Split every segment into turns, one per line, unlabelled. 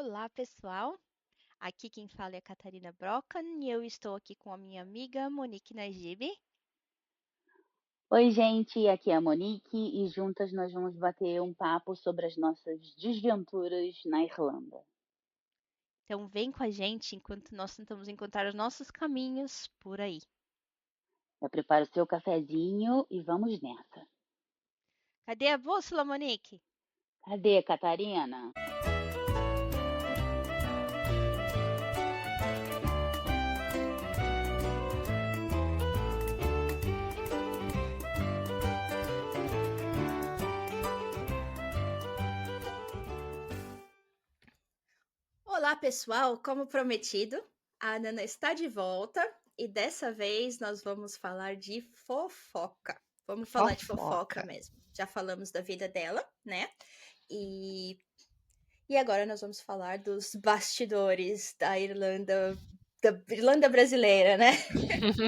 Olá, pessoal. Aqui quem fala é a Catarina Brocan e eu estou aqui com a minha amiga Monique Najib.
Oi, gente, aqui é a Monique e juntas nós vamos bater um papo sobre as nossas desventuras na Irlanda.
Então vem com a gente enquanto nós tentamos encontrar os nossos caminhos por aí.
Já prepara o seu cafezinho e vamos nessa.
Cadê a bússola, Monique?
Cadê, Catarina?
Olá, pessoal! Como prometido, a Nana está de volta e dessa vez nós vamos falar de fofoca. Vamos falar de fofoca mesmo. Já falamos da vida dela, né? E, e agora nós vamos falar dos bastidores da Irlanda brasileira, né?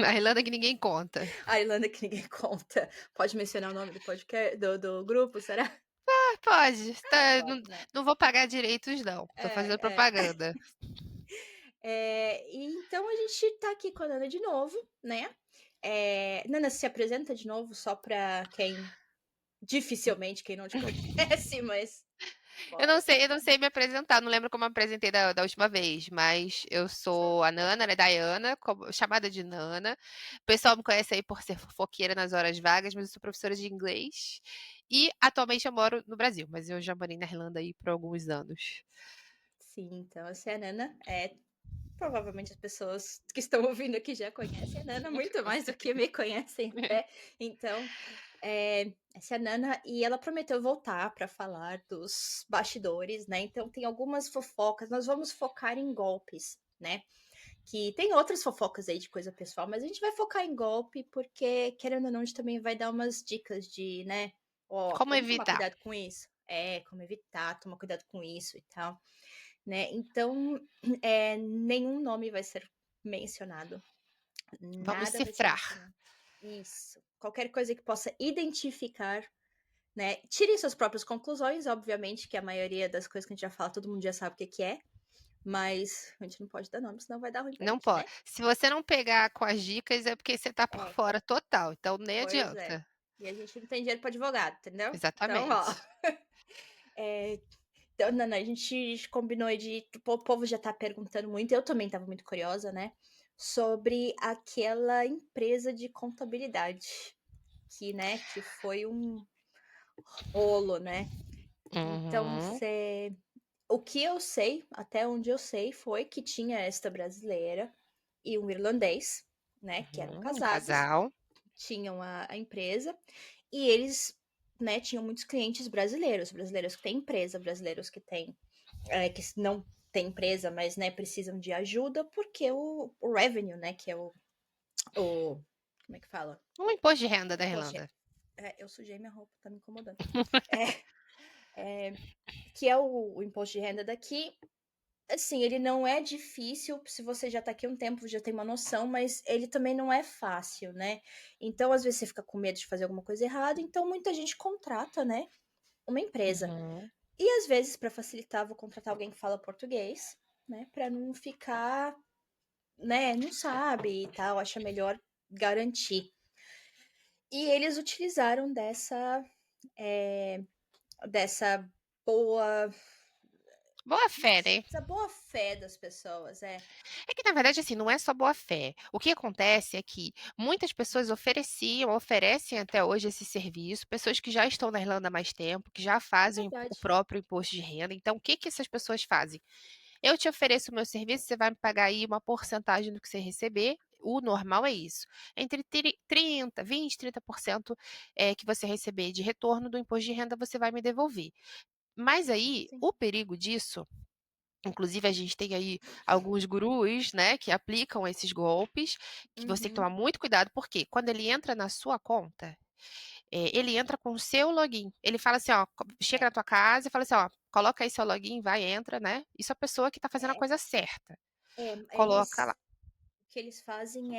A Irlanda que ninguém conta.
A Irlanda que ninguém conta. Pode mencionar o nome do podcast, do grupo, será?
Pode. Tá,
Pode, né?
não vou pagar direitos, não. Tô fazendo propaganda.
E então a gente tá aqui com a Nana de novo, né? Nana, se apresenta de novo, só pra dificilmente quem não te conhece, mas.
Eu não sei me apresentar, não lembro como eu apresentei da última vez, mas eu sou a Nana, né, Diana, chamada de Nana. O pessoal me conhece aí por ser fofoqueira nas horas vagas, mas eu sou professora de inglês e atualmente eu moro no Brasil, mas eu já morei na Irlanda aí por alguns anos.
Sim, então essa é a Nana. Provavelmente as pessoas que estão ouvindo aqui já conhecem a Nana muito mais do que me conhecem, né? Então, essa é a Nana e ela prometeu voltar para falar dos bastidores, né? Então tem algumas fofocas, nós vamos focar em golpes, né? Que tem outras fofocas aí de coisa pessoal, mas a gente vai focar em golpe porque, querendo ou não, a gente também vai dar umas dicas de, né? Ó,
Como
vamos tomar
evitar?
cuidado com isso. Como evitar, tomar cuidado com isso e tal, né? Então, nenhum nome vai ser mencionado.
Vamos
Nada vai ser
cifrar.
mencionado. Isso. Qualquer coisa que possa identificar, né? Tirem suas próprias conclusões, obviamente, que a maioria das coisas que a gente já fala, todo mundo já sabe o que é. Mas a gente não pode dar nome, senão vai dar ruim pra
Não
gente,
pode.
né?
Se você não pegar com as dicas, é porque você tá por
É,
fora total, então nem
pois é.
adianta.
E a gente não tem dinheiro pra advogado, entendeu? Então, ó.
Exatamente.
Então, Nana, a gente combinou aí de. O povo já tá perguntando muito, eu também tava muito curiosa, né? Sobre aquela empresa de contabilidade. Que foi um rolo, né? Então,
Uhum,
o que eu sei, até onde eu sei, foi que tinha esta brasileira e um irlandês, né? Que eram
um
casados,
casal.
tinham a empresa, e eles, né, tinham muitos clientes brasileiros, brasileiros que têm empresa, brasileiros que têm, que não têm empresa, mas, né, precisam de ajuda, porque o revenue, né, que é o como é que fala?
Um imposto de renda da
Imposto de,
Irlanda.
eu sujei minha roupa, tá me incomodando. É, que é o imposto de renda daqui, assim, ele não é difícil, se você já tá aqui há um tempo, já tem uma noção, mas ele também não é fácil, né? Então, às vezes você fica com medo de fazer alguma coisa errada, então muita gente contrata, né, uma empresa.
Uhum.
E às vezes, para facilitar, vou contratar alguém que fala português, né, para não ficar, né, não sabe e tal, acha melhor garantir. E eles utilizaram dessa boa,
Boa fé, né?
essa boa fé das pessoas,
É que na verdade, assim, não é só boa fé. O que acontece é que muitas pessoas oferecem até hoje esse serviço, pessoas que já estão na Irlanda há mais tempo, que já
É
fazem o
verdade.
próprio imposto de renda. Então, o que que essas pessoas fazem? Eu te ofereço o meu serviço, você vai me pagar aí uma porcentagem do que você receber. O normal é isso. Entre 30, 20, 30% que você receber de retorno do imposto de renda, você vai me devolver. Mas aí,
Sim.
o perigo disso, inclusive a gente tem aí alguns gurus, né, que aplicam esses golpes, que você tem que
Uhum.
tomar muito cuidado, porque quando ele entra na sua conta, ele entra com o seu login. Ele fala assim, ó, chega
É,
na tua casa e fala assim, ó, coloca aí seu login, vai, entra, né? Isso é a pessoa que tá fazendo a
é,
coisa certa. Coloca lá.
eles, o que eles fazem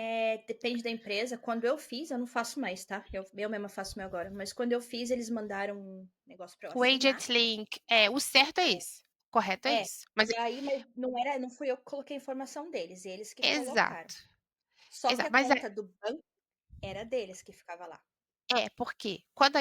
depende da empresa. Quando eu fiz, eu não faço mais, tá? Eu mesma faço o meu agora. Mas quando eu fiz, eles mandaram um negócio pra eu
O
assinar.
Agent Link, o certo é
É,
esse. correto é
É,
isso. Mas
e aí, mas não fui eu que coloquei a informação deles, eles que colocaram.
exato,
Só que
exato.
a
Mas
conta do banco era deles que ficava lá.
porque quando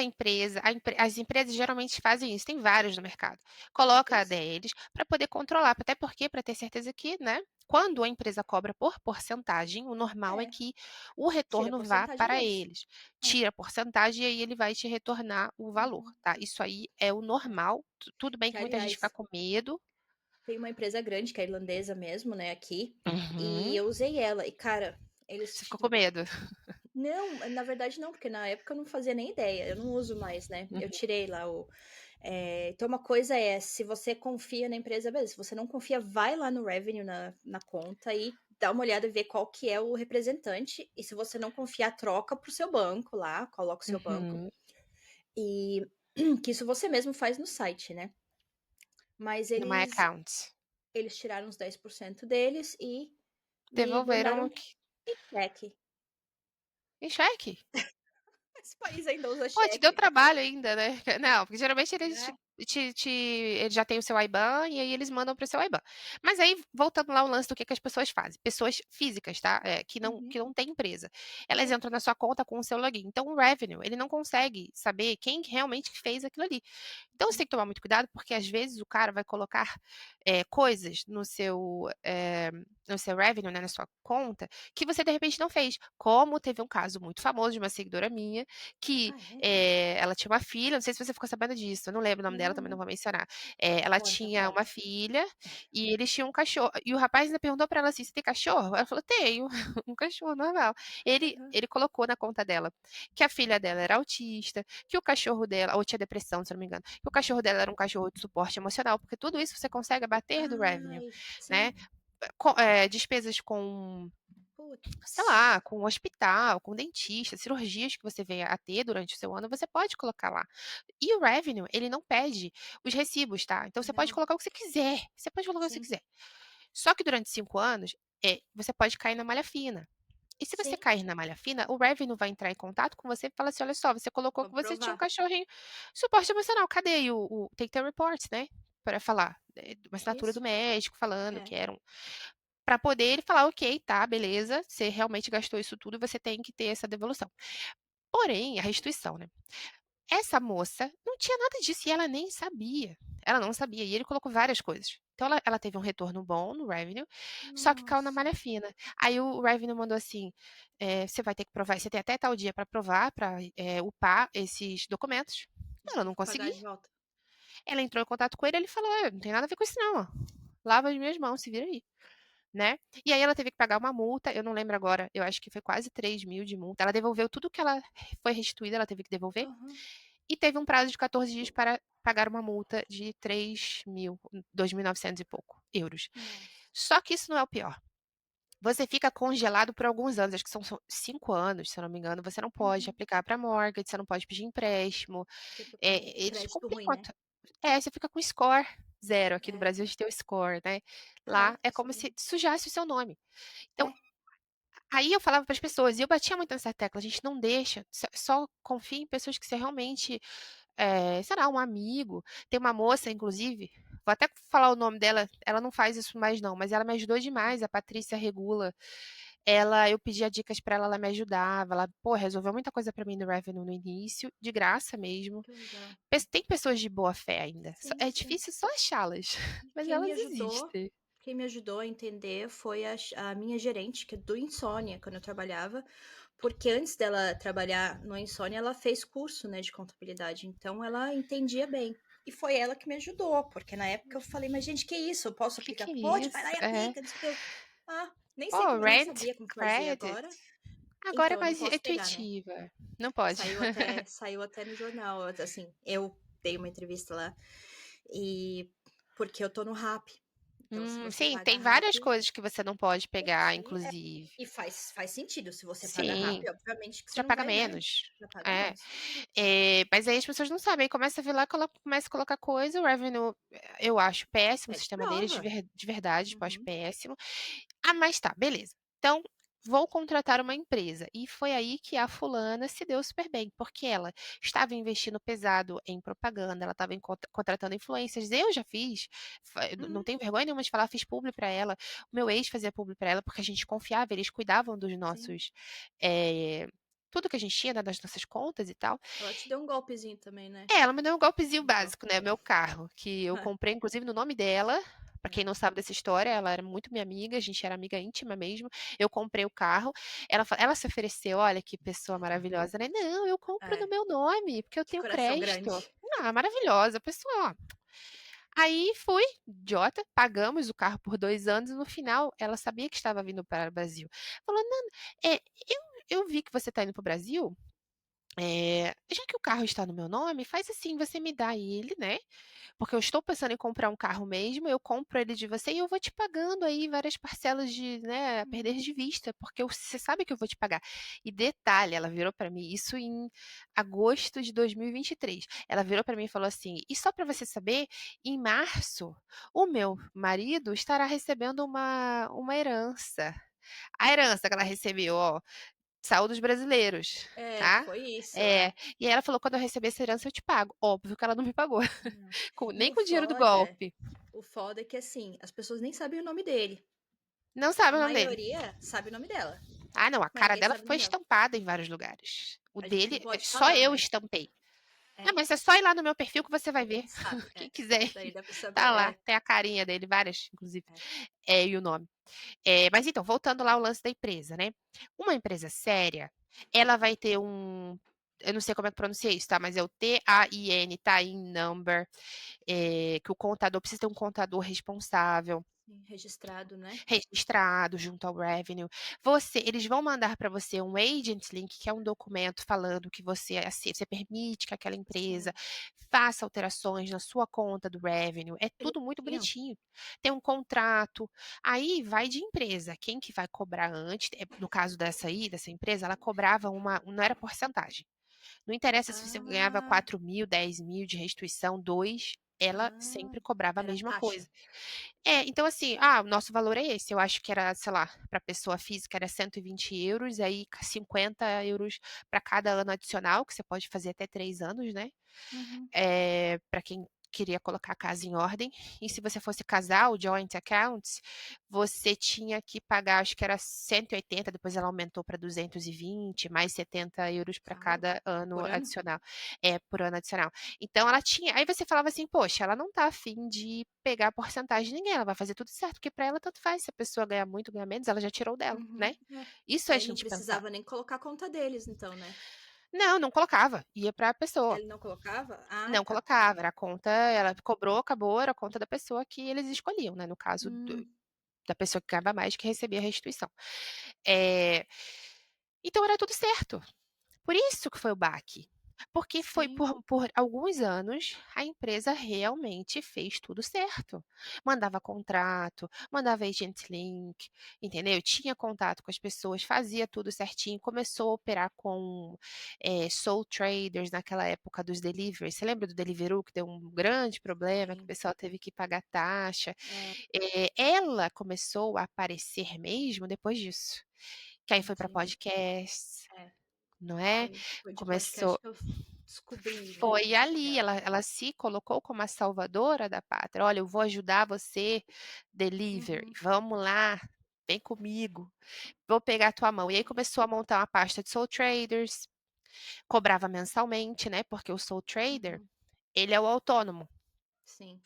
as empresas geralmente fazem isso, tem vários no mercado. Coloca a
Isso.
deles para poder controlar, até porque para ter certeza que, né, quando a empresa cobra por porcentagem, o normal é
É,
que o
tira a
retorno vá
porcentagem
para
deles.
eles.
É.
Tira a porcentagem e aí ele vai te retornar o valor,
Uhum.
tá? Isso aí é o
É.
normal. Tudo bem
Que,
que muita gente fica
aliás,
com medo.
tem uma empresa grande, que é irlandesa mesmo, né, aqui, e
Uhum.
eu usei ela. E, cara, eles.
Você ficou com medo.
Não, na verdade não, porque na época eu não fazia nem ideia, eu não uso mais, né? Eu
Uhum.
tirei lá o. Então, uma coisa é, se você confia na empresa, beleza. Se você não confia, vai lá no revenue, na conta e dá uma olhada e vê qual que é o representante. E se você não confiar, troca pro seu banco lá, coloca o seu banco.
Uhum.
E que isso você mesmo faz no site, né? Mas
No My
eles,
Account.
eles tiraram os 10% deles e me
Devolveram
mandaram
o
um
que?
cheque.
Em cheque.
Esse país ainda usa
Pô, te deu
cheque.
trabalho ainda, né? Não, porque geralmente eles
É.
eles já têm o seu IBAN e aí eles mandam para o seu IBAN. Mas aí, voltando lá ao lance do que as pessoas fazem. Pessoas físicas, tá?
Uhum.
Que não têm empresa. Elas
É.
entram na sua conta com o seu login. Então, o revenue, ele não consegue saber quem realmente fez aquilo ali. Então, você tem que tomar muito cuidado, porque às vezes o cara vai colocar coisas no seu revenue, né, na sua conta, que você de repente não fez. Como teve um caso muito famoso de uma seguidora minha, que
Ah, é?
ela tinha uma filha, não sei se você ficou sabendo disso, eu não lembro o nome dela,
Não,
também não
não.
vou mencionar. Ela
Bom, então
tinha uma
conta.
filha e eles tinham um cachorro. E o rapaz ainda perguntou pra ela assim: você tem cachorro? Ela falou: tenho, um cachorro normal.
Aham.
Ele colocou na conta dela que a filha dela era autista, que o cachorro dela, ou tinha depressão, se eu não me engano, que o cachorro dela era um cachorro de suporte emocional, porque tudo isso você consegue abater do revenue,
Ai,
né?
sim.
Despesas com, sei
Putz.
lá, com hospital, com dentista, cirurgias que você venha a ter durante o seu ano, você pode colocar lá. E o revenue, ele não pede os recibos, tá? Então você pode
Não,
colocar o que você quiser. Você pode colocar o que você
sim.
quiser. Só que durante 5 anos, você pode cair na malha fina. E se você
Sim.
cair na malha fina, o revenue vai entrar em contato com você e fala assim: olha só, você colocou que você tinha um
Comprovar.
cachorrinho suporte emocional. Cadê aí tem que ter reports, né? Para falar, uma assinatura do
Isso.
médico falando
É.
que era um. Para poder ele falar, ok, tá, beleza, você realmente gastou isso tudo, você tem que ter essa devolução. Porém, a restituição, né? Essa moça não tinha nada disso e ela nem sabia. Ela não sabia. E ele colocou várias coisas. Então ela teve um retorno bom no revenue, só que caiu na
Nossa.
malha fina. Aí o revenue mandou assim: você vai ter que provar, você tem até tal dia para provar, para upar esses documentos.
E
Ela
teve
não
que pagar
conseguia.
de volta.
Ela entrou em contato com ele, ele falou: não tem nada a ver com isso, não. Ó. Lava as minhas mãos, se vira aí. Né? E aí ela teve que pagar uma multa, eu não lembro agora, eu acho que foi quase 3 mil de multa. Ela devolveu tudo que ela foi restituída, ela teve que devolver.
Aham.
E teve um prazo de 14 dias para pagar uma multa de 3 mil, 2.900 e pouco euros.
Nossa.
Só que isso não é o pior. Você fica congelado por alguns anos, acho que são 5 anos, se eu não me engano. Você não pode
Uhum.
aplicar para mortgage, você não pode pedir empréstimo.
Fica com
Eles
crédito ruim,
complicam.
né?
Você fica com score zero. Aqui no
É.
Brasil a gente tem o score, né?
É,
Lá é
isso
como se
mesmo.
sujasse o seu nome. Então,
É.
aí eu falava para as pessoas, e eu batia muito nessa tecla, a gente não deixa, só confia em pessoas que você realmente sei lá, um amigo. Tem uma moça, inclusive, vou até falar o nome dela, ela não faz isso mais não, mas ela me ajudou demais, a Patrícia Regula. Eu pedia dicas para ela, ela me ajudava, ela, pô, resolveu muita coisa para mim no Revenue no início, de graça mesmo.
Que legal.
Tem pessoas de boa fé ainda.
Sim,
É
sim.
difícil só achá-las, mas
Quem me
elas
ajudou,
existem.
quem me ajudou a entender foi a minha gerente, que é do Insônia, quando eu trabalhava, porque antes dela trabalhar no Insônia, ela fez curso, né, de contabilidade, então ela entendia bem. E foi ela que me ajudou, porque na época eu falei, mas gente, que isso? Eu posso aplicar?
Que é
Pode, vai lá
isso?
e aplica, não sei o que. Ah, nem sei
Pô,
como, eu não
rent
sabia como fazia
credit.
agora,
Agora é
então eu não
mais
posso pegar, né?
intuitiva. Não pode.
Saiu até no jornal, assim, eu dei uma entrevista lá, e porque eu tô no RAP. Então, se você
Sim,
paga
tem várias
RAP,
coisas que você não pode
o
pegar,
que
inclusive.
e faz sentido, se você paga RAP,
Sim,
obviamente que
você
você
já
não
paga
vai, né,
menos.
já paga
É.
menos.
Mas aí as pessoas não sabem, aí começa a vir lá, começa a colocar coisa, o revenue, eu acho péssimo o
Pede
sistema deles,
prova.
de verdade, tipo, acho
Uhum.
péssimo. Ah, mas tá, beleza. Então, vou contratar uma empresa. E foi aí que a fulana se deu super bem, porque ela estava investindo pesado em propaganda, ela estava contratando influencers. Eu já fiz, não tenho vergonha nenhuma de falar, fiz publi para ela. O meu ex fazia publi para ela, porque a gente confiava, eles cuidavam dos
Sim.
nossos. Tudo que a gente tinha, né, das nossas contas e tal.
Ela te deu um golpezinho também, né?
Ela me deu um golpezinho
Um
básico, né?
golpe.
Meu carro, que eu comprei, inclusive, no nome dela. Pra quem não sabe dessa história, ela era muito minha amiga, a gente era amiga íntima mesmo. Eu comprei o carro. Ela se ofereceu, olha que pessoa maravilhosa, né? Não, eu compro no meu nome, porque eu
Que
tenho
coração
crédito.
grande.
Ah, maravilhosa, pessoal. Aí fui, idiota, pagamos o carro por 2 anos e no final ela sabia que estava vindo para o Brasil. Falou, Nana, eu vi que você está indo para o Brasil. Já que o carro está no meu nome, faz assim, você me dá ele, né? Porque eu estou pensando em comprar um carro mesmo, eu compro ele de você e eu vou te pagando aí várias parcelas de, né, a perder de vista, porque você sabe que eu vou te pagar. E detalhe, ela virou para mim, isso em agosto de 2023. Ela virou para mim e falou assim: "E só para você saber, em março, o meu marido estará recebendo uma herança. A herança que ela recebeu, ó, saiu dos brasileiros, tá?
Foi isso.
E aí ela falou: quando eu receber essa herança, eu te pago. Óbvio que ela não me pagou.
E
Nem com o dinheiro do golpe.
o foda é que, assim, as pessoas nem sabem o nome dele.
Não
A
sabe o nome dele.
maioria sabe o nome dela.
Ah, não, a
Mas
cara
ninguém
dela
sabe o
foi
nome dela.
estampada em vários lugares. O
A gente
dele,
não pode
só
falar,
eu
né?
estampei. Ah, mas é só ir lá no meu perfil que você vai ver.
Sabe,
Quem quiser,
daí dá pra
tá
saber.
lá. Tem a carinha dele, várias, inclusive. E o nome. Mas então, voltando lá ao lance da empresa, né? Uma empresa séria, ela vai ter um. Eu não sei como é que pronuncia isso, tá? Mas é o TAIN, TAIN number, que o contador precisa ter um contador responsável.
Registrado, né?
Registrado junto ao Revenue. Eles vão mandar para você um Agent Link, que é um documento falando que você permite que aquela empresa faça alterações na sua conta do Revenue. É tudo muito bonitinho. Tem um contrato. Aí vai de empresa. Quem que vai cobrar antes? No caso dessa empresa, ela cobrava não era porcentagem. Não interessa se você ganhava 4 mil, 10 mil de restituição, 2, ela sempre cobrava a
Era
mesma
taxa.
coisa. Então assim, o nosso valor é esse. Eu acho que era, sei lá, para pessoa física era 120 euros, aí 50 euros para cada ano adicional, que você pode fazer até 3 anos, né? Para quem queria colocar a casa em ordem. E se você fosse casar, o joint accounts, você tinha que pagar, acho que era 180, depois ela aumentou para 220, mais 70 euros para cada ano
por ano?
adicional. Por ano adicional. Então ela tinha. Aí você falava assim, poxa, ela não tá afim de pegar a porcentagem de ninguém, ela vai fazer tudo certo, porque para ela tanto faz. Se a pessoa ganhar muito, ganhar menos, ela já tirou dela, né? Isso a
Ele não
gente pensava.
precisava nem colocar a conta deles, então, né?
Não colocava. Ia para a pessoa.
Ele não colocava?
Não colocava, era a conta, ela cobrou, acabou, era a conta da pessoa que eles escolhiam, né? No caso da pessoa que ganhava mais que recebia a restituição. Então era tudo certo. Por isso que foi o baque. Porque foi por alguns anos a empresa realmente fez tudo certo. Mandava contrato, mandava agent link, entendeu? Tinha contato com as pessoas, fazia tudo certinho, começou a operar com sole traders naquela época dos deliveries. Você lembra do Deliveroo que deu um grande problema, que o pessoal teve que pagar taxa? Ela começou a aparecer mesmo depois disso. Que aí foi para podcasts, não é?
Foi de
Começou.
podcast que eu descobri, né?
Foi ali, ela se colocou como a salvadora da pátria. Olha, eu vou ajudar você, delivery. Vamos lá, vem comigo. Vou pegar a tua mão. E aí começou a montar uma pasta de Soul Traders. Cobrava mensalmente, né? Porque o Soul Trader, ele é o autônomo.
Sim.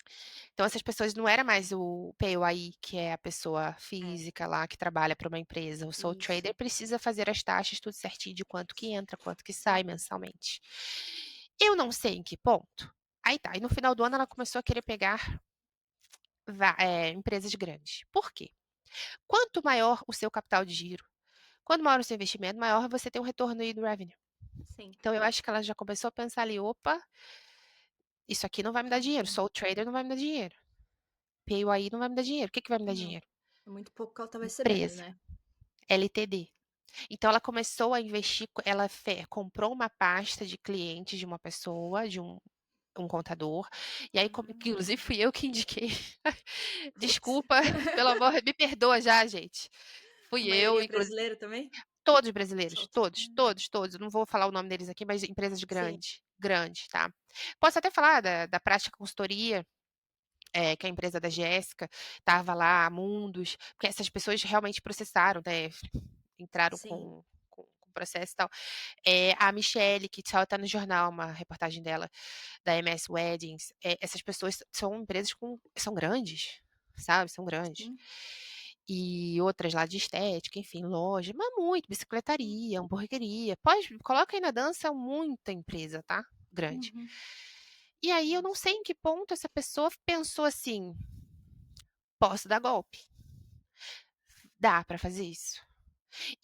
Então, essas pessoas não era mais o PAYE, que é a pessoa física lá que trabalha para uma empresa. O Soul Trader precisa fazer as taxas tudo certinho de quanto que entra, quanto que sai mensalmente. Eu não sei em que ponto. Aí tá, e no final do ano ela começou a querer pegar empresas grandes. Por quê? Quanto maior o seu capital de giro, quanto maior o seu investimento, maior você tem um retorno aí do revenue. Então, eu acho que ela já começou a pensar ali, opa, isso aqui não vai me dar dinheiro, Soul Trader não vai me dar dinheiro. PAYE não vai me dar dinheiro. O que vai me dar dinheiro?
É muito pouco que ela tá recebendo, né?
LTD. Então ela começou a investir, ela comprou uma pasta de clientes de uma pessoa, de um contador, e aí, inclusive fui eu que indiquei. Desculpa, pelo amor, me perdoa já, gente.
A
Fui eu,
maioria
inclusive.
brasileiro também?
Todos brasileiros,
Soltos.
todos, todos, todos. Eu não vou falar o nome deles aqui, mas empresas
Sim,
grandes, grandes, tá? Posso até falar da Prática Consultoria, que é a empresa da Jéssica, estava lá, a Mundus, porque essas pessoas realmente processaram, né? Entraram
sim.
com processo e tal. A Michelle, que só está no jornal, uma reportagem dela, da MS Weddings. Essas pessoas são empresas são grandes, sabe? São grandes.
Sim.
E outras lá de estética, enfim, loja, mas muito, bicicletaria, hamburgueria. Coloca aí na dança muita empresa, tá? Grande.
Uhum.
E aí eu não
Nossa.
sei em que ponto essa pessoa pensou assim: posso dar golpe? Dá pra fazer isso?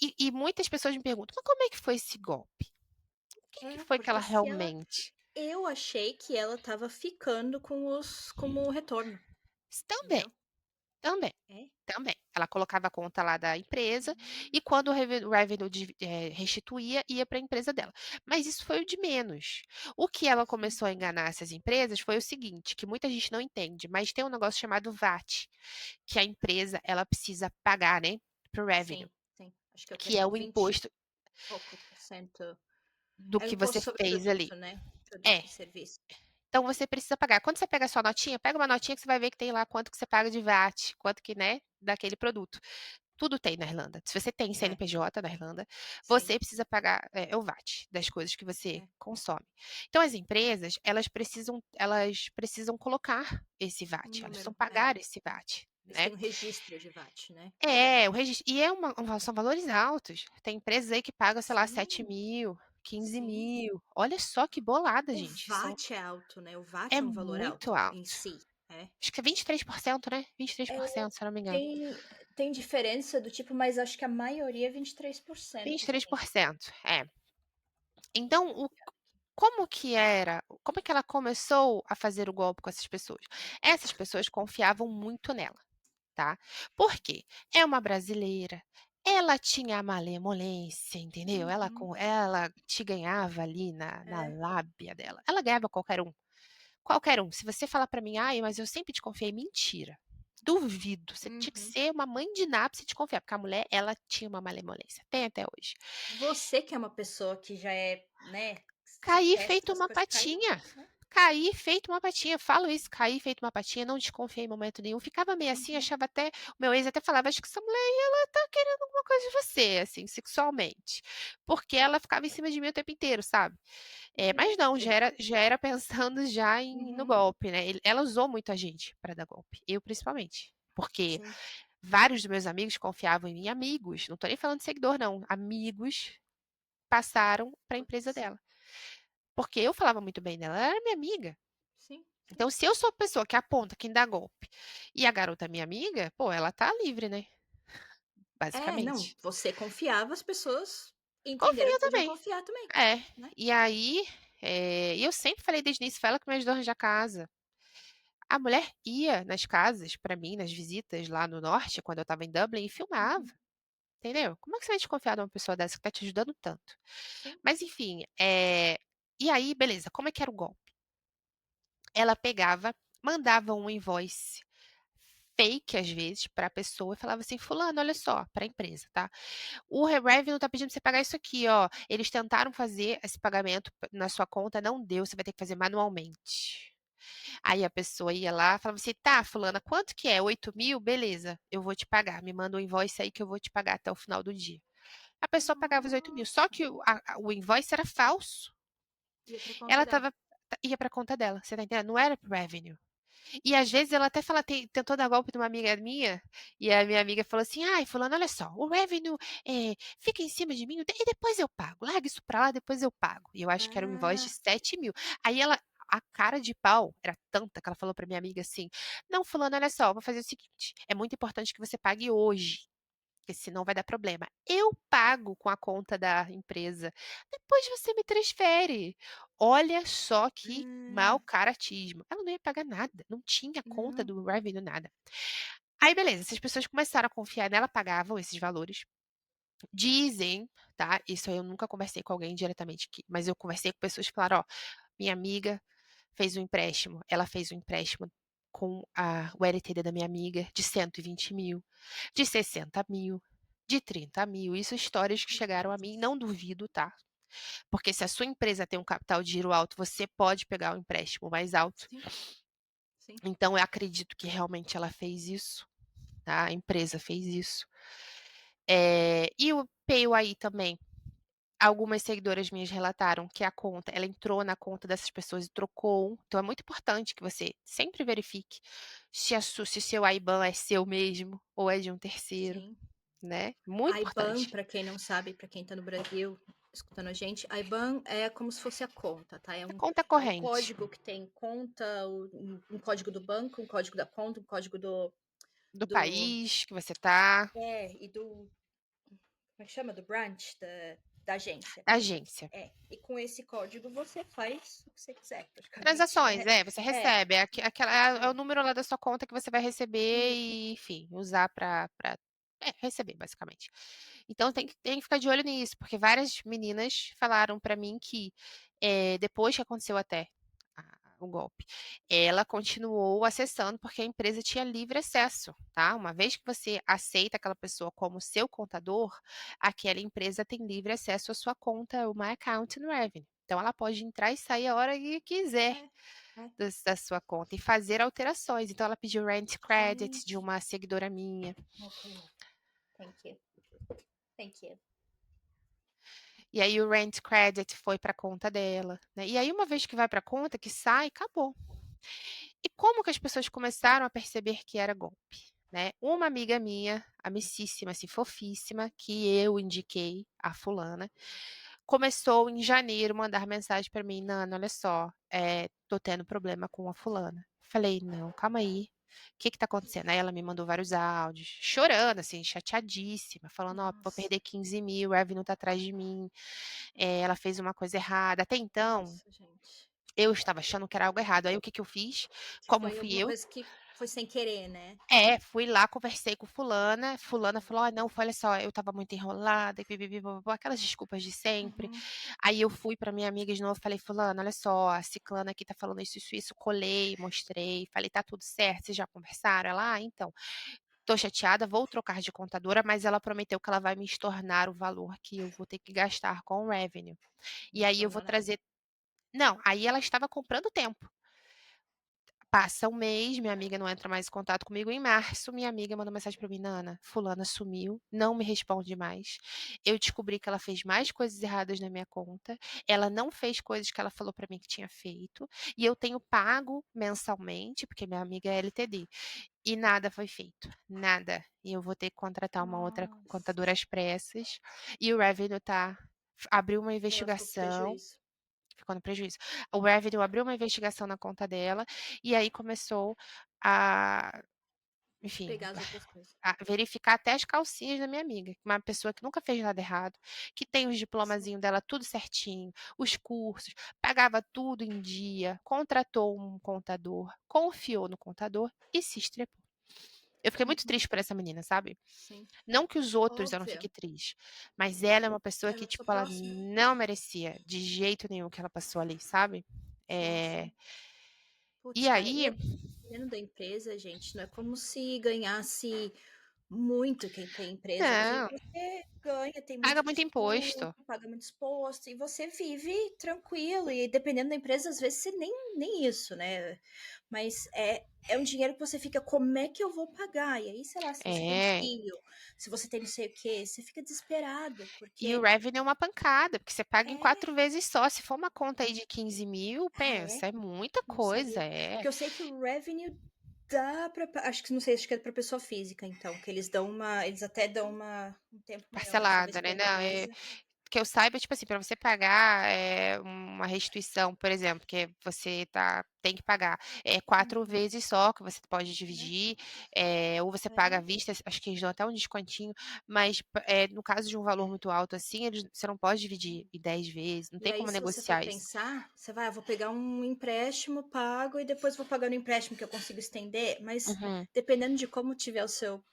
E muitas pessoas me perguntam: mas como é que foi esse golpe? O que que
É,
foi que ela
porque se ela.
realmente.
Eu achei que ela tava ficando com os. Como retorno,
Também,
entendeu?
também.
É.
Também. Ela colocava a conta lá da empresa
Hum.
e quando o revenue restituía, ia para a empresa dela. Mas isso foi o de menos. O que ela
Sim.
começou a enganar essas empresas foi o seguinte, que muita gente não entende, mas tem um negócio chamado VAT, que a empresa ela precisa pagar, né, para o revenue,
Sim, sim. Acho que é o quê?
que é o
20 e
imposto
pouco por cento.
do
É o
que você
imposto sobre
fez ali.
produto, né?
É.
Produto e serviço.
Então você precisa pagar. Quando você pega a sua notinha, pega uma notinha que você vai ver que tem lá quanto que você paga de VAT, quanto que, né, daquele produto. Tudo tem na Irlanda. Se você tem
É,
CNPJ na Irlanda,
sim.
você precisa pagar o VAT das coisas que você
É.
consome. Então, as empresas, elas precisam colocar esse
Um
VAT, elas precisam
número. É.
pagar esse VAT,
Eles
né?
têm um registro de VAT, né?
O registro, e são valores altos. Tem empresas aí que pagam, sei lá, 7
Sim,
mil, 15
sim.
mil. Olha só que bolada,
O
gente.
VAT é alto, né? O
É
VAT é um valor
muito
alto em
alto.
si. É.
Acho que é 23%, né?
É,
23%, se eu não me engano.
tem diferença do tipo, mas acho que a maioria é 23%, sim.
23%. É. Então, como é que ela começou a fazer o golpe com essas pessoas? Essas pessoas confiavam muito nela, tá? Por quê? É uma brasileira, ela tinha a malemolência, entendeu? Ela,
Uhum.
ela te ganhava ali na
É.
lábia dela. Ela ganhava qualquer um. Qualquer um. Se você falar pra mim, ai, mas eu sempre te confiei, mentira. Duvido. Você tinha que
Uhum.
ser uma mãe de nabo pra você te confiar, porque a mulher, ela tinha uma malemolência. Tem até hoje.
Você que é uma pessoa que já é, né, se
Caí
testa
feito
das
uma
coisas, caiu.
patinha.
Né?
Caí feito uma patinha. Falo isso, caí feito uma patinha, não desconfiei em momento nenhum. Ficava meio assim,
Uhum.
achava até. O meu ex até falava, acho que essa mulher aí, ela tá querendo alguma coisa de você, assim, sexualmente. Porque ela ficava em cima de mim o tempo inteiro, sabe? Mas não,
Gente.
já era pensando já no
Uhum.
golpe, né? Ela usou muito a gente para dar golpe. Eu, principalmente. Porque
Sim.
vários dos meus amigos confiavam em mim, amigos, não tô nem falando de seguidor, não. Amigos passaram para a empresa
Putz.
dela. Porque eu falava muito bem dela, ela era minha amiga.
Sim, sim.
Então, se eu sou a pessoa que aponta quem dá golpe e a garota é minha amiga, pô, ela tá livre, né?
É, não,
Basicamente.
você confiava, as pessoas entenderam
Confia
que podiam
também.
confiar também,
É.
né?
E aí, eu sempre falei desde o início, foi ela que me ajudou a arranjar casa. A mulher ia nas casas pra mim, nas visitas lá no norte, quando eu estava em Dublin, e filmava,
Uhum.
entendeu? Como é que você vai desconfiar de uma pessoa dessa que tá te ajudando tanto?
Sim.
Mas enfim, e aí, beleza, como é que era o golpe? Ela pegava, mandava um invoice fake às vezes para a pessoa e falava assim: "Fulano, olha só", para a empresa, tá? "O Revenue tá pedindo pra você pagar isso aqui, ó. Eles tentaram fazer esse pagamento na sua conta, não deu, você vai ter que fazer manualmente". Aí a pessoa ia lá, falava assim: "Tá, fulana, quanto que é? 8.000? Beleza, eu vou te pagar. Me manda um invoice aí que eu vou te pagar até o final do dia". A pessoa pagava os 8.000, só
Nossa.
que o invoice era falso.
Ia pra conta
Ela
dela.
estava ia pra conta dela, você tá entendendo? Não era pro Revenue. E às vezes ela até fala, tentou dar golpe numa amiga minha, e a minha amiga falou assim: "Ai, fulano, olha só, o Revenue fica em cima de mim, e depois eu pago. Larga isso pra lá, depois eu pago". E eu acho que era um invoice de
Ah.
7.000. Aí ela, a cara de pau era tanta que ela falou pra minha amiga assim: "Não, fulano, olha só, vou fazer o seguinte, é muito importante que você pague hoje, porque senão vai dar problema. Eu pago com a conta da empresa. Depois você me transfere". Olha só que mau
Hum.
caratismo. Ela não ia pagar nada, não tinha conta
Não.
do Revenue, nada. Aí, beleza, essas pessoas começaram a confiar nela, pagavam esses valores. Dizem, tá? Isso aí eu nunca conversei com alguém diretamente aqui, mas eu conversei com pessoas que falaram: ó, minha amiga fez um empréstimo, ela fez um empréstimo com o LTD da minha amiga de 120 mil, de 60 mil. de 30 mil. Isso histórias que chegaram a mim, não duvido, tá? Porque se a sua empresa tem um capital de giro alto, você pode pegar um empréstimo mais alto.
Sim, sim.
Então, eu acredito que realmente ela fez isso, tá? A empresa fez isso. E o PayUI também. Algumas seguidoras minhas relataram que a conta, ela entrou na conta dessas pessoas e trocou. Então, é muito importante que você sempre verifique se seu IBAN é seu mesmo ou é de um terceiro,
Sim.
né? Muito
IBAN,
importante.
para quem não sabe, para quem tá no Brasil escutando a gente, IBAN é como se fosse a conta, tá?
A conta
É um
corrente
código que tem conta, um código do banco, um código da conta, um código
do
do
país que você tá,
e do, como é que chama? Do branch, da agência.
da agência.
E com esse código você faz o que você quiser, praticamente.
Transações, você recebe. É o número lá da sua conta que você vai receber
Isso.
e, enfim, usar para receber, basicamente. Então tem que ficar de olho nisso, porque várias meninas falaram para mim que depois que aconteceu até o golpe, ela continuou acessando porque a empresa tinha livre acesso, tá? Uma vez que você aceita aquela pessoa como seu contador, aquela empresa tem livre acesso à sua conta, o My Account no Revenue. Então, ela pode entrar e sair a hora que quiser
É.
da sua conta e fazer alterações. Então, ela pediu rent credit de
Gente.
uma seguidora minha.
Ok. Thank you. Thank you.
E aí, o rent credit foi para a conta dela, né? E aí, uma vez que vai para a conta, que sai, acabou. E como que as pessoas começaram a perceber que era golpe? Né? Uma amiga minha, amicíssima, assim, fofíssima, que eu indiquei, a fulana, começou em janeiro mandar mensagem para mim, Nana, olha só, tô tendo problema com a fulana. Falei, não, calma aí. O que que tá acontecendo? Aí ela me mandou vários áudios, chorando, assim, chateadíssima, falando, ó, vou
Nossa.
perder 15 mil, o Revenue tá atrás de mim, ela fez uma coisa errada. Até então,
Nossa, gente.
eu estava achando que era algo errado. Aí o que que eu fiz? Como
Foi
fui
alguma
eu?
coisa que foi sem querer, né?
Fui lá, conversei com fulana, fulana falou, não, olha só, eu estava muito enrolada, e pipipi, papapá, aquelas desculpas de sempre.
Uhum.
Aí eu fui para minha amiga de novo, falei, fulana, olha só, a ciclana aqui tá falando isso, colei, mostrei, falei, tá tudo certo, vocês já conversaram? Ela, então, tô chateada, vou trocar de contadora, mas ela prometeu que ela vai me estornar o valor que eu vou ter que gastar com o Revenue. E
Não
aí eu
estornou
vou
nada.
trazer... Não, aí ela estava comprando tempo. Passa um mês, minha amiga não entra mais em contato comigo. Em março, minha amiga mandou mensagem para mim, Nana, fulana sumiu, não me responde mais. Eu descobri que ela fez mais coisas erradas na minha conta. Ela não fez coisas que ela falou para mim que tinha feito. E eu tenho pago mensalmente, porque minha amiga é LTD. E nada foi feito, nada. E eu vou ter que contratar uma outra
Nossa.
contadora às pressas. E o Revenue abriu uma
Ela ficou com
investigação.
prejuízo.
Ficou no prejuízo. O Revenue abriu uma investigação na conta dela e aí começou a, enfim,
Pegar as outras coisas.
a verificar até as calcinhas da minha amiga, uma pessoa que nunca fez nada errado, que tem os
Sim.
diplomazinhos dela tudo certinho, os cursos, pagava tudo em dia, contratou um contador, confiou no contador e se estrepou. Eu fiquei muito
Uhum.
triste por essa menina, sabe?
Sim.
Não que os outros eu não
Óbvio.
fiquem tristes, mas ela é uma pessoa
Era
que,
a sua
tipo, ela
próxima.
não merecia de jeito nenhum o que ela passou ali, sabe?
Sim,
É,
sim. Putz,
e
cara, e
aí,
dependendo da empresa, gente, não é como se ganhasse muito quem tem empresa, que
não,
você ganha, tem
paga
muito
muito
desconto,
imposto.
paga muito exposto, e você vive tranquilo, e dependendo da empresa, às vezes você nem isso, né? Mas é um dinheiro que você fica, como é que eu vou pagar? E aí, sei lá, se você tem
É,
filho, se você tem não sei o quê, você fica desesperado,
e o
porque
revenue é uma pancada, porque você paga em
é,
4 vezes só. Se for uma conta aí de 15 mil,
é,
pensa, é muita
não
coisa,
sabia. Porque eu sei que o revenue dá pra. Acho que não sei, acho que é pra pessoa física, então, que eles dão uma. Eles até dão um tempo maior. Talvez
parcelada,
pra
né? Não,
empresa.
que eu saiba, tipo assim, para você pagar uma restituição, por exemplo, que você tem que pagar 4
Uhum.
vezes só, que você pode
Né?
dividir, ou você paga à
É,
vista, acho que eles dão até um descontinho, mas no caso de um valor muito alto assim, você não pode dividir em 10 vezes, não
e
tem
aí,
como
se você for
negociar isso.
pensar, você vai, vou pegar um empréstimo, pago, e depois vou pagar no empréstimo que eu consigo estender, mas
Uhum.
dependendo de como tiver o seu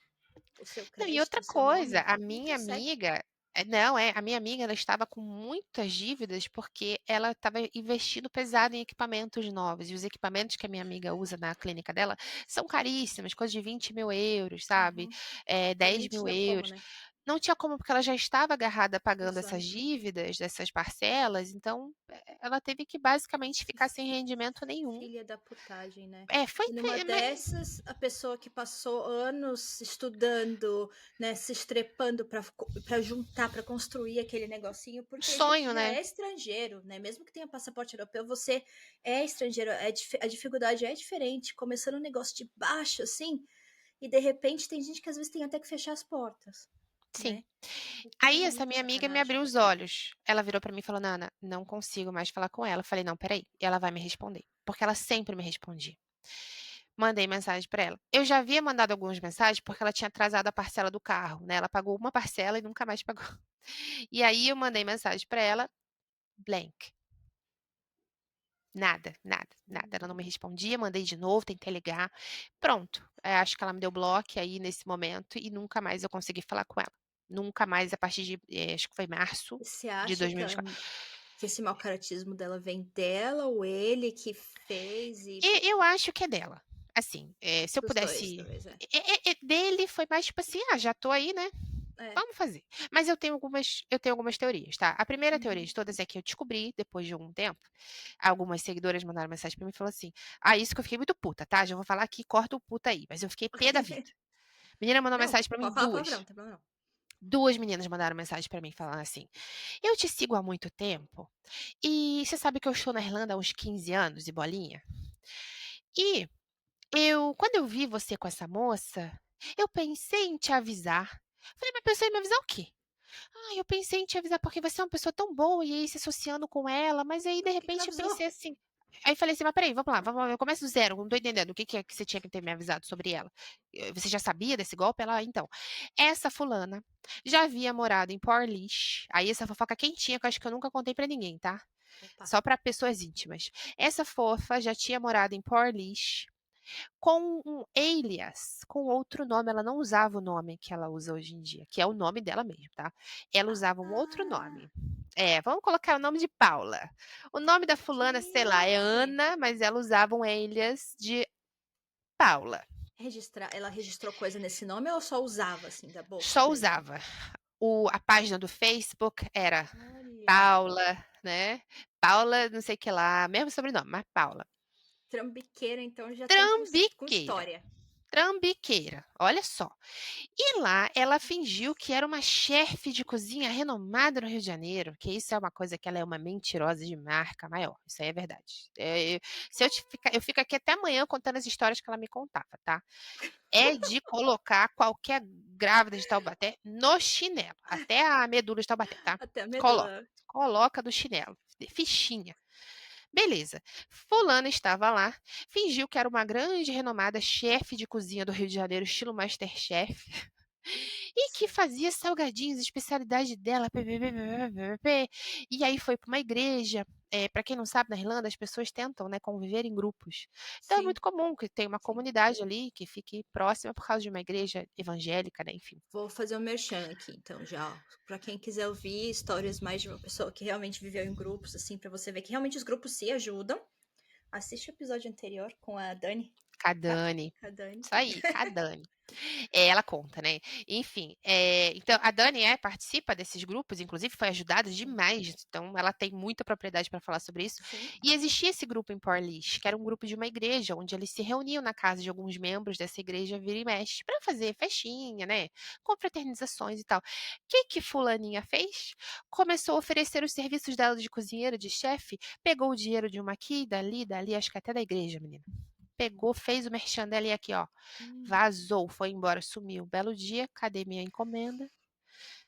Não, e
crédito,
outra
o seu
coisa,
nome,
a
não
minha
consegue.
amiga, a minha amiga, ela estava com muitas dívidas porque ela estava investindo pesado em equipamentos novos. E os equipamentos que a minha amiga usa na clínica dela são caríssimos, coisa de 20 mil euros, sabe?
Uhum. E aí
10
nem
mil
tinha como,
euros.
né?
não tinha como, porque ela já estava agarrada pagando essas
Exato.
dívidas, dessas parcelas, então ela teve que basicamente ficar sem rendimento nenhum.
Filha da putagem, né?
Foi,
E numa dessas, a pessoa que passou anos estudando, né, se estrepando para juntar, para construir aquele negocinho, porque a gente
sonho,
já
né?
é estrangeiro, né? Mesmo que tenha passaporte europeu, você é estrangeiro, a dificuldade é diferente. Começando um negócio de baixo, assim, e de repente tem gente que às vezes tem até que fechar as portas,
Sim.
né? O que é
Aí essa
muita
minha amiga me
sacanagem.
abriu os olhos. Ela virou pra mim e falou: Nana, não consigo mais falar com ela. Eu falei: não, peraí, ela vai me responder. Porque ela sempre me respondia. Mandei mensagem pra ela. Eu já havia mandado algumas mensagens porque ela tinha atrasado a parcela do carro, né? Ela pagou uma parcela e nunca mais pagou. E aí eu mandei mensagem pra ela, blank. Nada, nada, nada. Ela não me respondia, mandei de novo, tentei ligar. Pronto. Acho que ela me deu bloco aí nesse momento e nunca mais eu consegui falar com ela. Nunca mais, a partir de, acho que foi março
Você
de
acha
2024.
que esse mau caratismo dela vem dela ou ele que fez e
E eu acho que é dela. Assim, se eu
dos dois,
pudesse.
talvez, é.
Dele foi mais tipo assim, já tô aí, né?
É.
Vamos fazer. Mas eu tenho algumas teorias, tá? A primeira teoria
Uhum.
de todas é que eu descobri, depois de um tempo, algumas seguidoras mandaram mensagem pra mim e falaram assim: isso que eu fiquei muito puta, tá? Já vou falar aqui, corta o puta aí. Mas eu fiquei pé da vida. Menina mandou
Não,
mensagem pra mim,
pode falar palavrão,
duas.
não tem problema não.
Duas meninas mandaram mensagem pra mim falando assim: eu te sigo há muito tempo e você sabe que eu estou na Irlanda há uns 15 anos e bolinha? E quando eu vi você com essa moça, eu pensei em te avisar. Falei, mas pensei em me avisar o quê? Eu pensei em te avisar porque você é uma pessoa tão boa e aí se associando com ela, mas aí de
Por que que não
repente eu
avisou?
pensei assim. Aí falei assim, mas peraí, vamos lá, eu começo do zero, não tô entendendo o que que é que você tinha que ter me avisado sobre ela. Você já sabia desse golpe? Ela, então, essa fulana já havia morado em Portlaoise, aí essa fofoca quentinha que eu acho que eu nunca contei pra ninguém, tá?
Opa.
Só pra pessoas íntimas. Essa fofa já tinha morado em Portlaoise, com um alias, com outro nome. Ela não usava o nome que ela usa hoje em dia, que é o nome dela mesmo, tá? Ela usava um outro
Ah,
nome. Vamos colocar o nome de Paula. O nome da fulana, sei lá, é
gente.
Ana, mas ela usava um alias de Paula.
Ela registrou coisa nesse nome ou só usava assim da boca
Só
mesmo?
usava. A página do Facebook era
Olha,
Paula, né? Paula, não sei o que lá, mesmo sobrenome, mas Paula.
trambiqueira então já tem com
Trambiqueira.
história.
Trambiqueira, olha só. E lá ela fingiu que era uma chefe de cozinha renomada no Rio de Janeiro, que isso é uma coisa que ela é uma mentirosa de marca maior. Isso aí é verdade. Se eu fico aqui até amanhã contando as histórias que ela me contava, tá? É de colocar qualquer grávida de Taubaté no chinelo, até a medula de Taubaté, tá?
Até a
Coloca,
medula.
coloca do chinelo, fichinha. Beleza. Fulana estava lá, fingiu que era uma grande, renomada chefe de cozinha do Rio de Janeiro, estilo MasterChef, e que fazia salgadinhos, especialidade dela. E aí foi para uma igreja. Para quem não sabe, na Irlanda as pessoas tentam, né, conviver em grupos. Então é
Sim,
muito comum que tenha uma
sim.
comunidade ali que fique próxima por causa de uma igreja evangélica, né, enfim.
Vou fazer um merchan aqui, então, já. Para quem quiser ouvir histórias mais de uma pessoa que realmente viveu em grupos, assim, para você ver que realmente os grupos se ajudam. Assiste o episódio anterior com a Dani.
Cadane.
Com a Dani.
Isso aí, Cadane. Ela conta, né? Enfim, então a Dani participa desses grupos, inclusive foi ajudada
Sim.
demais, então ela tem muita propriedade para falar sobre isso.
Sim.
E existia esse grupo em Portlaoise, que era um grupo de uma igreja, onde eles se reuniam na casa de alguns membros dessa igreja vira e mexe, para fazer festinha, né? Confraternizações e tal. O que que fulaninha fez? Começou a oferecer os serviços dela de cozinheira, de chefe, pegou o dinheiro de uma aqui, dali, acho que até da igreja, menina. Pegou, fez o merchan dela e aqui, ó. Vazou, foi embora, sumiu. Belo dia, cadê minha encomenda?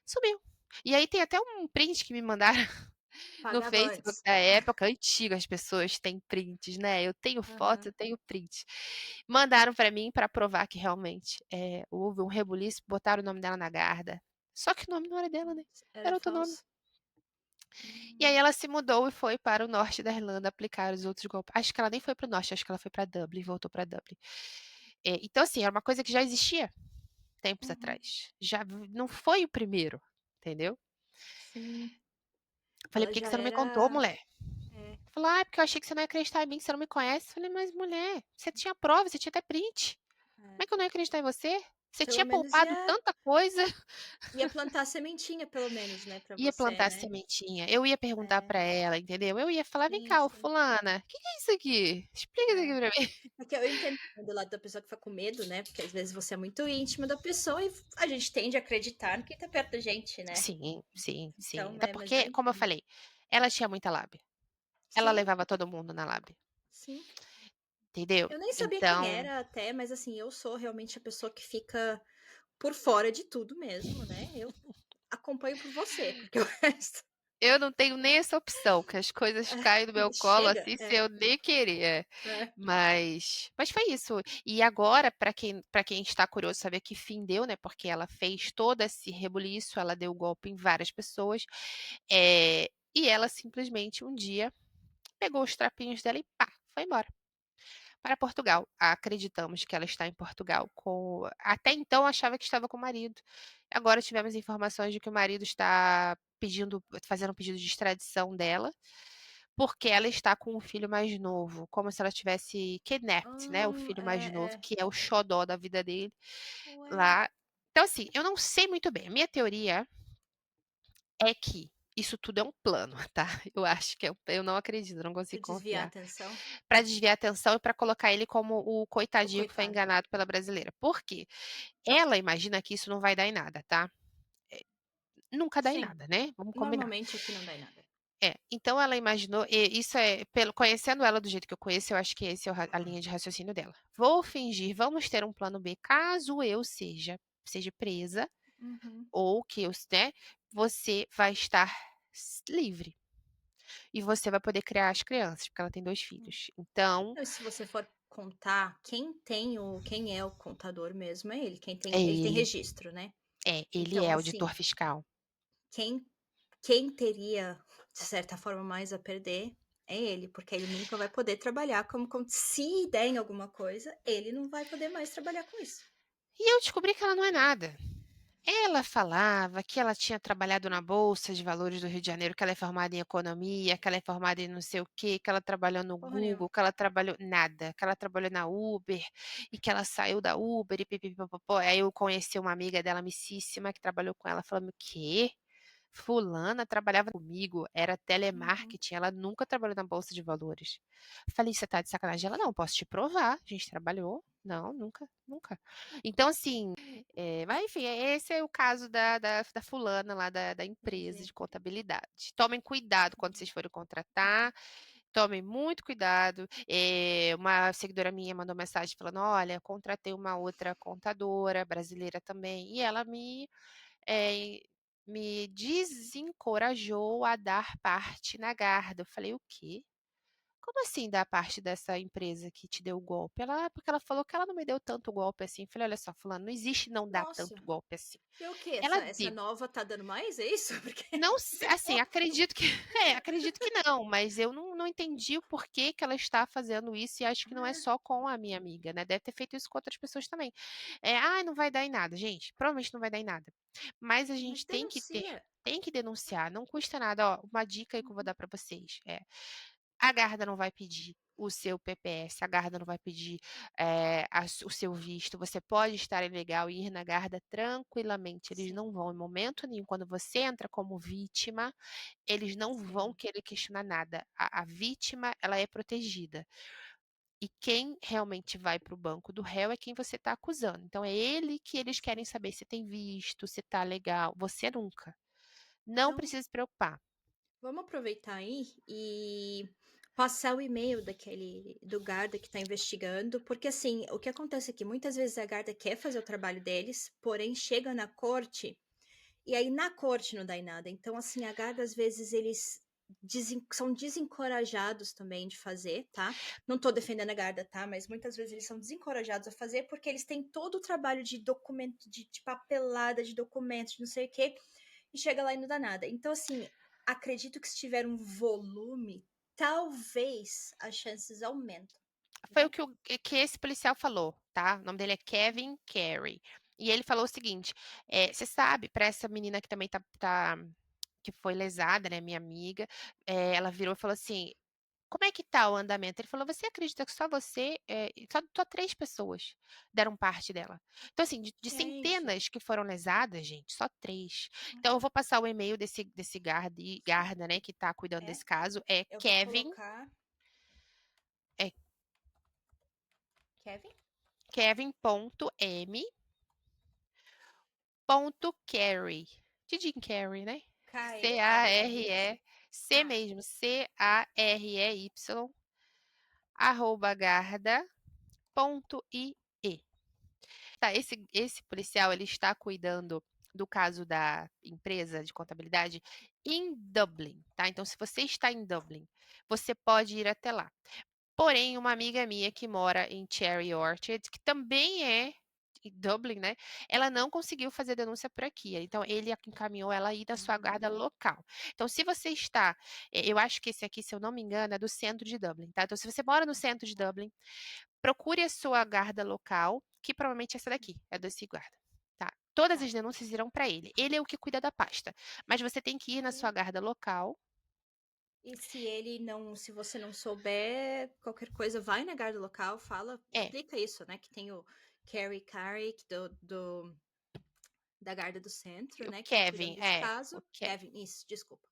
Sumiu. E aí tem até um print que me mandaram no
Pagava
Facebook
antes.
da época, antiga, as pessoas têm prints, né? Eu tenho foto,
Aham.
eu tenho print. Mandaram pra mim pra provar que realmente houve um rebuliço, botaram o nome dela na guarda. Só que o nome não era dela, né?
Era
Era outro nome.
falso.
E aí ela se mudou e foi para o norte da Irlanda aplicar os outros golpes. Acho que ela nem foi para o norte, acho que ela foi para Dublin, voltou para Dublin. Então, assim, era uma coisa que já existia tempos
Uhum.
atrás. Já não foi o primeiro, entendeu?
Sim.
Falei, por
Ela
que que
já
você não me contou,
era.
mulher?
É,
Falou, porque eu achei que você não ia acreditar em mim, que você não me conhece. Falei, mas mulher, você tinha prova, você tinha até print. Como
é.
é que eu não ia acreditar em você? Você
Pelo
tinha
menos
poupado tanta coisa.
ia plantar sementinha, pelo menos, né, pra
Ia
você,
plantar
né.
sementinha, eu ia perguntar
É,
pra ela, entendeu? Eu ia falar: "Vem
sim,
cá, ô
sim.
fulana, que é isso aqui? Explica isso aqui
É.
pra mim".
Porque eu entendo do lado da pessoa que fica com medo, né, porque às vezes você é muito íntima da pessoa e a gente tende a acreditar no quem tá perto da gente, né.
Sim, sim, sim.
Então,
Até
mas eu
porque, como eu
entendo.
falei, ela tinha muita lábia. Ela
Sim,
levava todo mundo na lábia,
sim.
entendeu?
Eu nem sabia quem
Então,
era até, mas assim, eu sou realmente a pessoa que fica por fora de tudo mesmo, né. Eu acompanho por você, porque o resto
eu não tenho nem essa opção, que as coisas caem no meu colo,
chega.
assim, sem
É,
eu nem querer.
é.
Mas foi isso. E agora, pra quem está curioso saber que fim deu, né, porque ela fez todo esse rebuliço, ela deu golpe em várias pessoas, e ela simplesmente um dia pegou os trapinhos dela e pá, foi embora para Portugal. Acreditamos que ela está em Portugal com até então achava que estava com o marido. Agora tivemos informações de que o marido está fazendo um pedido de extradição dela, porque ela está com um filho mais novo, como se ela tivesse kidnapped, né, o filho mais novo,
É.
que é o xodó da vida dele
Ué,
lá. Então assim, eu não sei muito bem. A minha teoria é que isso tudo é um plano, tá? Eu acho que eu não acredito, eu não
pra
consigo
desviar a
confiar.
atenção,
Para desviar a atenção e para colocar ele como o
o
coitadinho que foi
coitado.
enganado pela brasileira. Por quê? Ela imagina que isso não vai dar em nada, tá? Nunca dá em
Sim,
nada, né? Vamos combinar.
normalmente aqui não dá em nada.
É, então ela imaginou, e isso é, conhecendo ela do jeito que eu conheço, eu acho que esse é a linha de raciocínio dela. Vou fingir, vamos ter um plano B, caso eu seja presa,
Uhum,
ou que eu, né, você vai estar livre. E você vai poder criar as crianças, porque ela tem 2
hum.
filhos. Então,
Não, e se você for contar, quem é o contador mesmo é ele,
é
ele tem
ele.
registro, né.
Ele
Então
é
assim,
auditor fiscal.
quem quem teria, de certa forma, mais a perder é ele, porque ele nunca vai poder trabalhar como se der em alguma coisa, ele não vai poder mais trabalhar com isso.
E eu descobri que ela não é nada. Ela falava que ela tinha trabalhado na Bolsa de Valores do Rio de Janeiro, que ela é formada em economia, que ela é formada em não sei o quê, que ela trabalhou no
Porra nenhuma.
Google, que ela trabalhou nada, que ela trabalhou na Uber e que ela saiu da Uber e pipipipopopó. Aí eu conheci uma amiga dela, amicíssima, que trabalhou com ela, falando: "O quê? Fulana trabalhava comigo, era
Uhum.
telemarketing, ela nunca trabalhou na bolsa de valores". Falei: "Você tá de sacanagem?" Ela: "Não, posso te provar, a gente trabalhou". Não, nunca, nunca. Então assim, mas enfim, esse é o caso da fulana lá da empresa
Entendi.
de contabilidade. Tomem cuidado quando vocês forem contratar, tomem muito cuidado. Uma seguidora minha mandou mensagem falando: "Olha, contratei uma outra contadora brasileira também", e ela eh, me desencorajou a dar parte na Garda. Eu falei: "O quê? Como assim dar parte dessa empresa que te deu o golpe?" Ela: "Ah, porque ela falou que ela não me deu tanto golpe assim". Eu falei: "Olha só, fulano, não existe não dar
Nossa,
tanto golpe assim".
e o quê?
Ela
Essa
deu.
nova tá dando mais, é isso? Porque
Não se assim, acredito que acredito que não, mas eu não entendi o porquê que ela está fazendo isso e acho que não é
é,
só com a minha amiga, né, deve ter feito isso com outras pessoas também. "Ai, não vai dar em nada", gente, provavelmente não vai dar em nada, mas a
mas
gente
denuncia.
tem que denunciar, não custa nada. Ó, uma dica aí que eu vou
Uhum,
dar para vocês, a Garda não vai pedir o seu PPS, a Garda não vai pedir, o seu visto, você pode estar ilegal e ir na Garda tranquilamente, eles
sim,
não vão em momento nenhum, quando você entra como vítima, eles não vão
sim.
querer questionar nada, a vítima, ela é protegida. E quem realmente vai para o banco do réu é quem você está acusando, então é ele que eles querem
Sim.
saber se tem visto, se está legal, você nunca. Não
Então,
precisa se preocupar.
vamos aproveitar aí e passar o e-mail daquele do guarda que está investigando, porque assim, o que acontece é que muitas vezes a guarda quer fazer o trabalho deles, porém chega na corte e aí na corte não dá em nada. Então, assim, a guarda às vezes eles são desencorajados também de fazer, tá? Não tô defendendo a guarda, tá? Mas muitas vezes eles são desencorajados a fazer porque eles têm todo o trabalho de documento, de papelada, de documentos, de não sei o quê, e chega lá e não dá nada. Então, assim, acredito que se tiver um volume, talvez as chances aumentam,
Foi o
né?
que esse policial falou, tá? O nome dele é Kevin Carey. E ele falou o seguinte: você sabe, para essa menina que também que foi lesada, né, minha amiga, ela virou e falou assim: como é que tá o andamento? Ele falou, você acredita que só você, só 3 pessoas deram parte dela. Então, assim, de
Gente.
centenas que foram lesadas, gente, só 3. Então, eu vou passar o e-mail desse guarda, né, que tá cuidando
É.
desse caso, é
Eu vou
Kevin,
colocar.
É.
Kevin?
Kevin.m.carey, de Jim Carrey, né?
Carey.
C
Ah.
mesmo, CAREY, @garda.ie. Tá, esse policial, ele está cuidando do caso da empresa de contabilidade em Dublin, tá? Então, se você está em Dublin, você pode ir até lá. Porém, uma amiga minha que mora em Cherry Orchard, que também é em Dublin, né? Ela não conseguiu fazer denúncia por aqui. Então, ele encaminhou ela aí da sua guarda local. Então, se você está, eu acho que esse aqui, se eu não me engano, é do centro de Dublin, tá? Então, se você mora no centro de Dublin, procure a sua guarda local, que provavelmente é essa daqui, é desse guarda. Tá? Todas
Tá.
as denúncias irão para ele. Ele é o que cuida da pasta. Mas você tem que ir na sua guarda local.
E se você não souber qualquer coisa, vai na guarda local, fala, explica isso, né? Que tem o Carrie Carrick da guarda do centro,
O
né? Que tá cuidando
Kevin,
desse
o
caso.
Kevin.
Kevin, isso, desculpa.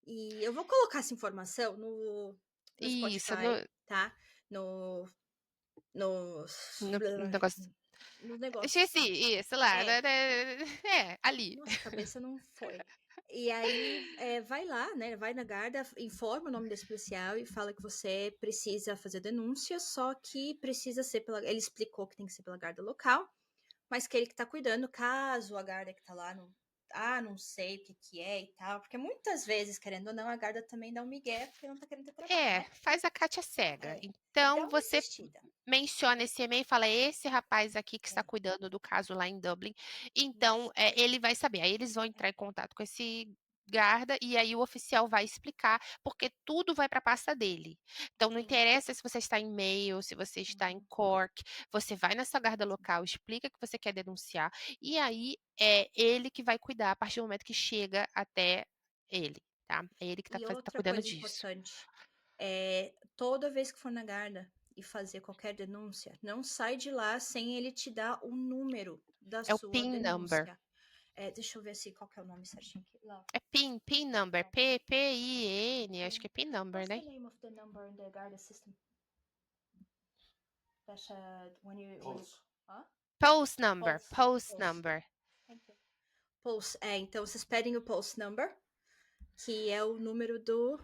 E eu vou colocar essa informação no
Isso,
Spotify, tá? No, no,
no negócio.
no negócio.
Esqueci, isso lá.
É,
Ali.
nossa, a cabeça não foi. E aí, vai lá, né? Vai na guarda, informa o nome desse policial e fala que você precisa fazer denúncia, só que precisa ser pela. Ele explicou que tem que ser pela guarda local, mas que ele que tá cuidando, caso a guarda que tá lá não. Ah, não sei o que que é e tal. Porque muitas vezes, querendo ou não, a guarda também dá um migué porque não tá querendo ter trabalho, né?
Faz a Kátia cega.
É. E dá
Então,
uma
você
insistida.
menciona esse e-mail e fala, esse rapaz aqui que está
É.
cuidando do caso lá em Dublin. Então,
Isso.
ele vai saber. Aí eles vão entrar em contato com esse guarda e aí o oficial vai explicar, porque tudo vai para a pasta dele. Então, não
Sim.
interessa se você está em Mayo, se você está em Cork, você vai nessa guarda local, explica que você quer denunciar e aí é ele que vai cuidar a partir do momento que chega até ele, tá? É ele que tá
E
tá
outra
cuidando
coisa
disso.
importante, toda vez que for na guarda e fazer qualquer denúncia, não sai de lá sem ele te dar o número da
É o
sua
PIN number.
denúncia. Deixa eu ver se qual que é o nome certinho aqui. Lá.
É PIN number, PIN, acho que é PIN number,
What's
né?
the name of the number in the Garda system? That's when you huh?
Post number,
Pulse.
post number.
Thank you. Pulse. Então vocês pedem o pulse number, que é o número do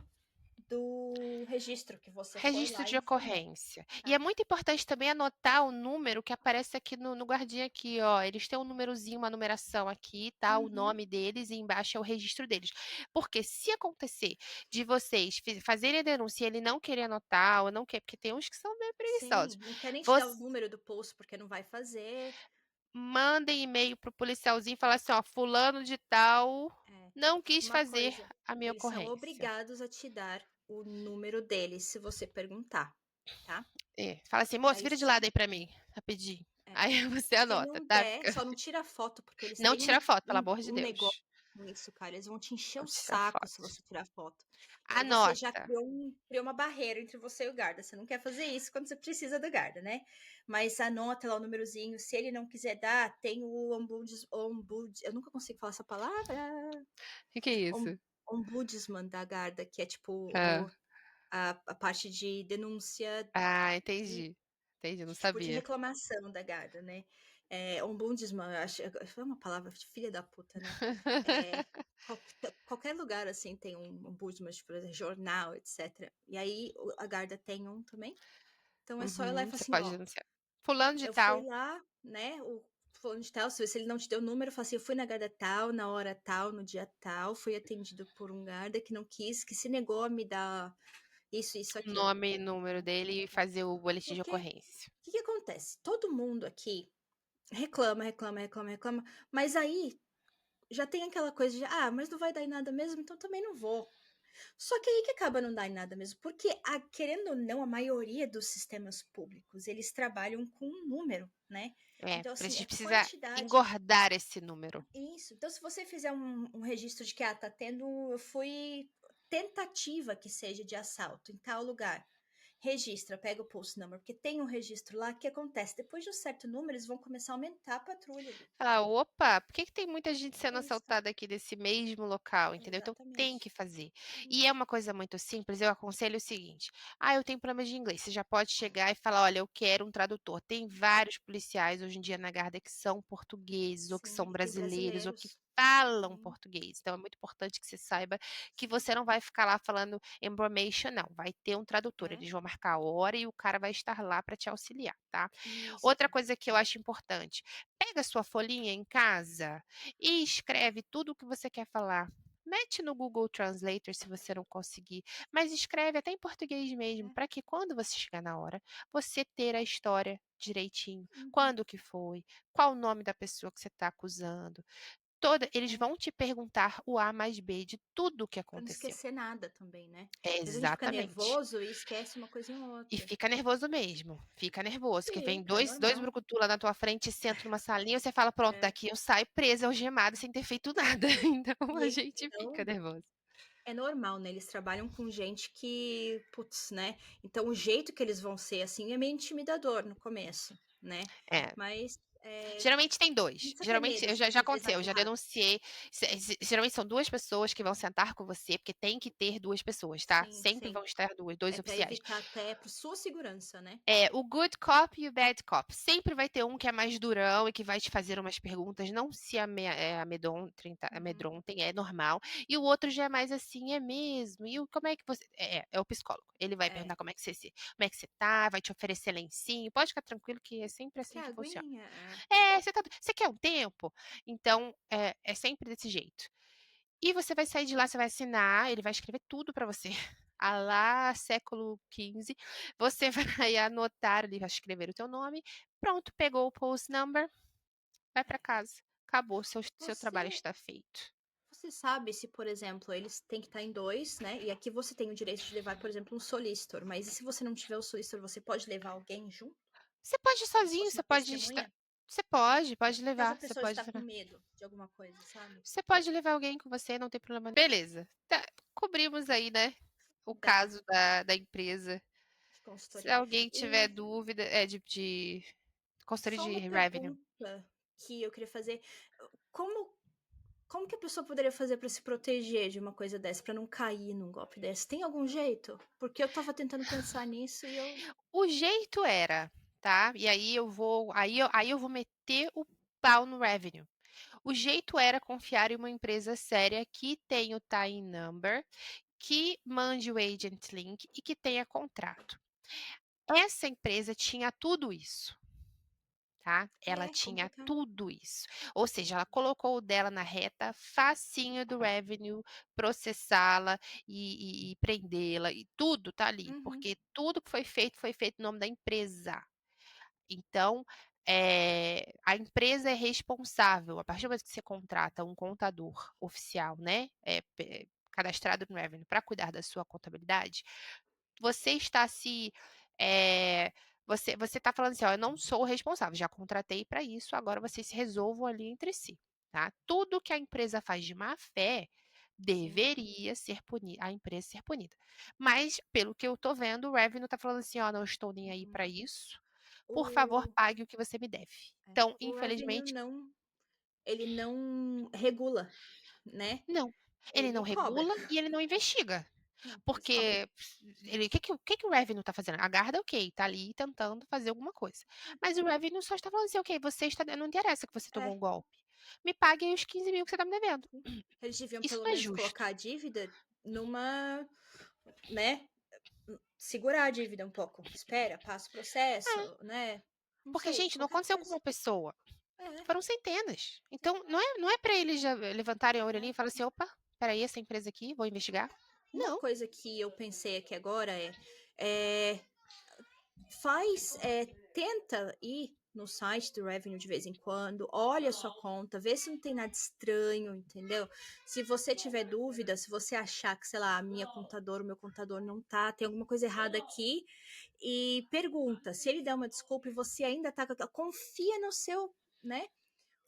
registro que você foi
Registro
lá e
de
informou.
ocorrência.
Tá?
E é muito importante também anotar o número que aparece aqui no guardinha aqui, ó. Eles têm um númerozinho, uma numeração aqui, tá? O nome deles e embaixo é o registro deles. Porque se acontecer de vocês fazerem a denúncia e ele não querer anotar, ou não quer, porque tem uns que são bem preguiçosos.
Sim, não quer nem te dar o
Você
número do pulso porque não vai fazer.
mandem e-mail pro policialzinho e fala assim, ó, fulano de tal não quis
Uma
fazer
coisa,
a minha
eles são
ocorrência.
obrigados a te dar o número deles se você perguntar, tá?
Fala assim, moço,
Aí
vira de
se,
lado aí pra mim, rapidinho.
é,
Aí você
se
anota,
não
tá?
der, só não tira foto, porque eles
Não
têm
tira foto, pelo
um,
amor de
um negócio
Deus.
com isso, cara. Eles vão te encher
Não
o
tira
saco se
foto.
você tirar foto. E aí você já
Anota.
criou uma barreira entre você e o guarda. Você não quer fazer isso quando você precisa do guarda, né? Mas anota lá o númerozinho. Se ele não quiser dar, tem o eu nunca consigo falar essa palavra.
O que é isso?
Ombudsman da guarda, que é tipo
Ah,
a parte de denúncia e
entendi. Entendi, não
tipo de
sabia.
reclamação da guarda, né? Ombudsman, eu acho, foi uma palavra de filha da puta, né? Qualquer lugar assim tem um ombudsman, tipo, por exemplo, jornal, etc. E aí a guarda tem um também. Então é só ir lá e falar
Você
assim,
pode
ó,
denunciar. Fulano de
eu fui
tal.
lá, né? O fulano de tal, se ele não te deu o número, fala assim, eu fui na guarda tal, na hora tal, no dia tal, fui atendido por um guarda que não quis, que se negou a me dar isso,
O
aquilo.
nome e número dele e fazer o boletim de
Porque
ocorrência.
o que acontece? Todo mundo aqui reclama, mas aí já tem aquela coisa de, mas não vai dar em nada mesmo, então também não vou. Só que aí que acaba não dar em nada mesmo, porque, querendo ou não, a maioria dos sistemas públicos, eles trabalham com um número, né? Então,
A
assim,
gente
é
precisa
quantidade.
engordar esse número.
Isso. Então, se você fizer um registro de que, tá tendo, eu fui tentativa que seja de assalto em tal lugar. Registra, pega o pulse number, porque tem um registro lá que acontece. Depois de um certo número, eles vão começar a aumentar a patrulha.
Falar, opa, por que que tem muita gente sendo
Isso,
assaltada aqui desse mesmo local, entendeu? Então tem
exatamente.
que fazer. E é uma coisa muito simples, eu aconselho o seguinte: eu tenho problema de inglês. Você já pode chegar e falar, olha, eu quero um tradutor. Tem vários policiais hoje em dia na Garda que são portugueses, ou que
Sim,
são
e tem
brasileiros, ou que
brasileiros.
falam
Sim,
português. Então é muito importante que você saiba que
sim.
você não vai ficar lá falando information, não. Vai ter um tradutor.
É,
Eles vão marcar a hora e o cara vai estar lá para te auxiliar, tá?
isso.
Outra coisa que eu acho importante, pega sua folhinha em casa e escreve tudo o que você quer falar. Mete no Google Translator se você não conseguir, mas escreve até em português mesmo,
É.
para que quando você chegar na hora, você ter a história direitinho.
Uhum,
Quando que foi? Qual o nome da pessoa que você está acusando? Eles
é.
vão te perguntar o A mais B de tudo o que
Pra não
aconteceu.
esquecer nada também, né? Às vezes a gente fica
Exatamente.
nervoso e esquece uma coisinha ou
E
outra.
fica nervoso mesmo, fica nervoso, que vem
Fica, é
dois
normal.
brucutu lá na tua frente, senta numa salinha, você fala: "Pronto,
É.
daqui eu saio presa, algemada, sem ter feito nada". Então
E
a
eles
gente fica
são
nervoso.
é normal, né? Eles trabalham com gente que, putz, né? Então o jeito que eles vão ser assim é meio intimidador no começo, né?
É.
Mas
Geralmente tem
não
2.
precisa ter
Geralmente
medo
eu
de,
já
de
aconteceu, eu já
desafiar.
denunciei. Geralmente são 2 pessoas que vão sentar com você, porque tem que ter 2 pessoas, tá?
Sim,
Sempre
sim.
vão estar 2
É para
oficiais.
evitar até para sua segurança, né?
O good cop e o bad cop. Sempre vai ter um que é mais durão e que vai te fazer umas perguntas, não se amedrontem,
Uhum.
é normal. E o outro já é mais assim, é mesmo? Como é que você. É o psicólogo. Ele vai
É.
perguntar como é que você tá, vai te oferecer lencinho. Pode ficar tranquilo que é sempre assim
Quer
que funciona.
aguinha? É.
Você quer um tempo? Então, é sempre desse jeito. E você vai sair de lá, você vai assinar, ele vai escrever tudo para você. A lá século XV, você vai anotar ali, vai escrever o teu nome. Pronto, pegou o post number, vai para casa. Acabou, seu trabalho
Você
está feito.
Você sabe se, por exemplo, eles têm que estar em dois, né? E aqui você tem o direito de levar, por exemplo, um solicitor. Mas e se você não tiver o solicitor, você pode levar alguém junto?
Você pode ir
Como se
sozinho,
fosse
você
uma
pode estar.
testemunha?
Você pode
Caso a
levar, você
pessoa
pode
está com
levar.
medo de alguma coisa, sabe?
Você pode levar alguém com você, não tem problema. Beleza. Tá, cobrimos aí, né? O
Da,
caso da empresa.
de
Se
consultoria.
alguém tiver
E
dúvida, de consultoria
só
de
uma
revenue.
pergunta que eu queria fazer. Como, como que a pessoa poderia fazer para se proteger de uma coisa dessa, para não cair num golpe desse? Tem algum jeito? Porque eu tava tentando pensar nisso e eu.
O jeito era, tá? E aí eu vou meter o pau no revenue. O jeito era confiar em uma empresa séria que tem o tie number, que mande o agent link e que tenha contrato. Essa empresa tinha tudo isso, tá? Ela
É
tinha
complicado.
tudo isso. Ou seja, ela colocou o dela na reta facinho do revenue, processá-la e prendê-la, e tudo tá ali,
Uhum.
porque tudo que foi feito em nome da empresa. Então, a empresa é responsável, a partir do momento que você contrata um contador oficial, né, cadastrado no Revenue para cuidar da sua contabilidade, você está se eh, você está falando assim: "Ó, eu não sou o responsável, já contratei para isso, agora vocês se resolvam ali entre si", tá. Tudo que a empresa faz de má fé,
Sim.
deveria ser a empresa ser punida. Mas, pelo que eu tô vendo, o Revenue tá falando assim: "Ó, não estou nem aí
Uhum.
para isso, por favor,
O,
pague o que você me deve".
é,
Então,
o revenue
infelizmente,
ele não regula, né?
não. Ele não
Ele cobra.
regula e ele não investiga.
É, eles cobram.
Porque o que que o revenue tá fazendo? A Garda, ok, tá ali tentando fazer alguma coisa. Mas o revenue só está falando assim, ok, não interessa que você tomou
É,
um golpe. Me pague aí os 15 mil que você tá me devendo.
eles deviam
Isso
pelo
não é
menos
justo.
colocar a dívida numa, né? Segurar a dívida um pouco. Espera, passa o processo, né? Não
Porque,
sei,
gente, não
qualquer
aconteceu com
coisa.
uma pessoa.
É,
Foram centenas. Então, não
exato.
é, não é para eles já levantarem a orelhinha
É.
e falar assim, opa, peraí, essa empresa aqui, vou investigar.
Uma
Não.
coisa que eu pensei aqui agora é tenta ir no site do Revenue de vez em quando, olha a sua conta, vê se não tem nada estranho, entendeu? Se você tiver dúvida, se você achar que, sei lá, a minha contadora, o meu contador não tá, tem alguma coisa errada aqui, e pergunta. Se ele der uma desculpa e você ainda tá com aquela, confia no seu, né?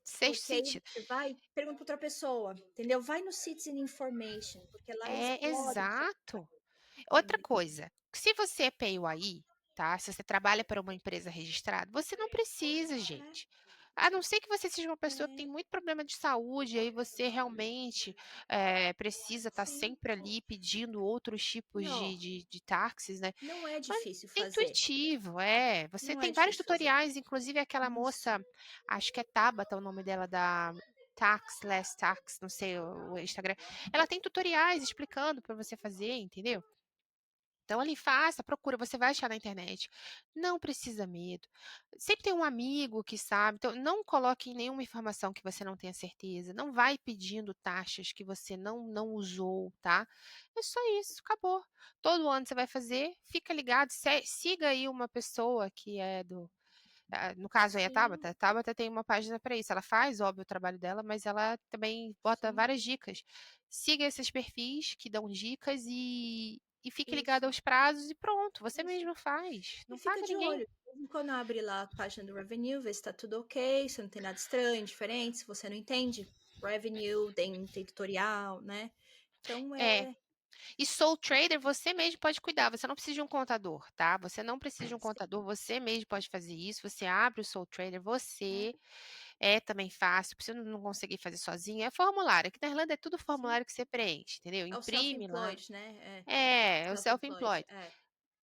Sexto
Porque aí
sentido.
você vai, pergunta pra outra pessoa, entendeu? Vai no Citizen Information, porque lá eles
É,
podem te
exato. Outra
entender.
coisa, se você é PAYE, tá? Se você trabalha para uma empresa registrada, você não precisa, gente. A não ser que você seja uma pessoa que tem muito problema de saúde, aí você realmente precisa estar
Sim.
sempre ali pedindo outros tipos
Não,
de táxis, né?
não é
Mas
difícil
é
fazer.
intuitivo, Você
Não é
tem vários
difícil fazer.
tutoriais, inclusive aquela
Isso.
moça, acho que é Tabata o nome dela, da Tax, Less Tax, não sei o Instagram. Ela tem tutoriais explicando para você fazer, entendeu? Então ali faça, procura, você vai achar na internet. Não precisa medo. Sempre tem um amigo que sabe. Então não coloque nenhuma informação que você não tenha certeza. Não vai pedindo taxas que você não usou, tá? É só isso, acabou. Todo ano você vai fazer, fica ligado, siga aí uma pessoa que é no caso aí a
Sim,
Tabata. A Tabata tem uma página para isso. Ela faz, óbvio, o trabalho dela, mas ela também bota
sim.
várias dicas. Siga esses perfis que dão dicas e fique ligado
Isso,
aos prazos e pronto, você
isso.
mesmo faz.
E
Não
fica
paga
de
ninguém.
olho. De vez em quando abre lá a página do Revenue, vê se tá tudo ok, se não tem nada estranho, diferente, se você não entende. Revenue, tem tutorial, né? Então
É.
é.
E Soul Trader você mesmo pode cuidar. Você não precisa de um contador, tá? Você não precisa de um
Sim,
contador. Você mesmo pode fazer isso. Você abre o Soul Trader.
é,
Você é também fácil. Se você não conseguir fazer sozinho, é formulário. Aqui na Irlanda é tudo
sim.
formulário que você preenche, entendeu?
É o
Imprime lá.
self-employed, né?
É o
Self-employed,
self-employed.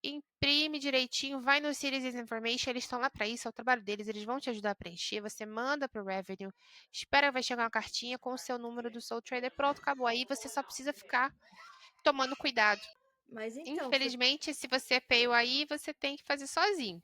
Imprime direitinho, vai no Citizens Information, eles estão lá para isso, é o trabalho deles, eles vão te ajudar a preencher. Você manda para o Revenue, espera, vai chegar uma cartinha com o seu número do Soul Trader, pronto, acabou. Aí você só precisa ficar tomando cuidado.
Mas então, foi.
Infelizmente, se você é PAYE, você tem que fazer sozinho.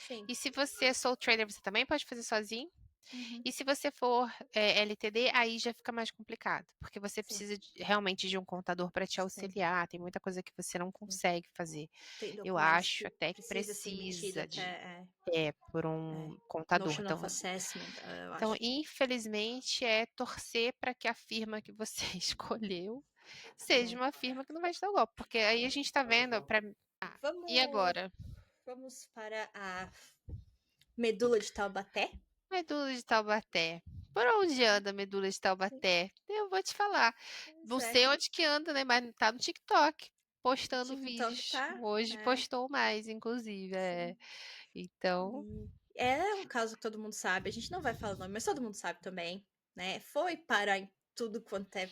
Sim.
E se você é Soul Trader, você também pode fazer sozinho.
Uhum,
E se você for LTD, aí já fica mais complicado, porque você
sim,
precisa realmente de um contador para te
sim,
auxiliar. Tem muita coisa que você não
sim.
consegue fazer.
Tem
Eu
documentos
acho
que
até que
precisa ser emitido
precisa de
até.
por
É.
um contador.
Notion of Assessment, eu
Então,
acho.
infelizmente, é torcer para que a firma que você escolheu seja
É.
uma firma que não vai te dar o golpe, porque aí a gente está vendo e
Vamos,
agora?
vamos para a medula de Taubaté.
Medula de Taubaté. Por onde anda a medula de
Sim,
Taubaté? Eu vou te falar.
pois
Não
é.
sei onde que anda, né? Mas tá no TikTok,
O
postando
TikTok
vídeos.
tá.
Hoje
É,
postou mais, inclusive.
sim.
Então,
E é um caso que todo mundo sabe. A gente não vai falar o nome, mas todo mundo sabe também, né? Foi parar em tudo quanto é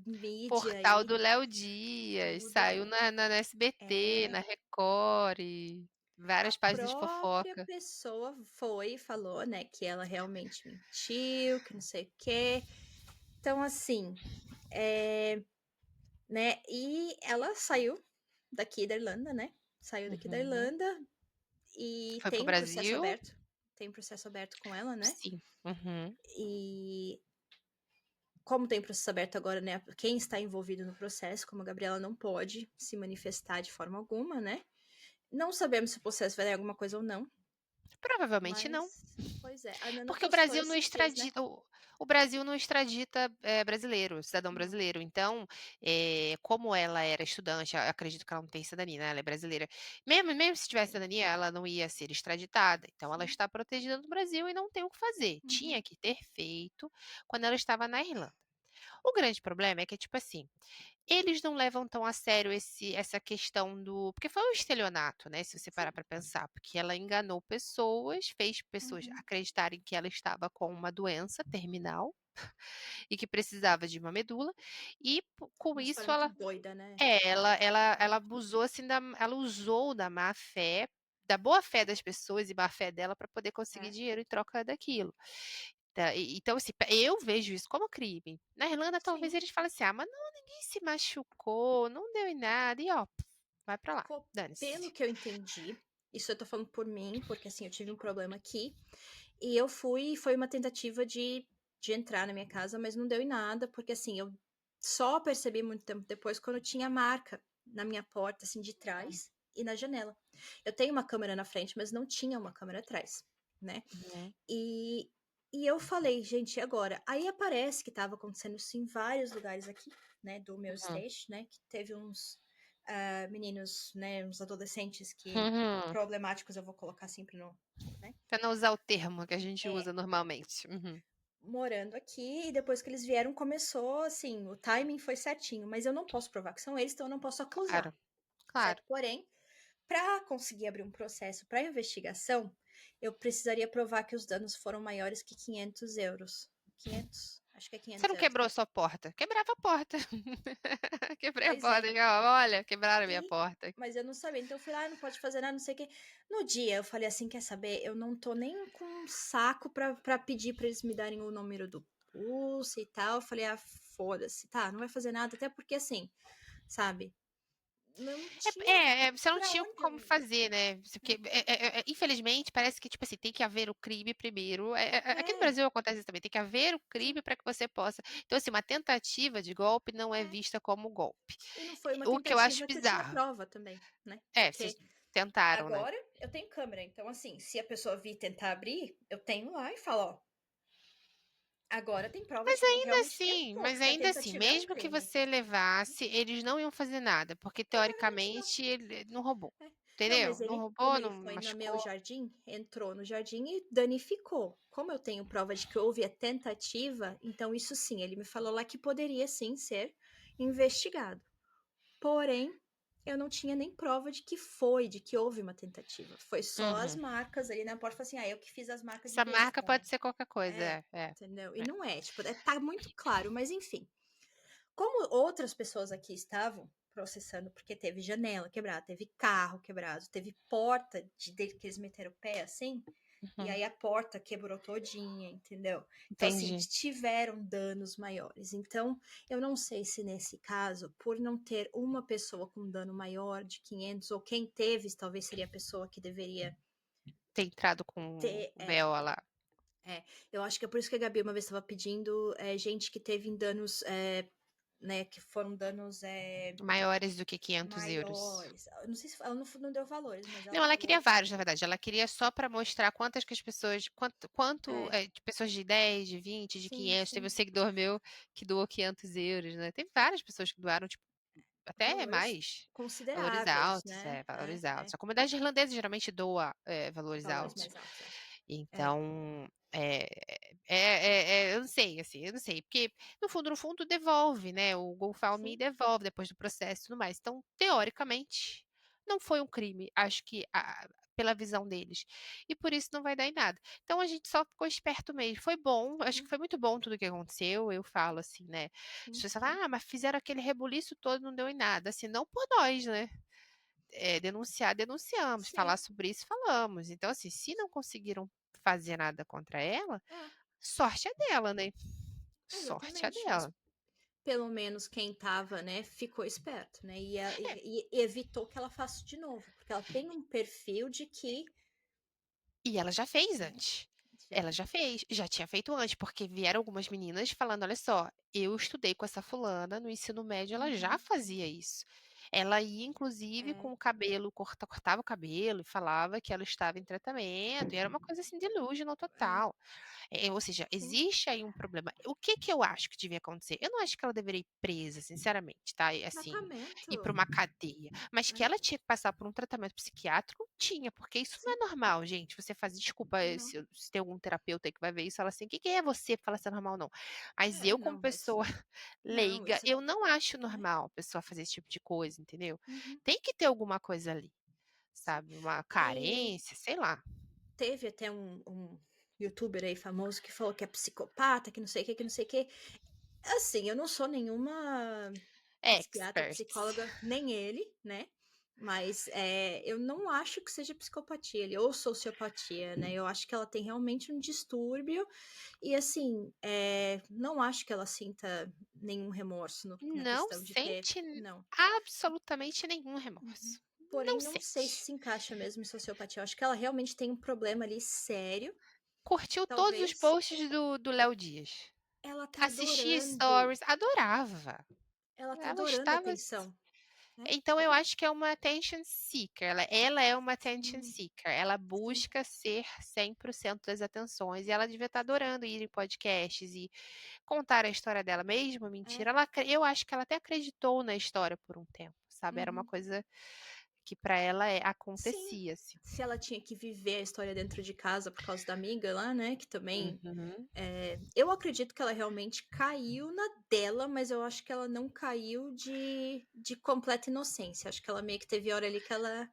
mídia
portal
aí,
do Léo Dias,
tudo.
saiu na SBT,
É,
na Record, e
a
várias páginas de
própria
fofoca.
pessoa foi e falou, né, que ela realmente mentiu, que não sei o quê. Então, assim, né? E ela saiu daqui da Irlanda, né? Saiu daqui da
Uhum.
Irlanda e
Foi pro
tem um processo
Brasil?
aberto. Tem um processo aberto com ela, né?
Sim. Uhum.
E como tem processo aberto agora, né? Quem está envolvido no processo, como a Gabriela, não pode se manifestar de forma alguma, né? Não sabemos se o processo vai dar alguma coisa ou não,
Provavelmente não.
mas, pois é, a Nana
Porque
postou esses dias, né?
O Brasil não extradita brasileiro, cidadão
Não.
brasileiro. Então, como ela era estudante, eu acredito que ela não tem cidadania, né? Ela é brasileira. Mesmo se tivesse
Sim.
cidadania, ela não ia ser extraditada. Então, ela
Sim.
está protegida no Brasil e não tem o que fazer.
Uhum.
Tinha que ter feito quando ela estava na Irlanda. O grande problema é que, tipo assim, eles não levam tão a sério essa questão do. Porque foi um estelionato, né? Se você parar
Sim.
para pensar. Porque ela enganou pessoas, fez pessoas
Uhum.
acreditarem que ela estava com uma doença terminal e que precisava de uma medula. E com
Uma história
isso
muito
ela.
doida, né?
Ela abusou assim ela usou da má fé, da boa fé das pessoas e má fé dela para poder conseguir
É.
dinheiro em troca daquilo. Tá, então, assim, eu vejo isso como crime. Na Irlanda, talvez
Sim.
eles falem assim: ah, mas não, ninguém se machucou, não deu em nada, e ó, vai pra lá,
Pelo
dane-se.
que eu entendi, isso eu tô falando por mim, porque assim, eu tive um problema aqui. E eu fui, foi uma tentativa de entrar na minha casa, mas não deu em nada, porque assim, eu só percebi muito tempo depois quando tinha marca na minha porta, assim, de trás e na janela. Eu tenho uma câmera na frente, mas não tinha uma câmera atrás, né?
Uhum,
E, e eu falei, gente, e agora? Aí aparece que estava acontecendo isso em vários lugares aqui, né, do meu
uhum,
stage, né, que teve uns meninos, né, uns adolescentes que
uhum.
problemáticos, eu vou colocar assim para não, né?
Pra não usar o termo que a gente
É,
usa normalmente. Uhum.
morando aqui, e depois que eles vieram, começou assim, o timing foi certinho, mas eu não posso provar que são eles, então eu não posso acusar,
Claro, claro.
certo? Porém, para conseguir abrir um processo para investigação, eu precisaria provar que os danos foram maiores que 500 euros. 500? Acho que é
Você
500
não
euros.
quebrou a sua porta? Quebrava a porta. Quebrei a
Pois
porta.
é.
Olha, quebraram a minha
E,
porta.
mas eu não sabia, então eu fui lá, não pode fazer nada, não sei o quê. No dia eu falei assim, quer saber? Eu não tô nem com um saco pra pedir pra eles me darem o número do pulso e tal. Eu falei, foda-se, tá, não vai fazer nada, até porque assim, sabe? Não tinha
Você não
pra
tinha
onde
como
eu ir.
fazer, né? Porque, infelizmente, parece que, tipo assim, tem que haver o crime primeiro. Aqui no
É,
Brasil acontece isso também, tem que haver o
sim.
crime para que você possa. Então, assim, uma tentativa de golpe não é
É.
vista como golpe.
E não foi uma
O que eu acho
tentativa que eu tinha
bizarro.
prova também, né?
Vocês
Porque
tentaram, né?
agora eu tenho câmera, então assim, se a pessoa vir tentar abrir, eu tenho lá e falo, ó, agora tem prova de
Mas
que
ainda
realmente
assim,
tentou,
mas
porque a
ainda assim,
tentativa é um
mesmo que
crime.
você levasse, eles não iam fazer nada, porque
Provavelmente não.
teoricamente ele não roubou.
É. Não, mas
Entendeu? Não
ele, como
roubou,
ele
não
foi no meu
machucou.
jardim, entrou no jardim e danificou. Como eu tenho prova de que houve a tentativa, então isso sim, ele me falou lá que poderia sim ser investigado. Porém, eu não tinha nem prova de que houve uma tentativa. Foi só as
Uhum.
marcas ali na porta, falei assim, eu que fiz as marcas de
Essa marca
besta.
pode ser qualquer coisa,
É,
é.
entendeu? E não é, tipo, tá muito claro, mas enfim. Como outras pessoas aqui estavam processando, porque teve janela quebrada, teve carro quebrado, teve porta dele que eles meteram o pé assim, e
Uhum.
aí a porta quebrou todinha, entendeu? Então, assim,
Entendi.
tiveram danos maiores. Então, eu não sei se nesse caso, por não ter uma pessoa com dano maior de 500, ou quem teve, talvez seria a pessoa que deveria
Ter entrado com
ter.
o BO lá.
Eu acho que é por isso que a Gabi uma vez estava pedindo gente que teve danos, né, que foram danos
Maiores do que 500 euros.
maiores. Eu não sei se ela não deu valores, mas ela
Não, ela queria
falou.
vários, na verdade. Ela queria só para mostrar quantas que as pessoas,
É,
de pessoas de 10, de 20, de
sim,
500. Teve um
sim.
seguidor meu que doou 500 euros, né? Tem várias pessoas que doaram, tipo, até
Valores
mais. Valores
consideráveis,
altos,
né?
valores altos. A comunidade irlandesa geralmente doa valores
Valores
altos.
mais altos. É.
Então, eu não sei, assim, eu não sei, porque no fundo devolve, né? O GoFundMe
Sim.
devolve depois do processo e tudo mais. Então, teoricamente, não foi um crime, acho que pela visão deles. E por isso não vai dar em nada. Então a gente só ficou esperto mesmo. Foi bom, acho que
Sim,
foi muito bom tudo que aconteceu. Eu falo assim, né? As
sim,
pessoas
sim.
falam, mas fizeram aquele rebuliço todo, não deu em nada. Assim, não por nós, né? Denunciar, denunciamos.
Sim.
Falar sobre isso, falamos. Então, assim, se não conseguiram fazer nada contra ela,
É,
sorte é dela, né? Sorte é
exatamente. Mas
dela.
pelo menos quem tava, né, ficou esperto, né?
É,
E evitou que ela faça de novo. Porque ela tem um perfil de que.
e ela já fez
Né,
antes.
já.
Ela já fez, já tinha feito antes, porque vieram algumas meninas falando: olha só, eu estudei com essa fulana no ensino médio, ela já
Uhum.
fazia isso. Ela ia, inclusive,
É.
com o cabelo, cortava o cabelo e falava que ela estava em tratamento, e era uma coisa assim, delusional
É.
total. Ou seja,
Sim.
existe aí um problema. O que que eu acho que devia acontecer? Eu não acho que ela deveria ir presa, sinceramente, tá? E, assim, ir para
Tratamento.
uma cadeia. Mas que
É.
ela tinha que passar por um tratamento psiquiátrico, tinha, porque isso não
Sim.
é normal, gente. Você faz, desculpa
Não.
se tem algum terapeuta aí que vai ver isso, fala assim, o que que é você que fala se é normal, não? Mas
É,
eu, como
não, mas.
pessoa
Não,
leiga,
isso.
eu não acho
É.
normal a pessoa fazer esse tipo de coisa, entendeu?
Uhum.
Tem que ter alguma coisa ali,
Sim.
sabe? Uma
E
carência, sei lá.
teve até um youtuber aí famoso que falou que é psicopata, que não sei o que, que não sei o que. Assim, eu não sou nenhuma psiquiatra,
Experts.
psicóloga, nem ele, né? Mas eu não acho que seja psicopatia ali, ou sociopatia, né? Eu acho que ela tem realmente um distúrbio e, assim, não acho que ela sinta nenhum remorso na
Não
questão de ter.
sente
Não.
absolutamente nenhum
Uhum.
remorso.
Porém,
Não
não sei se
sente.
se encaixa mesmo em sociopatia. Eu acho que ela realmente tem um problema ali sério.
Curtiu todos os
Talvez
posts do Léo Dias.
ela tá
Assistia
adorando.
stories, adorava.
Ela tá
Ela
adorando a
estava.
atenção, né?
Então eu acho que é uma attention seeker. Ela é uma attention
Sim,
seeker. Ela
sim.
busca ser 100% das atenções. E ela devia estar adorando ir em podcasts e contar a história dela, mesmo
É.
mentira. Eu acho que ela até acreditou na história por um tempo, sabe? Era uma
Uhum.
coisa que pra ela
Sim.
acontecia, assim.
Se ela tinha que viver a história dentro de casa por causa da amiga lá, né? Que também.
Uhum.
Eu acredito que ela realmente caiu na dela, mas eu acho que ela não caiu de completa inocência. Acho que ela meio que teve hora ali que ela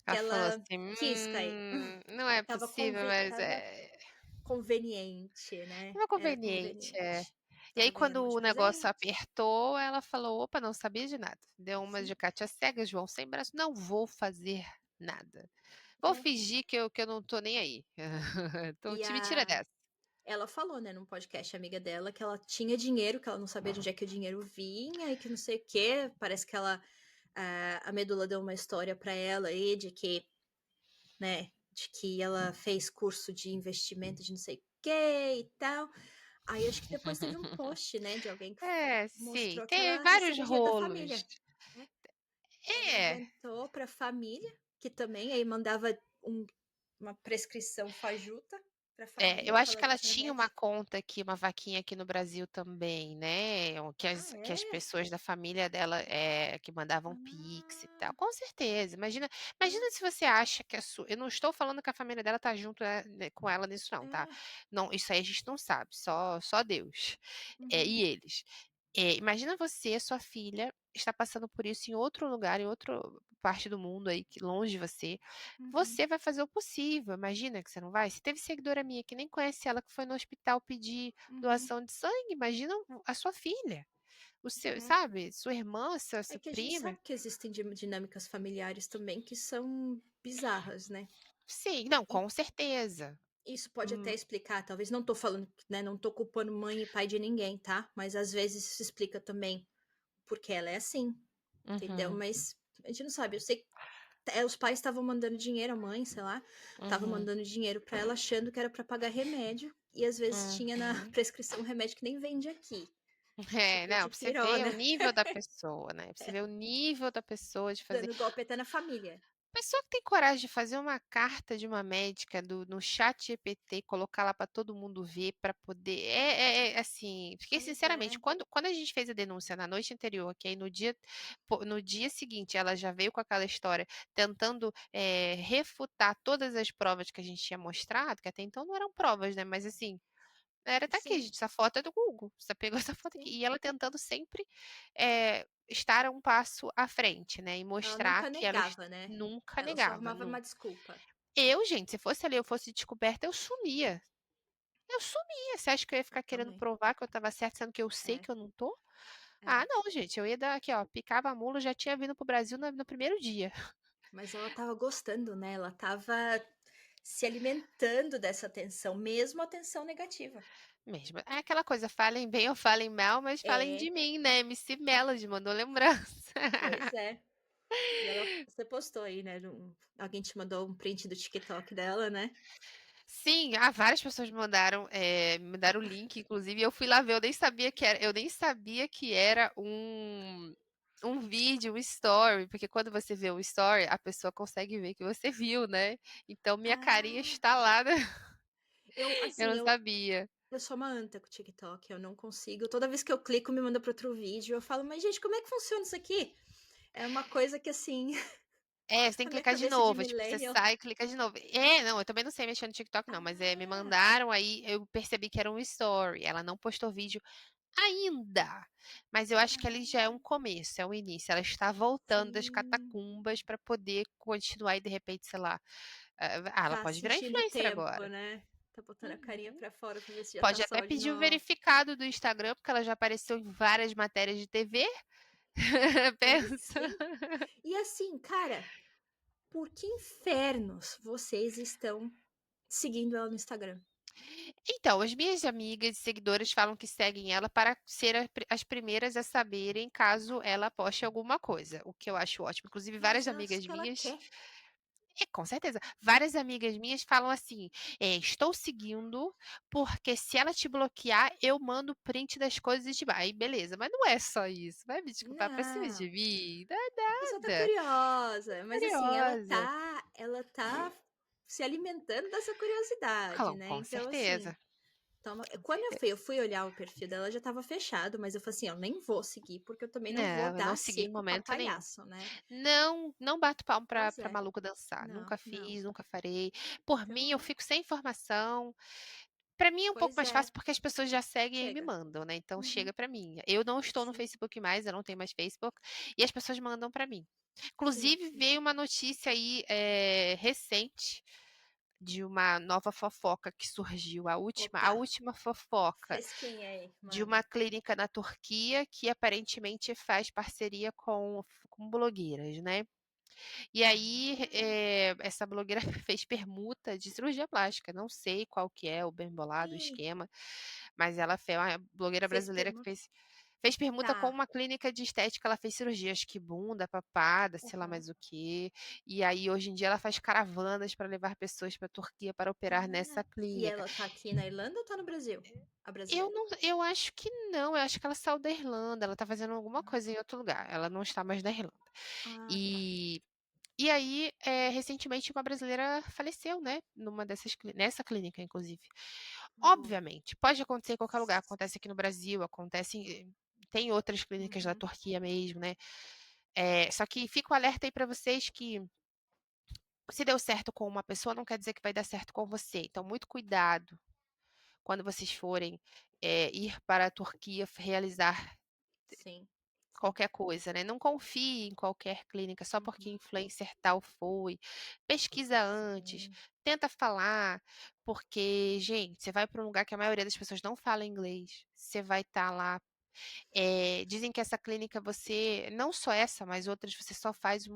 Ela falou assim,
quis cair.
não é
Tava,
possível, mas
tava conveniente, né?
tava
Era
conveniente,
conveniente.
E aí,
Tava ganhando um
quando
monte
o
de
negócio
presente.
apertou, ela falou: opa, não sabia de nada. Deu uma
Sim.
de Cátia cega, João sem braço, não vou fazer nada. Vou
É.
fingir que eu não tô nem aí. Então,
E
te me tira dessa.
ela falou, né, num podcast amiga dela, que ela tinha dinheiro, que ela não sabia de onde é que o dinheiro vinha e que não sei o quê. Parece que a Medula deu uma história pra ela aí de que, né, de que ela fez curso de investimento de não sei o quê e tal. Aí acho que depois teve um post, né, de alguém que
Sim,
mostrou que
tem
ela
vários
recebia dinheiro da
rolos.
família. Né? Ela
É,
inventou pra família, que também aí mandava uma prescrição fajuta pra
eu
família,
acho que
falando
ela
que
tinha uma
remédio.
conta aqui, uma vaquinha aqui no Brasil também, né? Que
Ah,
que as
é?
pessoas da família dela que mandavam Pix e tal.
Ah,
Com certeza. Imagina
é,
se você acha que a sua. Eu não estou falando que a família dela tá junto né, com ela nisso, não, tá?
é.
Não, isso aí a gente não sabe, só Deus.
Uhum,
E eles. Imagina você, sua filha, está passando por isso em outro lugar, em outra parte do mundo aí, longe de você.
uhum,
Você vai fazer o possível. Imagina que você não vai. Se teve seguidora minha que nem conhece ela, que foi no hospital pedir
uhum,
doação de sangue, imagina a sua filha. O seu,
é.
sabe? Sua irmã,
É
sua
que a gente
prima.
sabe que existem dinâmicas familiares também que são bizarras, né?
Sim, não,
E
com certeza.
isso pode até
Hum,
explicar, talvez não tô falando, né, não tô culpando mãe e pai de ninguém, tá? Mas às vezes isso explica também porque ela é assim, entendeu?
uhum,
Mas a gente não sabe. Eu sei que os pais estavam mandando dinheiro, a mãe, sei lá, tava
uhum,
mandando dinheiro pra ela achando que era pra pagar remédio e às vezes tinha na
uhum.
prescrição um remédio que nem vende aqui, tipo
Não, pra você ver o
dipirona,
nível da pessoa, né? Pra você ver o nível da pessoa de fazer.
dando golpe até na família.
Pessoa que tem coragem de fazer uma carta de uma médica no chat GPT, colocar lá para todo mundo ver, para poder. Assim. Porque,
Pois
sinceramente,
é.
quando a gente fez a denúncia na noite anterior, que aí no dia seguinte ela já veio com aquela história, tentando refutar todas as provas que a gente tinha mostrado, que até então não eram provas, né? Mas assim. Tá aqui,
Sim,
gente. Essa foto é do Google. Você pegou essa foto aqui.
sim.
E ela tentando sempre estar um passo à frente, né? E
Ela
mostrar
nunca
que ela
negava, né?
nunca
Ela só
negava.
arrumava uma desculpa.
Eu, gente, se fosse ali, eu fosse descoberta, eu sumia. Eu sumia. Você acha que eu ia
Eu
ficar querendo
também.
provar que eu tava certa, sendo que eu sei
É,
que eu não tô? Ah,
é.
não, gente. Eu ia dar aqui, ó. Picava a mula, já tinha vindo pro Brasil no primeiro dia.
Mas ela tava gostando, né? Ela tava se alimentando dessa atenção, mesmo a atenção negativa.
Mesmo. É aquela coisa, falem bem ou falem mal, mas falem de
É,
mim, né? MC Melody mandou lembrança.
pois é. E você postou aí, né? Alguém te mandou um print do TikTok dela, né?
Sim, várias pessoas me mandaram o link, inclusive, eu fui lá ver, eu nem sabia que era um vídeo, um story, porque quando você vê o story, a pessoa consegue ver que você viu, né? Então minha carinha
Ah,
está lá, né?
eu,
Eu
assim,
não sabia.
eu sou uma anta com o TikTok, eu não consigo. Toda vez que eu clico, me manda para outro vídeo. Eu falo, mas gente, como é que funciona isso aqui? É uma coisa que, assim,
Você tem
a
que
minha
clicar de
cabeça de
novo, tipo, você
millennial.
sai e clica de novo. Não, eu também não sei mexer no TikTok, não, mas me
Ah,
mandaram aí, eu percebi que era um story. Ela não postou vídeo ainda. Mas eu acho que ali já é um
ah,
começo, é um início. Ela está voltando das
sim.
catacumbas para poder continuar e de repente, sei lá. Ela
Tá
pode virar
assistindo o
influencer
tempo,
agora.
né? Tá botando a carinha
Uhum.
pra fora pra ver se já tá
Pode até
sol de
pedir o
novo.
verificado do Instagram, porque ela já apareceu em várias matérias de TV.
Pois
Pensa.
é. E assim, cara, por que infernos vocês estão seguindo ela no Instagram?
Então, as minhas amigas e seguidoras falam que seguem ela para ser as primeiras a saberem caso ela poste alguma coisa, o que eu acho ótimo. Inclusive,
Mas
várias
ela diz
amigas
que ela
minhas.
quer.
Com certeza. Várias amigas minhas falam assim: estou seguindo, porque se ela te bloquear, eu mando print das coisas e te. Aí, beleza, mas não é só isso. Vai me desculpar pra cima de
Não.
mim? Não
A pessoa
é
tá
nada.
curiosa, mas assim,
Curiosa.
ela tá se alimentando dessa curiosidade, né?
Com
Então, assim,
certeza.
Quando eu fui olhar o perfil dela, já tava fechado, mas eu falei assim, eu nem vou seguir, porque eu também não vou
Não, eu não
dar
segui em
seco pra
momento nenhum.
palhaço, né?
Não bato palmo pra
Pois é.
maluco dançar.
Não,
Nunca
não.
fiz, nunca farei. Por mim, eu
Então,
fico sem informação. Pra mim é um pouco
pois
mais
é,
fácil porque as pessoas já seguem e me
chega.
mandam, né? Então
Uhum,
chega pra mim. Eu não estou no
sim,
Facebook mais, eu não tenho mais Facebook, e as pessoas mandam pra mim.
sim,
Inclusive,
sim.
veio uma notícia aí recente de uma nova fofoca que surgiu, a
Opa,
última fofoca
fresquinha aí,
de
manda.
uma clínica na Turquia que aparentemente faz parceria com blogueiras, né? E aí,
Ah,
essa blogueira fez permuta de cirurgia plástica. Não sei qual que é o bem bolado, o
ih,
esquema, mas ela foi uma blogueira
fez
brasileira que
permuta.
fez permuta com
Tá.
uma clínica de estética. Ela fez cirurgia, acho que bunda, papada, sei lá
Aham.
mais o quê. E aí, hoje em dia, ela faz caravanas para levar pessoas para a Turquia para operar nessa
Ah, e
clínica.
ela tá aqui na Irlanda ou tá no Brasil? A
Eu
brasileira.
não, eu acho que não, eu acho que ela saiu da Irlanda, ela tá fazendo alguma coisa em outro lugar, ela não está mais na Irlanda.
Ah, tá.
E E aí, recentemente, uma brasileira faleceu, né? Nessa clínica, inclusive.
Nossa.
Obviamente, pode acontecer em qualquer lugar. Acontece aqui no Brasil, tem outras clínicas da
Uhum.
Turquia mesmo, né? Só que fica o alerta aí para vocês que se deu certo com uma pessoa, não quer dizer que vai dar certo com você. Então, muito cuidado quando vocês forem ir para a Turquia realizar
Sim, sim.
qualquer coisa, né? Não confie em qualquer clínica só porque
Uhum.
influencer tal foi. Pesquisa antes,
Sim.
tenta falar, porque, gente, você vai para um lugar que a maioria das pessoas não fala inglês. Você vai estar lá. Dizem que essa clínica você, não só essa, mas outras, você só faz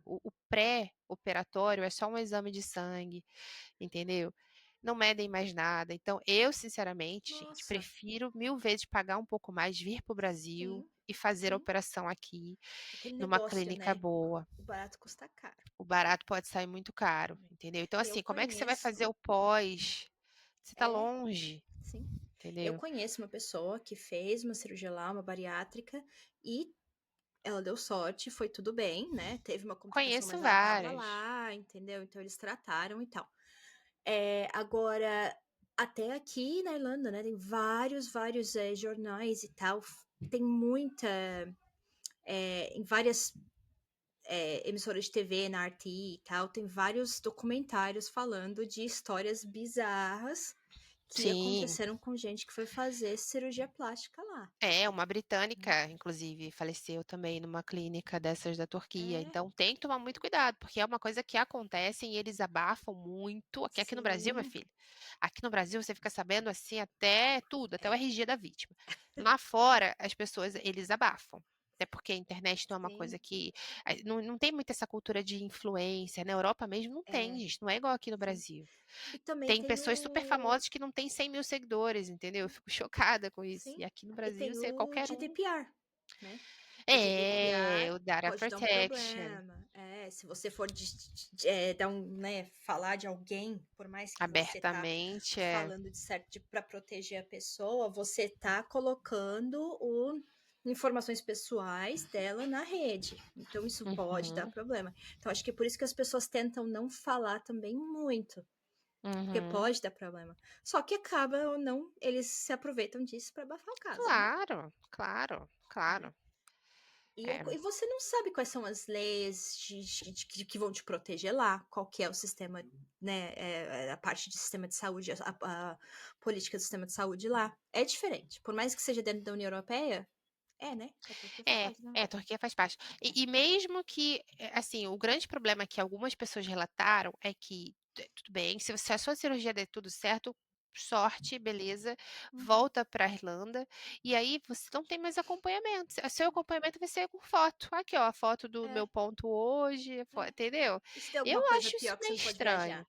o pré-operatório, é só um exame de sangue, entendeu? Não medem mais nada. Então, eu, sinceramente, gente,
Nossa.
prefiro 1000 vezes pagar um pouco mais, vir para o Brasil
Sim,
e fazer a
sim.
operação aqui,
Aquele
numa
negócio,
clínica
né?
boa.
O barato custa caro.
O barato pode sair muito caro, entendeu? Então,
Eu
assim, como é que você vai
conheço,
fazer o pós? Você tá
é,
longe,
sim. Eu
entendeu?
conheço uma pessoa que fez uma cirurgia lá, uma bariátrica, e ela deu sorte, foi tudo bem, né? Teve uma complicação,
Conheço
mas ela tava
várias.
lá, entendeu? Então eles trataram e tal. Agora, até aqui na Irlanda, né? Tem vários jornais e tal. Tem muita. Em várias emissoras de TV, na RT e tal, tem vários documentários falando de histórias bizarras que
Sim.
aconteceram com gente que foi fazer cirurgia plástica lá.
Uma
Né?
britânica, inclusive, faleceu também numa clínica dessas da Turquia.
É,
Então tem que tomar muito cuidado, porque é uma coisa que acontece e eles abafam muito. Aqui no Brasil, minha
sim,
filha. Aqui no Brasil você fica sabendo assim até tudo, até o
é,
RG da vítima. Lá fora, as pessoas, eles abafam. Até porque a internet não é uma
sim,
coisa que. Não tem muito essa cultura de influência. Na Europa mesmo não tem,
é,
gente. Não é igual aqui no
sim.
Brasil.
E também
Tem
tem
pessoas super
o.
famosas que não têm 100 mil seguidores, entendeu? Eu fico chocada com isso.
Sim,
E aqui no
e
Brasil,
tem
você,
o
qualquer um.
GDPR, né? O
O
GDPR
Data
pode dar um
Protection,
problema. Se você for dar né, falar de alguém, por mais que você tá
abertamente,
falando de certo para proteger a pessoa, você tá colocando informações pessoais dela na rede. Então isso pode dar
Uhum,
problema. Então acho que é por isso que as pessoas tentam não falar também muito, porque
uhum.
pode dar problema. Só que acaba ou não, eles se aproveitam disso para abafar o caso, né?
Claro, claro,
É.
claro. É,
E você não sabe quais são as leis que vão te proteger lá, qual que é o sistema, né, a parte de sistema de saúde, a política do sistema de saúde lá. É diferente. Por mais que seja dentro da União Europeia, né? A Turquia faz parte da União
a
Europeia.
Turquia faz parte. E mesmo que, assim, o grande problema que algumas pessoas relataram é que, tudo bem, se a sua cirurgia der tudo certo, sorte, beleza,
Uhum.
volta para a Irlanda, e aí você não tem mais acompanhamento. O seu acompanhamento vai ser com foto. Aqui, ó, a foto do
É,
meu ponto hoje,
é.
entendeu?
E se tem
Eu
alguma coisa
acho isso
pior que você
meio
não pode
estranho.
viajar?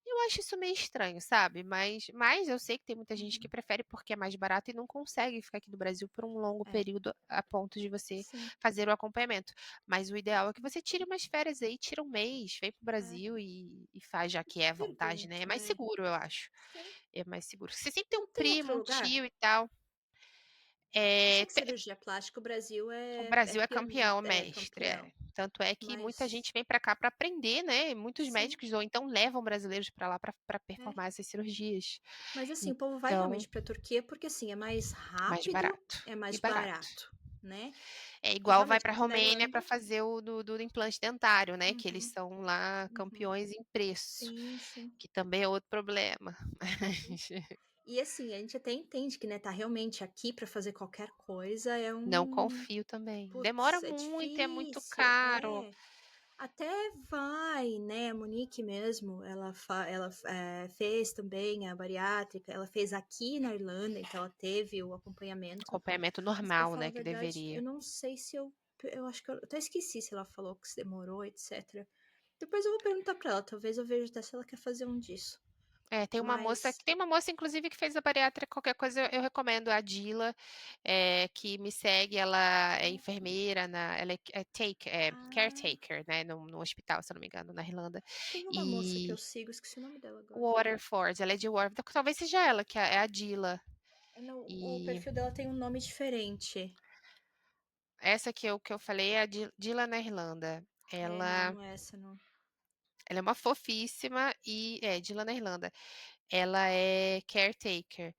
Eu acho isso meio estranho, sabe? Mas eu sei que tem muita gente que
Uhum.
prefere porque é mais barato e não consegue ficar aqui no Brasil por um longo
É,
período a ponto de você
sim.
fazer o acompanhamento. Mas o ideal é que você tire umas férias aí, tira um mês, vem pro
É.
Brasil e faz, já que é à vontade, né? É
Pergunto,
mais seguro, eu acho.
sim.
É mais seguro. Você sempre tem um
Não tem outro
primo, um
lugar?
tio e tal.
Assim,
É,
que cirurgia plástica, o Brasil
o
é
Brasil é
pioneiro,
campeão,
é
mestre.
campeão.
Tanto é que muita
Mas,
gente vem para cá para aprender, né? Muitos
sim,
médicos ou então levam brasileiros para lá para
é.
performar essas cirurgias.
Mas assim, o povo vai
Então,
realmente pra Turquia porque assim, é mais
mais
rápido,
barato
é mais
e barato.
barato, né?
É
E
igual vai
realmente
para a
aqui na
Romênia para
Irlanda,
fazer o do implante dentário, né? Que eles
uhum,
são lá
uhum,
campeões em preço,
sim, sim.
que também é outro problema.
Uhum. E assim, a gente até entende que, né, tá realmente aqui pra fazer qualquer coisa é
Não
um,
confio também. Demora
putz, é
muito, é muito
difícil,
caro.
é. Até vai, né, a Monique mesmo, ela fez também a bariátrica, ela fez aqui na Irlanda, então ela teve o acompanhamento.
Acompanhamento
Mas pra
normal,
falar
né?
a
Que
verdade, eu
deveria.
não sei se eu acho que eu até esqueci se ela falou que se demorou, etc. Depois eu vou perguntar pra ela, talvez eu veja até se ela quer fazer um disso.
É,
Mas,
tem uma moça, inclusive, que fez a bariátrica, qualquer coisa eu recomendo, a Dila, que me segue, ela é enfermeira, ela é
ah,
caretaker, né, no hospital, se eu não me engano, na Irlanda.
tem uma moça que
E
eu sigo, esqueci o nome dela agora.
Waterford, ela é de Waterford, talvez seja ela, que é a Dila.
É, não, o
E
perfil dela tem um nome diferente.
essa que eu falei é a Dila na Irlanda.
É, não,
Ela,
não é essa, não.
ela é uma fofíssima e é Dila na Irlanda. Ela é caretaker.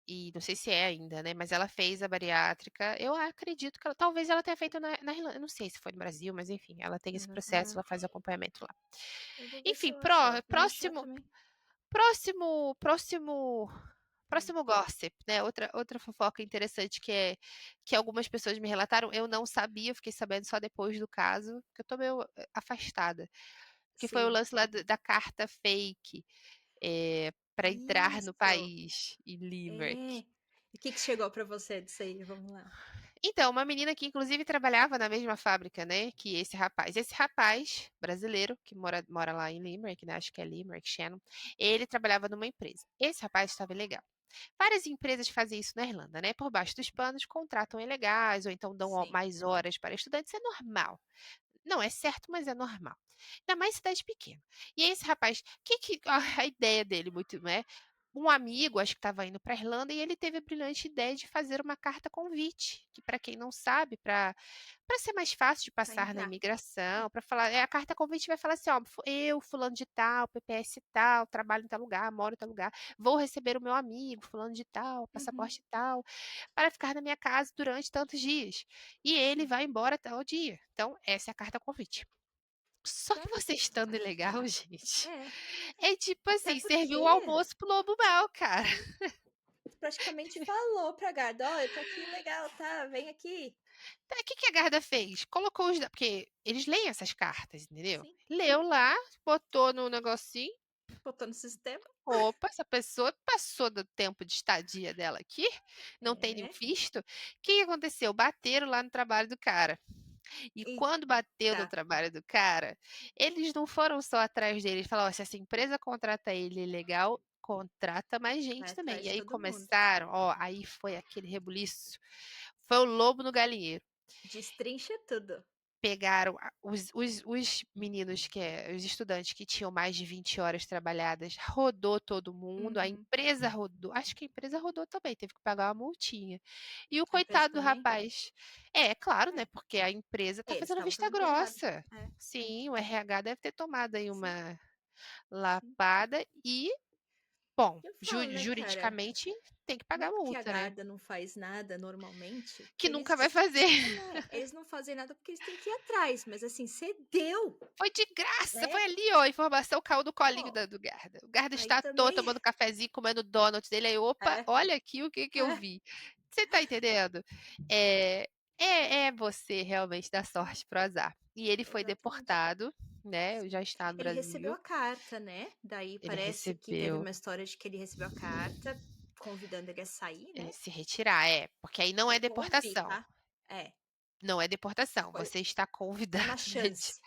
E não sei se é ainda, né? Mas ela fez a bariátrica. Eu acredito que talvez ela tenha feito na Irlanda. Eu não sei se foi no Brasil, mas enfim, ela tem esse processo,
Uhum.
ela faz o acompanhamento lá.
Eu vou ver se
Enfim,
eu acho ela. Vou me achar
próximo,
também.
próximo, próximo,
Hum.
próximo gossip, né? Outra fofoca interessante que algumas pessoas me relataram. Eu não sabia, eu fiquei sabendo só depois do caso, que eu tô meio afastada. Que foi o
Sim.
lance lá da carta fake para entrar no
Isso.
país em
É.
Limerick.
E o que que chegou pra você disso aí? Vamos lá.
Então, uma menina que inclusive trabalhava na mesma fábrica, né, que esse rapaz. Esse rapaz brasileiro, que mora lá em Limerick, né, acho que é Limerick, Shannon, ele trabalhava numa empresa. Esse rapaz estava ilegal. Várias empresas fazem isso na Irlanda, né? Por baixo dos panos, contratam ilegais ou então dão
Sim.
mais horas para estudantes. É normal. Não é certo, mas é normal. Ainda mais cidade pequena. E aí esse rapaz, a ideia dele muito, né? Um amigo, acho que estava indo para a Irlanda, e ele teve a brilhante ideia de fazer uma carta convite, que para quem não sabe, para ser mais fácil de
Pra
passar na
entrar.
imigração, para falar, a carta convite vai falar assim, ó, eu, fulano de tal, PPS tal, trabalho em tal lugar, moro em tal lugar, vou receber o meu amigo, fulano de tal,
Uhum.
passaporte tal, para ficar na minha casa durante tantos dias. E ele
Sim.
vai embora tal dia. Então, essa é a carta convite. Só que você
Certo.
estando ilegal, gente,
É.
é tipo
Até
assim, serviu o
porque
almoço pro lobo mal, cara.
praticamente falou pra Garda, ó, eu tô aqui legal, tá? Vem aqui.
Então, o que que a Garda fez? Colocou porque eles leem essas cartas, entendeu?
Sim.
Leu lá, botou no negocinho.
Botou no sistema.
Opa, essa pessoa passou do tempo de estadia dela aqui, não tem nenhum
É.
visto. O que que aconteceu? Bateram lá no trabalho do cara. E quando bateu no
Eita.
trabalho do cara, eles não foram só atrás dele, eles falaram: "Ó, se essa empresa contrata ele ilegal, contrata mais
Vai
gente também".
atrás
E
de
aí
todo mundo.
começaram, ó, aí foi aquele rebuliço. Foi o lobo no galinheiro.
Destrincha tudo.
Pegaram os meninos os estudantes que tinham mais de 20 horas trabalhadas, rodou todo mundo, a
Uhum.
empresa rodou, acho que a empresa rodou também, teve que pagar uma multinha. E o
A empresa
coitado do
também?
rapaz, é claro, né?
É.
Porque a empresa tá
Eles
fazendo
estavam
vista
fazendo coisa errada.
grossa.
É. É.
Sim, o RH deve ter tomado aí
Sim.
uma
Sim.
lapada e, bom,
Eu falo, né, cara?
juridicamente tem que
Não
pagar
é porque a
multa, né?
Garda não faz nada normalmente que
Que nunca vai
eles.
fazer.
Eles não fazem nada porque eles têm que ir atrás. Mas assim, você deu,
Foi de graça,
né?
foi ali, ó, a informação caiu do colinho
Pô,
do Garda. O Garda
aí
está à toa
também.
tomando cafezinho, comendo donuts dele, aí, opa,
É,
olha aqui o que que eu
é,
vi. Você tá entendendo? É, é você realmente dar sorte pro azar. E ele foi
exatamente.
deportado, né?
Sim.
Já está no
Ele recebeu
Brasil.
a carta, né? Daí
Ele
parece que teve
recebeu
uma história de que ele recebeu a carta convidando ele a sair,
ele
né?
se retirar, porque aí não
Já
é
vou ouvir,
deportação.
tá? É,
Não é deportação.
foi,
Você está
foi uma
convidado a retirar.
chance.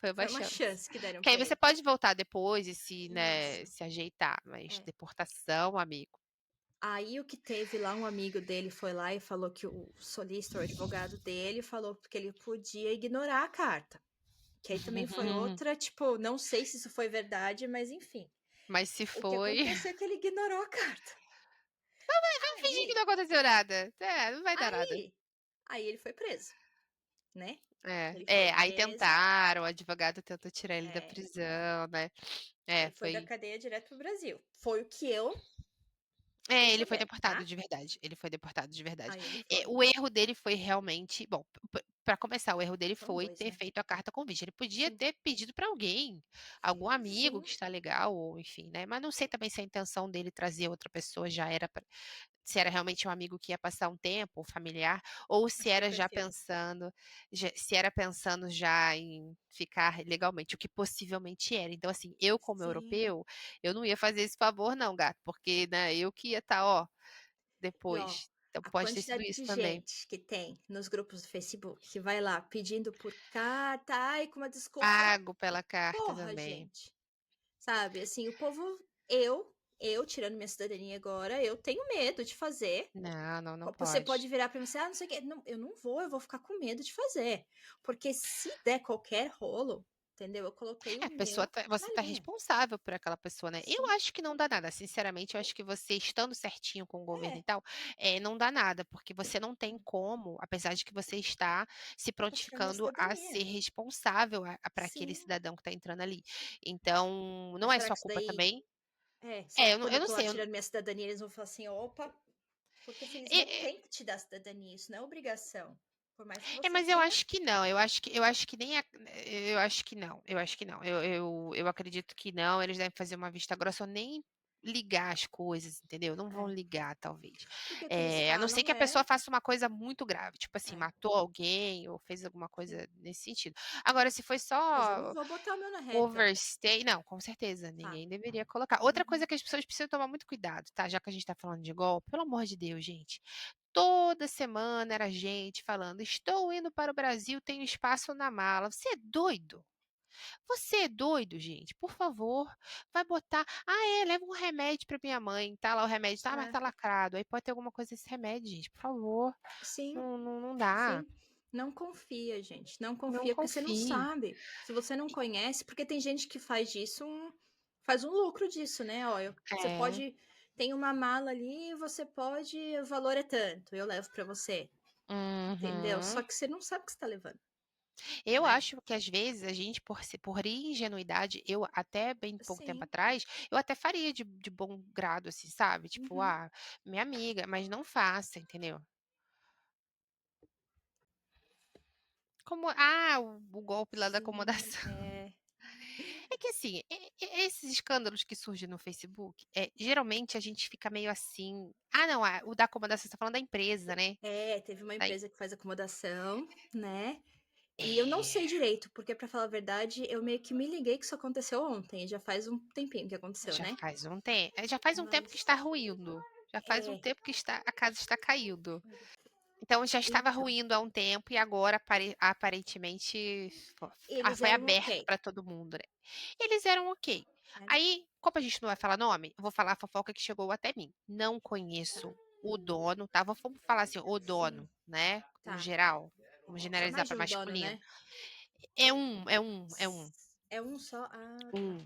Foi uma
Foi uma
chance.
chance que deram
Que aí
pra
você
ele.
pode voltar depois e né,
Isso.
se ajeitar, mas
É.
deportação, amigo.
Aí o que teve lá, um amigo dele foi lá e falou que o solicitor, o advogado dele, falou que ele podia ignorar a carta. Que aí também foi outra, tipo, não sei se isso foi verdade, mas enfim.
Mas se
O que
foi,
aconteceu é que ele ignorou a carta.
Vamos fingir que
Aí,
não aconteceu nada. É, não vai dar nada.
aí ele foi preso, né?
É,
Ele foi
aí
preso,
tentaram, o advogado tentou tirar ele da
é,
prisão, né? É,
ele foi da
foi.
cadeia direto pro Brasil. Foi o que eu fiquei
Ele foi
sabendo,
deportado
tá?
de verdade. Ele foi deportado de verdade.
Aí ele foi.
O erro dele foi realmente. Bom, para começar, o erro dele
Foram
foi
dois,
ter
né?
feito a carta convite. Ele podia
Sim,
ter pedido para alguém, algum amigo
sim,
que está legal, ou enfim, né? Mas não sei também se a intenção dele trazer outra pessoa já era se era realmente um amigo que ia passar um tempo, um familiar, ou se
achei o
era já
perfil.
pensando, se era pensando já em ficar legalmente, o que possivelmente era. Então, assim, eu como
Sim.
europeu, eu não ia fazer esse favor, não, gato, porque, né, eu que ia estar, ó,
E ó,
depois. Então
a
pode ter sido
quantidade
isso
de
também.
gente que tem nos grupos do Facebook que vai lá pedindo por carta, ai, com uma desculpa.
Pago pela carta
Porra,
também.
gente. Sabe, assim, o povo, eu tirando minha cidadania agora, eu tenho medo de fazer.
Não, não, não
Você pode
pode.
virar pra mim e dizer, ah, não sei o quê. Não, eu vou ficar com medo de fazer. Porque se der qualquer rolo, entendeu? Eu coloquei o
É,
meu
você tá
ali.
responsável por aquela pessoa, né? Eu
Sim.
acho que não dá nada. Sinceramente, eu acho que você estando certinho com o governo e
É,
tal, não dá nada, porque você não tem como, apesar de que você está se
eu vou tirar minha
prontificando a ser
cidadania.
responsável para aquele
Sim.
cidadão que está entrando ali. Então, não
Mas
é
será
sua
que isso
culpa
daí.
também.
Será que
Eu
quando eu
não
tô lá
sei.
tirando minha cidadania, eles vão falar assim, opa, porque assim, eles não
É,
têm que te dar cidadania, isso não é obrigação. Por mais que você
mas eu
tenha.
acho que não. Eu acho que nem. Eu acho que não. Eu acho que não. Eu acredito que não. Eles devem fazer uma vista grossa ou nem ligar as coisas, entendeu? Não vão
É,
ligar, talvez.
porque o que eles
A não ser
falam
que a pessoa
é.
faça uma coisa muito grave, tipo assim,
É,
matou alguém ou fez alguma
sim.
coisa nesse sentido. Agora, se foi
Mas eu não
só
vou botar o meu na reta.
overstay, não, com certeza,
Tá.
ninguém deveria colocar. Outra
Uhum.
coisa que as pessoas precisam tomar muito cuidado, tá? Já que a gente tá falando de golpe, pelo amor de Deus, gente. Toda semana era gente falando: estou indo para o Brasil, tenho espaço na mala. Você é doido? Você é doido, gente? Por favor, vai botar. Ah, leva um remédio para minha mãe. Tá lá o remédio, tá, mas
É,
tá lacrado. Aí pode ter alguma coisa nesse remédio, gente. Por favor,
sim,
não dá.
sim. Não confia, gente. Não
Não
confia, porque você não
confie.
sabe. Se você não conhece, porque tem gente que faz disso, faz um lucro disso, né? Ó, você
É.
pode. Tem uma mala ali, você pode. O valor é tanto, eu levo pra você. Entendeu? Só
Uhum.
que você não sabe o que você tá levando,
Eu
né?
acho que às vezes a gente, por ingenuidade, eu até bem pouco tempo
Sim.
atrás, eu até faria de bom grado, assim, sabe? Tipo,
Uhum.
minha amiga, mas não faça, entendeu? Como, o golpe lá da
Sim,
acomodação.
é.
É que assim, esses escândalos que surgem no Facebook, geralmente a gente fica meio assim. Ah, não, o da acomodação, você tá falando da empresa, né?
É, teve uma
Da,
empresa que faz acomodação, né? E eu não sei
é,
direito, porque pra falar a verdade, eu meio que me liguei que isso aconteceu ontem. Já faz um tempinho que aconteceu, né?
já faz um tempo que
Mas
está ruindo. Já faz um
é,
tempo que a casa está caindo. Então já estava
então,
ruindo há um tempo e agora aparentemente
eles
foi
eram
aberto
ok.
para todo mundo, né? Eles eram ok.
Né?
Aí, como a gente não vai falar nome, eu vou falar a fofoca que chegou até mim. Não conheço o dono, tá? Vamos falar assim, o
Sim,
dono, né? No
tá.
geral, vamos
Só
generalizar
mais de
para
um dono,
masculino.
né?
É um.
É um só. Ah, tá.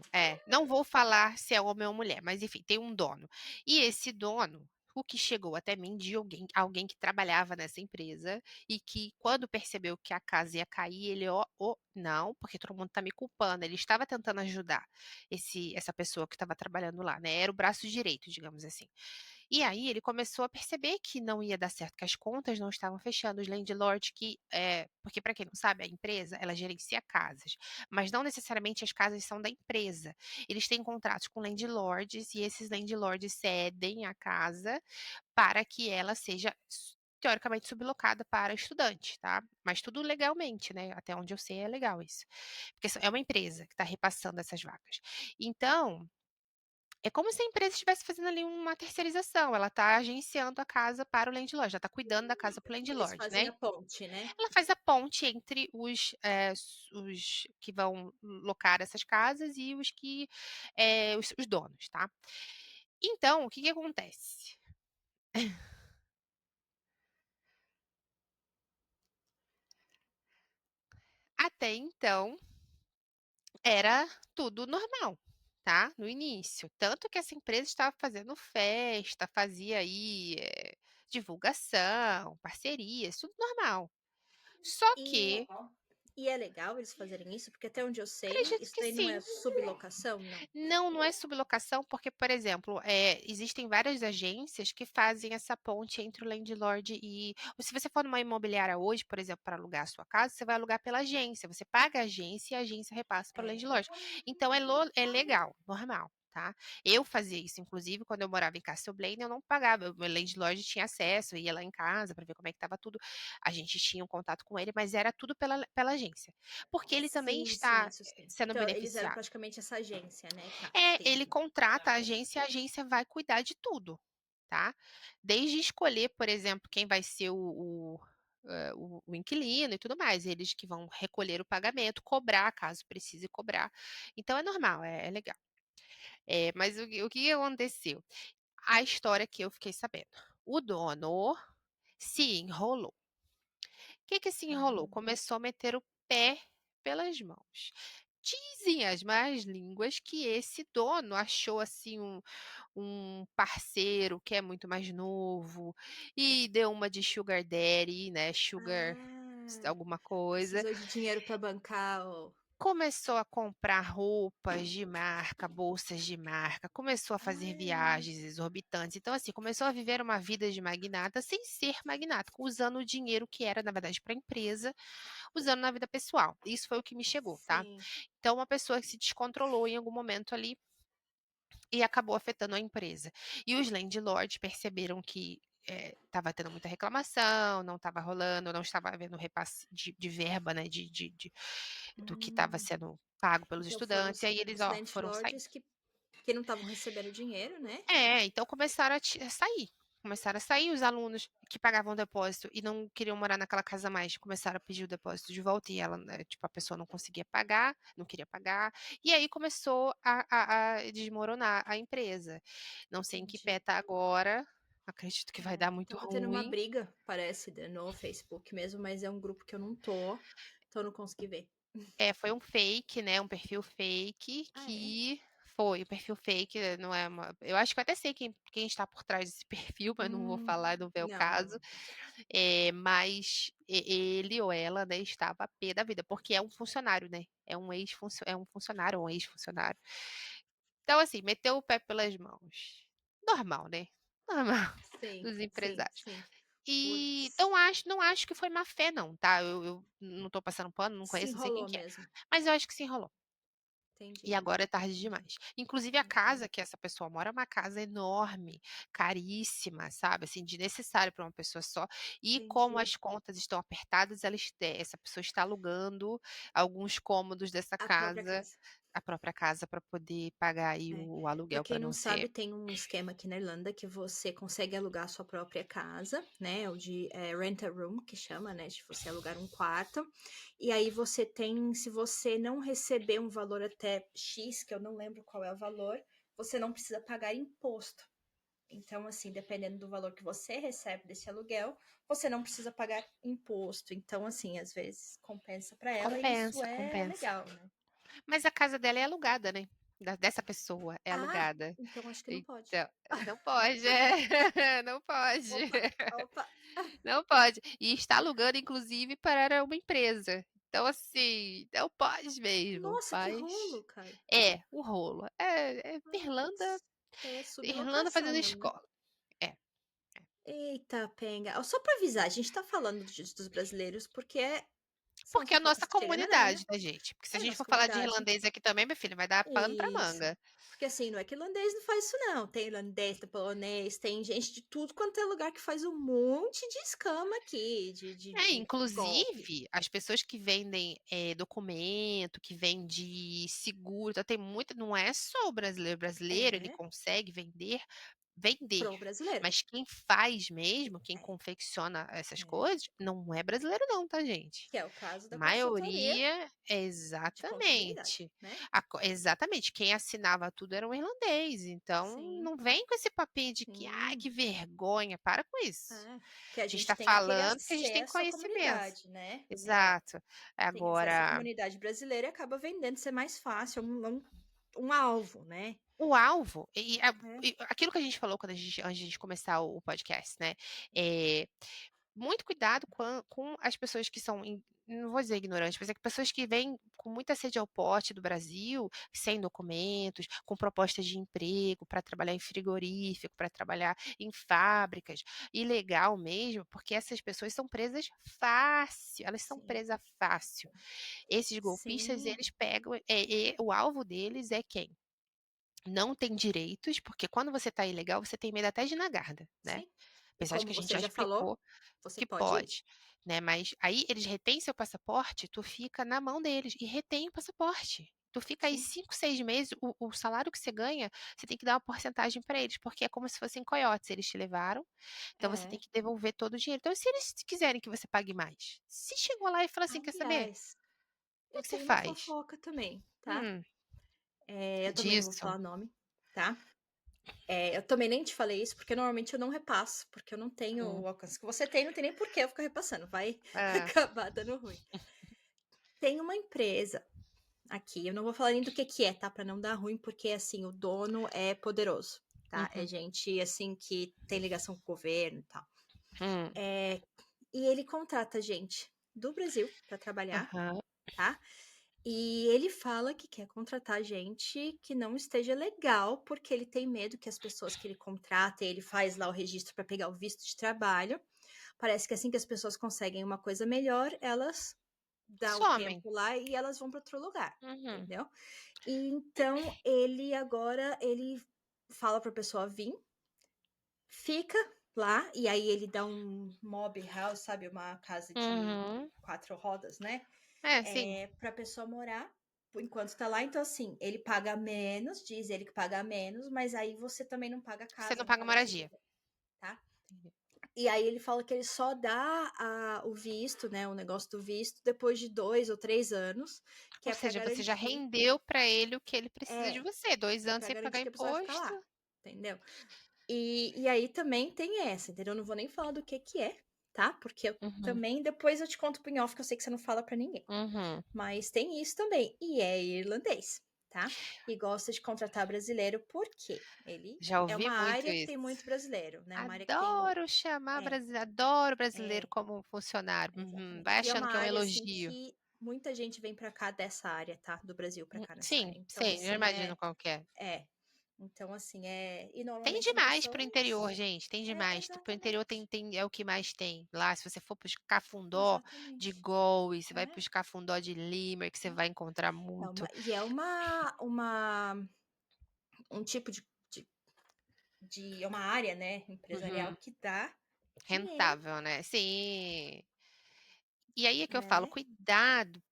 Não vou falar se é homem ou mulher, mas enfim, tem um dono. E esse dono, o que chegou até mim de alguém que trabalhava nessa empresa e que, quando percebeu que a casa ia cair, ele, não, porque todo mundo tá me culpando. Ele estava tentando ajudar essa pessoa que estava trabalhando lá, né? Era o braço direito, digamos assim. E aí ele começou a perceber que não ia dar certo, que as contas não estavam fechando, os landlords porque para quem não sabe, a empresa, ela gerencia casas, mas não necessariamente as casas são da empresa. Eles têm contratos com landlords e esses landlords cedem a casa para que ela seja teoricamente sublocada para estudante, tá? Mas tudo legalmente, né? Até onde eu sei é legal isso. Porque é uma empresa que está repassando essas vagas. Então, é como se a empresa estivesse fazendo ali uma terceirização, ela está agenciando a casa para o landlord, já está cuidando da casa para o
Eles
landlord,
fazem
né?
a ponte, né?
Ela faz a ponte entre os que vão locar essas casas e os donos, tá? Então, o que que acontece? Até então, era tudo normal. tá? No início. Tanto que essa empresa estava fazendo festa, fazia aí divulgação, parcerias, tudo normal. Só
E,
que,
e é legal eles fazerem isso, porque até onde eu sei,
acredito
isso
que
daí não
sim.
é sublocação, não.
Não, não é sublocação, porque, por exemplo, existem várias agências que fazem essa ponte entre o landlord e. Se você for numa imobiliária hoje, por exemplo, para alugar a sua casa, você vai alugar pela agência. Você paga a agência e a agência repassa para o
É.
landlord. Então é legal, normal. Tá? Eu fazia isso, inclusive, quando eu morava em Castle Blaine, eu não pagava. O meu landlord tinha acesso, eu ia lá em casa para ver como é que estava tudo. A gente tinha um contato com ele, mas era tudo pela agência. Porque ele também
Sim, sim,
está
isso sim.
sendo
Então, eles eram
beneficiado.
praticamente essa agência, né? Tá,
Ele
entendi.
contrata a agência vai cuidar de tudo, tá? Desde escolher, por exemplo, quem vai ser o inquilino e tudo mais, eles que vão recolher o pagamento, cobrar, caso precise cobrar. Então é normal, é legal. Mas o que aconteceu? A história que eu fiquei sabendo. O dono se enrolou. O que se enrolou?
Ah,
Começou a meter o pé pelas mãos. Dizem as más línguas que esse dono achou assim um parceiro que é muito mais novo e deu uma de sugar daddy, né? Sugar
ah,
alguma coisa.
precisou de dinheiro para bancar o.
Começou a comprar roupas de marca, bolsas de marca, começou a fazer
Ah,
viagens exorbitantes. Então, assim, começou a viver uma vida de magnata sem ser magnata, usando o dinheiro que era, na verdade, para a empresa, usando na vida pessoal. Isso foi o que me chegou, tá?
sim.
Então, uma pessoa que se descontrolou em algum momento ali e acabou afetando a empresa. E os landlords perceberam que estava tendo muita reclamação, não estava rolando, não estava havendo repasse de verba, né, do que estava
Hum.
sendo pago pelos
Então foram
estudantes, e aí eles,
os
foram saindo.
landlords que não estavam recebendo dinheiro, né?
Então começaram a sair. Começaram a sair os alunos que pagavam depósito e não queriam morar naquela casa mais, começaram a pedir o depósito de volta e ela, né, tipo, a pessoa não conseguia pagar, não queria pagar, e aí começou a desmoronar a empresa. Não sei em que pé
Entendi.
tá agora, acredito que vai dar muito
Tava tendo uma
ruim.
briga, parece, no Facebook mesmo, mas é um grupo que eu não tô, então eu não consegui ver.
Foi um fake, né, um perfil fake
Ah, é?
que foi, o perfil fake não é uma eu acho que eu até sei quem está por trás desse perfil, mas não vou falar, não vem o
Não,
caso.
não.
Mas ele ou ela, né, estava a pé da vida, porque é um funcionário, né, é um funcionário ou um ex-funcionário. Então, assim, meteu o pé pelas mãos. Normal, né, normal
Sim,
dos
sim,
empresários.
sim.
E
Putz,
não acho que foi má fé não, tá, eu não tô passando pano, não
se
conheço, não sei quem
enrolou
que é,
mesmo.
mas eu acho que se enrolou. E
Entendi,
agora é tarde demais. Inclusive a
entendi,
casa que essa pessoa mora é uma casa enorme, caríssima, sabe, assim, desnecessário para uma pessoa só. E como
entendi.
as contas estão apertadas, essa pessoa está alugando alguns cômodos dessa
A própria
casa,
casa.
a própria casa, para poder pagar aí
É.
o
Para
aluguel
quem
para
não
não ser
sabe, tem um esquema aqui na Irlanda que você consegue alugar a sua própria casa, né? O de rent a room, que chama, né? De você alugar um quarto. E aí você tem, se você não receber um valor até X, que eu não lembro qual é o valor, você não precisa pagar imposto. Então, assim, dependendo do valor que você recebe desse aluguel, você não precisa pagar imposto. Então, assim, às vezes compensa para ela e isso
compensa,
é
compensa.
legal, né?
Mas a casa dela é alugada, né, dessa pessoa, é
Ah,
alugada.
então acho que não pode.
Então, não pode, não pode.
Opa, opa.
Não pode. E está alugando, inclusive, para uma empresa. Então, assim, não pode mesmo,
Nossa, que
mas
rolo, cara.
o rolo. Irlanda,
Putz, é
Irlanda
sublocação
fazendo
mesmo, né?
escola. É.
Eita, penga. Ó, só pra avisar, a gente tá falando dos brasileiros porque são as
Porque é a
fofocas
nossa
que chegam na Nana.
comunidade, né, gente? Porque se a
É a
gente
nossa
for falar de
comunidade.
irlandês aqui também, minha filha, vai dar pano pra
Isso.
manga.
Porque assim, não é que irlandês não faz isso, não. Tem irlandês, tem polonês, tem gente de tudo quanto é lugar que faz um monte de escama aqui, de golpe.
Inclusive, as pessoas que vendem documento, que vende seguro, então tem muita, não é só o brasileiro ele
É,
consegue vender,
pro brasileiro.
mas quem faz mesmo, quem
É,
confecciona essas
é.
coisas, não é brasileiro não, tá, gente?
Que é o caso da consultoria
Maioria,
de contabilidade,
exatamente.
né?
Exatamente, quem assinava tudo era um irlandês, então
Sim,
não vem com esse papinho de que, ai,
sim.
que vergonha, para com isso.
É. Que a
A gente
gente
está
tem aquele
falando que a gente tem
acesso à
conhecimento.
comunidade, né? É.
Exato.
Tem acesso à
Agora,
comunidade brasileira e acaba vendendo ser mais fácil. um alvo, né?
O alvo,
É.
e aquilo que a gente falou antes de a gente começar o podcast, né? Muito cuidado com as pessoas que são, não vou dizer ignorantes, mas é que pessoas que vêm com muita sede ao pote do Brasil, sem documentos, com propostas de emprego para trabalhar em frigorífico, para trabalhar em fábricas, ilegal mesmo, porque essas pessoas são presas fácil, elas são
Sim.
presas fácil. Esses golpistas,
Sim.
eles pegam, o alvo deles é quem? Não tem direitos, porque quando você tá ilegal, você tem medo até de ir na guarda, né?
Sim. E
Apesar de que
como
a gente
você
já
já falou,
explicou
você
que
pode ir.
pode, né? Mas aí eles retêm seu passaporte, tu fica na mão deles e retém o passaporte. Tu fica aí
Sim.
5, 6 meses, o salário que você ganha, você tem que dar uma porcentagem para eles, porque é como se fossem coiotes, eles te levaram, então você tem
É.
que devolver todo o dinheiro. Então, se eles quiserem que você pague mais, se chegou lá e fala assim, quer saber?
Aliás,
O
eu
que você
tenho uma
faz?
fofoca também, tá? Eu também não vou
Disso.
falar nome, tá? Eu também nem te falei isso, porque normalmente eu não repasso, porque eu não tenho o alcance que você tem, não tem nem por que eu ficar repassando, vai
É.
acabar dando ruim. Tem uma empresa aqui, eu não vou falar nem do que é, tá? Pra não dar ruim, porque assim, o dono é poderoso, tá? É
Uhum.
gente assim que tem ligação com o governo e tal.
Hum.
E ele contrata gente do Brasil pra trabalhar,
Aham.
tá? E ele fala que quer contratar gente que não esteja legal, porque ele tem medo que as pessoas que ele contrata, ele faz lá o registro para pegar o visto de trabalho. Parece que assim que as pessoas conseguem uma coisa melhor, elas dão o
Somem.
tempo lá e elas vão para outro lugar,
Uhum.
entendeu? E então ele fala para a pessoa vir, fica lá e aí ele dá um mob house, sabe, uma casa de
Uhum.
4 rodas, né?
Sim.
Para a pessoa morar enquanto tá lá. Então, assim, ele paga menos, diz ele que paga menos, mas aí você também não paga
Você
casa,
não
não
paga
paga
moradia.
comida, tá? E aí ele fala que ele só dá o visto, né, o negócio do visto, depois de 2 ou 3 anos, que
Ou
é para
seja, você já
garantir,
rendeu para ele o que ele precisa de
é,
você. 2
que é
anos
para
sem pagar
garantir que a pessoa vai ficar
imposto.
lá, entendeu? E aí também tem essa, entendeu? Eu não vou nem falar do que é, tá? Porque eu
Uhum.
também, depois eu te conto pro off, que eu sei que você não fala para ninguém.
Uhum.
Mas tem isso também. E é irlandês, tá? E gosta de contratar brasileiro porque ele
Já
é
ouvi
uma
muito
área que
isso.
tem muito brasileiro, né? Uma área que tem.
Adoro chamar
É,
brasileiro, adoro brasileiro
é,
como funcionário. Uhum. Vai
exatamente. E é
achando
uma
que é um
área, assim,
elogio.
que muita gente vem pra cá dessa área, tá? Do Brasil pra cá nessa área.
Sim,
Então,
sim, já
assim,
imagino qual que é.
é. Então, assim, E
Tem
normalmente são
demais pro interior,
pessoas.
gente. Tem
É,
demais. Pro interior
exatamente.
é o que mais tem. Lá, se você for pros Cafundó de
Exatamente.
Galway, você vai
É,
pros Cafundó de Limerick, você
é.
vai encontrar
É
muito.
uma, e é um tipo é uma área, né, empresarial
Uhum.
que dá dinheiro,
Rentável, né? Sim. E aí é que eu falo,
né?
cuidado.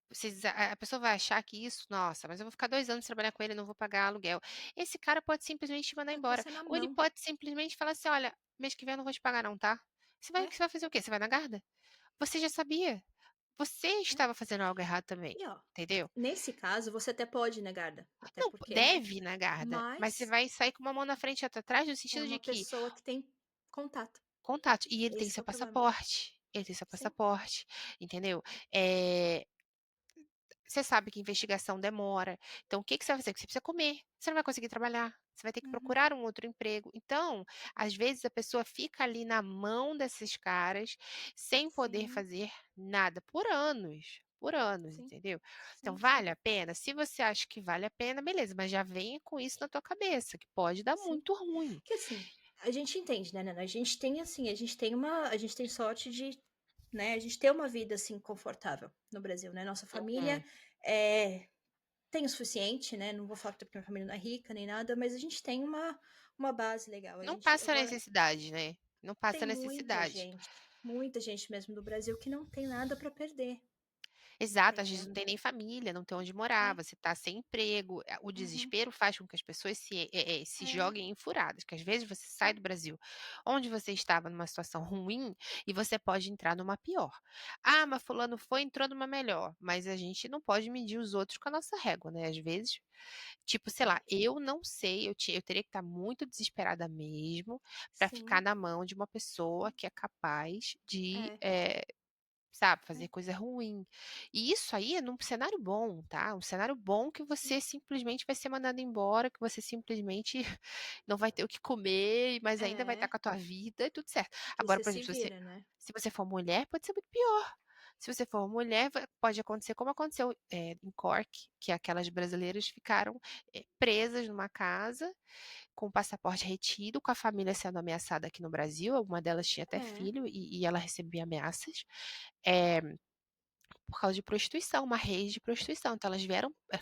A pessoa vai achar que isso, nossa, mas eu vou ficar 2 anos trabalhar com ele, não vou pagar aluguel. Esse cara pode simplesmente te mandar
Põe
embora.
você na
Ou ele
mão,
pode simplesmente falar assim: olha, mês que vem eu não vou te pagar, não, tá?
é,
Você vai fazer o quê? Você vai na guarda? Você já sabia. Você
é.
estava fazendo algo errado também.
E ó,
Entendeu?
nesse caso você até pode negar, até
Não,
porque, né?
deve ir na guarda, mas você
Mas
vai sair com uma mão na frente e outra atrás, no
é
sentido de
uma
que
pessoa que tem contato.
contato. E ele tem
Esse que
seu
é o problema.
passaporte. Ele tem seu
Sim,
passaporte, entendeu? É, você sabe que investigação demora. Então, o que que você vai fazer? Você precisa comer. Você não vai conseguir trabalhar. Você vai ter que
uhum,
procurar um outro emprego. Então, às vezes a pessoa fica ali na mão desses caras sem poder
sim,
fazer nada por anos,
sim,
entendeu? Então,
sim, sim,
vale a pena? Se você acha que vale a pena, beleza, mas já venha com isso na tua cabeça, que pode dar
sim.
muito ruim.
Que assim, a gente entende, né, Nana? A gente tem assim, a gente tem sorte de, né, a gente ter uma vida assim confortável no Brasil, né? Nossa família
Hum.
é, tem o suficiente, né? Não vou falar que minha família não é rica nem nada, mas a gente tem uma base legal. A
Não
gente
passa
agora
necessidade, né? Não passa
tem
necessidade.
muita gente mesmo do Brasil que não tem nada para perder,
Exato, às vezes
entendeu?
não tem nem família, não tem onde morar,
É,
você tá sem emprego. O
uhum,
desespero faz com que as pessoas se
é,
joguem em furadas, que às vezes você sai
sim,
do Brasil, onde você estava numa situação ruim, e você pode entrar numa pior. Ah, mas fulano foi, entrou numa melhor, mas a gente não pode medir os outros com a nossa régua, né? Às vezes, tipo, sei lá, eu não sei, eu teria que estar muito desesperada mesmo para ficar
sim,
na mão de uma pessoa que é capaz de
é,
sabe, fazer coisa ruim. E isso aí é num cenário bom, tá? Um cenário bom que você simplesmente vai ser mandado embora, que você simplesmente não vai ter o que comer, mas ainda vai estar
É,
com a tua vida e tudo certo.
que
Agora,
você
por
se
exemplo,
vira, né?
se você for mulher, pode ser muito pior. Se você for mulher, pode acontecer como aconteceu em Cork, que aquelas brasileiras ficaram presas numa casa com o passaporte retido, com a família sendo ameaçada aqui no Brasil. Uma delas tinha até
É,
filho e ela recebia ameaças. eh, por causa de prostituição, uma rede de prostituição. Então elas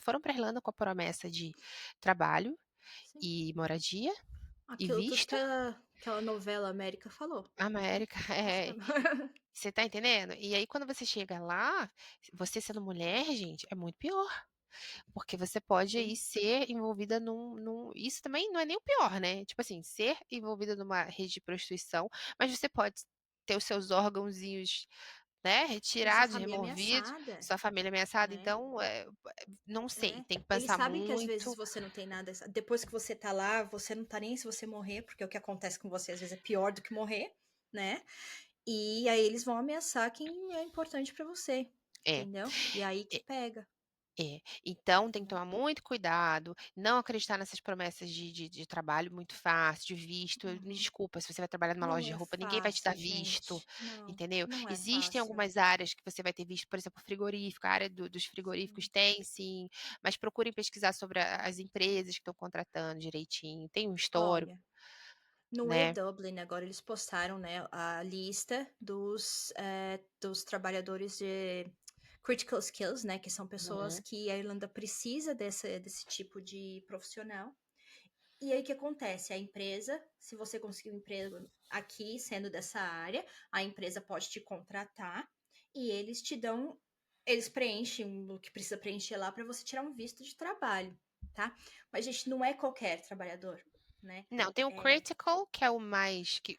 foram para a Irlanda com a promessa de trabalho
sim.
e moradia e
Aquilo tudo que
visto.
aquela novela América falou.
América, você tá entendendo? E aí quando você chega lá, você sendo mulher, gente, é muito pior. Porque você pode aí
Sim.
ser envolvida isso também não é nem o pior, né? Tipo assim, ser envolvida numa rede de prostituição, mas você pode ter os seus órgãozinhos, né,
E sua
retirados,
família
removidos,
ameaçada,
sua família ameaçada.
né?
Então, não sei,
Né?
tem que
Eles
pensar
sabem que às vezes
muito.
você não tem nada. Depois que você tá lá, você não tá nem se você morrer, porque o que acontece com você às vezes é pior do que morrer, né? E aí eles vão ameaçar quem é importante pra você,
É,
entendeu? E aí que
é,
pega.
Então tem que
Né?
tomar muito cuidado, não acreditar nessas promessas de trabalho muito fácil, de visto. Me
Uhum.
desculpa, se você vai trabalhar numa
Não
loja de
é
roupa, ninguém vai te dar
fácil,
visto,
gente. Não,
entendeu?
não é
Existem
fácil.
algumas áreas que você vai ter visto, por exemplo, frigorífico, a área dos frigoríficos
Sim.
tem sim, mas procurem pesquisar sobre as empresas que estão contratando direitinho, tem um histórico,
Olha, no
né?
E-Dublin agora eles postaram, né, a lista dos trabalhadores de critical skills, né, que são pessoas
Uhum.
que a Irlanda precisa desse tipo de profissional. E aí o que acontece? A empresa, se você conseguir um emprego aqui, sendo dessa área, a empresa pode te contratar e eles preenchem o que precisa preencher lá para você tirar um visto de trabalho, tá? Mas, gente, não é qualquer trabalhador, né?
Não, tem o
É,
critical, que é o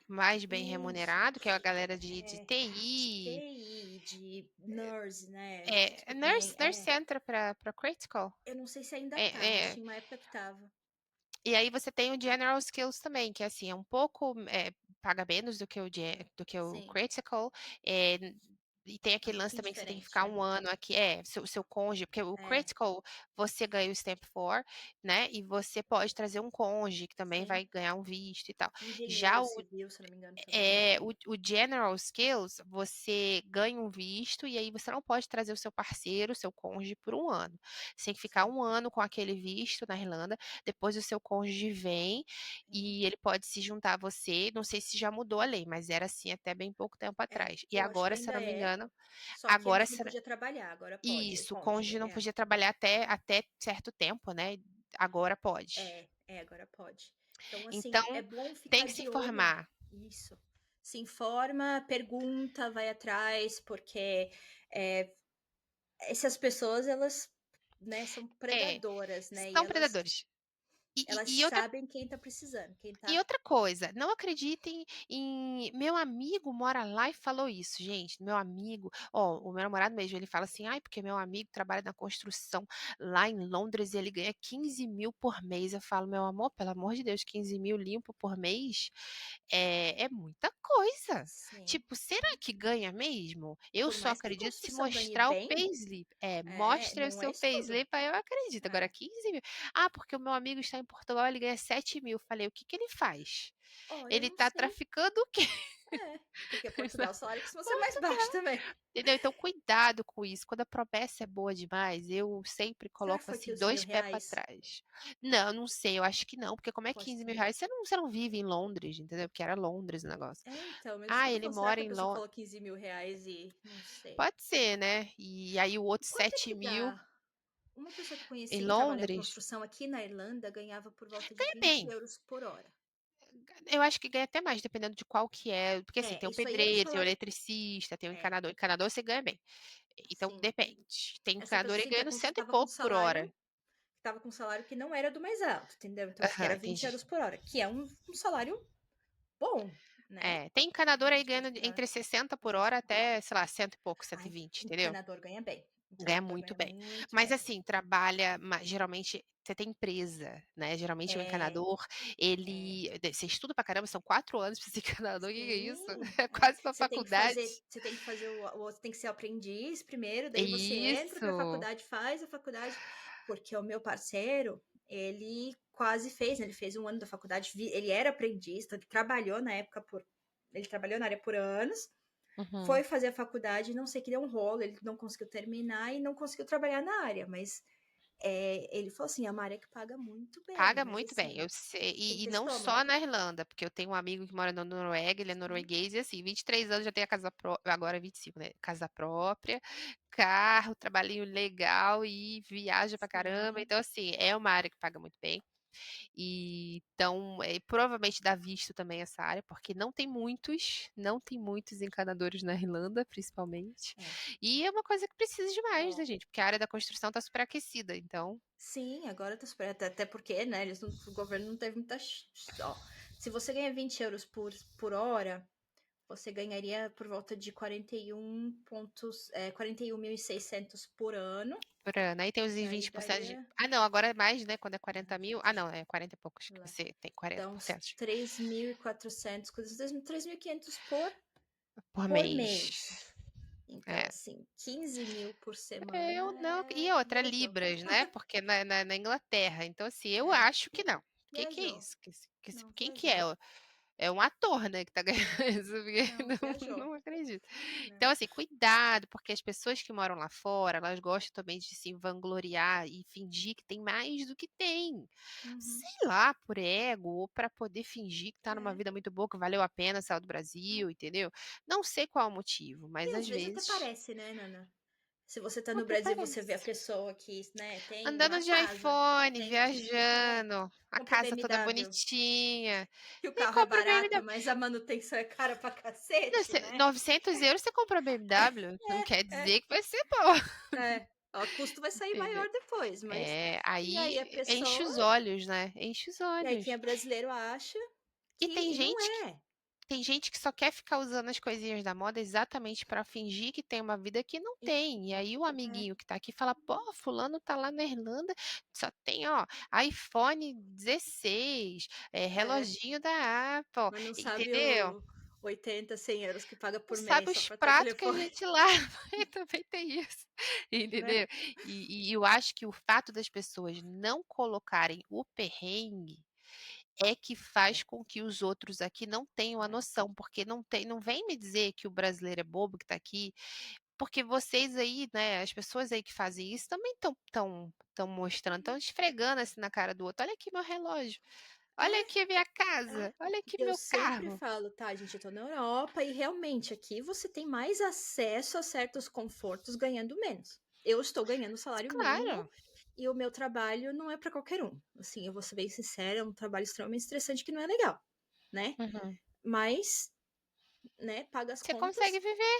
mais bem
isso,
remunerado, que é a galera de
de
TI.
TI, de nurse, né?
É,
Que
nurse,
tem,
nurse entra para critical.
eu não sei se ainda tá, mas
É, é.
tinha uma época que tava.
E aí você tem o General Skills também, que assim, é um pouco, paga menos do que o
Sim,
Critical, eh, e tem
é um
aquele lance
pouquinho
também que você tem que
diferente,
ficar
né?
1 ano aqui seu cônjuge, porque o
É,
Critical você ganha o Stamp 4, né, e você pode trazer um cônjuge que também
sim.
vai ganhar um visto e tal. Já
Engenheiro
o
civil, se não me engano, também.
o General Skills, você ganha um visto e aí você não pode trazer o seu parceiro, o seu cônjuge por 1 ano. Você tem que ficar
Sim.
1 ano com aquele visto na Irlanda, depois o seu cônjuge vem
É.
e ele pode se juntar a você. Não sei se já mudou a lei, mas era assim até bem pouco tempo
É,
atrás. E
eu acho que
agora, se eu
ainda
não me
é,
engano,
só que
agora
antes não
se
podia trabalhar, agora pode, o
isso, o cônjuge
cônjuge.
não podia trabalhar até certo tempo, né, agora pode.
Agora pode. Então, assim, é
Então,
bom
tem
ficar
que se
de olho.
informar.
Isso. Se informa, pergunta, vai atrás, porque é, essas pessoas, elas, né, são
É,
predadoras, né? E
são predadores.
elas
E outra
sabem quem tá precisando, quem
E
tá.
outra coisa, não acreditem meu amigo mora lá e falou isso, gente, meu amigo o meu namorado mesmo, ele fala assim: "Ai, porque meu amigo trabalha na construção lá em Londres e ele ganha 15.000 por mês". Eu falo: "Meu amor, pelo amor de Deus, 15.000 limpo por mês é muita coisa.
Sim,
Tipo, será
sim.
que ganha mesmo? Eu
Por
só
mais que
acredito se
construção ganhe
mostrar o
bem,
payslip". Mostra o
não é
seu
isso tudo.
payslip, aí eu acredito. Agora
É.
15.000. "Ah, porque o meu amigo está em Portugal, ele ganha 7.000". Falei: "O que que ele faz?
Olha, eu
Ele
não
tá
sei.
traficando o quê?"
É, porque Portugal o salário costuma ser mais baixo também.
Entendeu? Então cuidado com isso, quando a promessa é boa demais, eu sempre
Será que
coloco,
foi
assim,
15 mil
2 pés pra
reais?
trás. Não, não sei, eu acho que não, porque como é
Pode
15.000
ser.
reais? Você não vive em Londres, entendeu? Porque era Londres o negócio.
É, então, mas isso que
Ah,
eu tô
ele
falando, será
mora
que a
em
pessoa
Lon
falou 15 mil reais e não sei.
pode ser, né. E aí o outro
Quanto é que
7.000
dá? Uma pessoa que eu
em
conheci que trabalha com
Londres,
construção aqui na Irlanda ganhava por volta de
ganha
20
bem.
euros por hora.
Eu acho que ganha até mais, dependendo de qual que é, porque assim,
É,
tem o
isso aí era o
pedreiro, tem o
salário.
eletricista, tem o
É,
encanador. Encanador você ganha bem. Então
sim.
depende. Tem
Essa
encanador
pessoa
aí
assim,
ganhando cento e
tava com
pouco por
salário,
hora.
tava com salário que não era do mais alto, entendeu? Então, que era
Aham,
20
entendi.
euros por hora, que é um salário bom, né?
É, tem encanador aí
20 euros
ganhando
por hora.
entre 60 por
É.
hora até, sei lá, cento e pouco, cento e
Ai,
vinte, entendeu?
encanador ganha bem. Então,
Ganha
dá pra
muito
ganhar
bem.
muito
Mas
bem.
assim, trabalha geralmente você tem empresa, né, geralmente o
É,
encanador,
é.
você estuda pra caramba, são 4 anos pra ser encanador, que é isso?
Sim,
É
é.
quase uma faculdade.
Você tem que fazer você tem que ser aprendiz primeiro, daí você entra pra
Isso.
faculdade, faz a faculdade, porque o meu parceiro, ele quase fez, né, ele fez 1 ano da faculdade, ele era aprendiz, então ele trabalhou na época ele trabalhou na área por anos,
Uhum.
foi fazer a faculdade, não sei que deu um rolo, ele não conseguiu terminar e não conseguiu trabalhar na área, mas ele falou assim, é uma área que paga muito bem,
Paga
mas
muito bem,
assim,
eu sei.
tem que
E
ter
não
estômago.
só na Irlanda, porque eu tenho um amigo que mora na Noruega, ele é
Sim,
norueguês, e assim, 23 anos já tem a casa própria, agora 25, né? Casa própria, carro, trabalhinho legal e viaja pra caramba.
sim.
Então, assim, é uma área que paga muito bem. E então, provavelmente dá visto também essa área, porque não tem muitos encanadores na Irlanda, principalmente.
É.
E é uma coisa que precisa demais,
Ó,
né, gente? Porque a área da construção tá super aquecida, então.
sim, agora tá super. Até porque, né? O governo não teve muita. Ó, se você ganha 20 euros por hora, você ganharia por volta de 41.600 por ano.
Por ano. Aí tem os
Daí
20% de.
daria.
Ah, não, agora é mais, né? Quando é 40 mil. Ah, não, é 40 e poucos que
Lá,
você tem
dá uns
40%
3.400, coisas 3.500
por
por
mês.
mês. Então,
É.
assim, 15 mil por
Eu
semana
não. E
é.
outra,
Viajou.
libras, né? Porque na Inglaterra. Então, assim, eu
É,
acho que não. O que que é
viajou.
isso?
Não,
Quem que é?
viajou.
É um ator, né, que tá ganhando isso, porque
Não, viajou.
não acredito.
Né?
Então, assim, cuidado, porque as pessoas que moram lá fora, elas gostam também de se vangloriar e fingir que tem mais do que tem.
Uhum.
Sei lá, por ego, ou para poder fingir que tá numa
É.
vida muito boa, que valeu a pena sair do Brasil, entendeu? Não sei qual é o motivo, mas
E
às
às vezes até
vezes
parece, né, Nana? Se você tá no
até
Brasil, você vê a
parece.
pessoa que, né, tem
Andando
uma
de
casa,
iPhone,
tem,
viajando, a
compra
casa toda
BMW,
bonitinha,
que o
e
carro é
compra o
barato,
BMW.
mas a manutenção é cara pra
Não,
cacete, né?
900 euros você comprou BMW, não quer
É,
dizer que vai ser bom,
é. O custo vai sair
entendeu?
maior depois, mas. E
Aí
aí a
enche
pessoa.
os olhos, né? Enche os
E aí quem é
olhos.
brasileiro acha
E
que. E não é.
tem gente que só quer ficar usando as coisinhas da moda exatamente para fingir que tem uma vida que não
E-
tem. E aí o
É,
amiguinho que tá aqui fala: "Pô, fulano tá lá na Irlanda, só tem, ó, iPhone 16,
é.
reloginho da Apple",
Mas não sabe
entendeu?
o 80, 100 euros que paga
Não
por
sabe
mês só
os
pra ter
pratos que a
telefone,
gente lava, e também tem isso,
né?
entendeu? E eu acho que o fato das pessoas não colocarem o perrengue é que faz
É,
com que os outros aqui não tenham a
é.
noção, porque não vem me dizer que o brasileiro é bobo que tá aqui, porque vocês aí, né, as pessoas aí que fazem isso também estão mostrando, estão esfregando assim na cara do outro: "Olha aqui meu relógio, olha
É,
aqui a minha
é.
casa, olha aqui
Eu
meu
sempre
carro".
falo, tá, gente, eu tô na Europa e realmente aqui você tem mais acesso a certos confortos ganhando menos. Eu estou ganhando salário mínimo
Claro.
e o meu trabalho não é para qualquer um. Assim, eu vou ser bem sincera, é um trabalho extremamente estressante que não é legal, né?
Uhum.
Mas, né, paga as contas,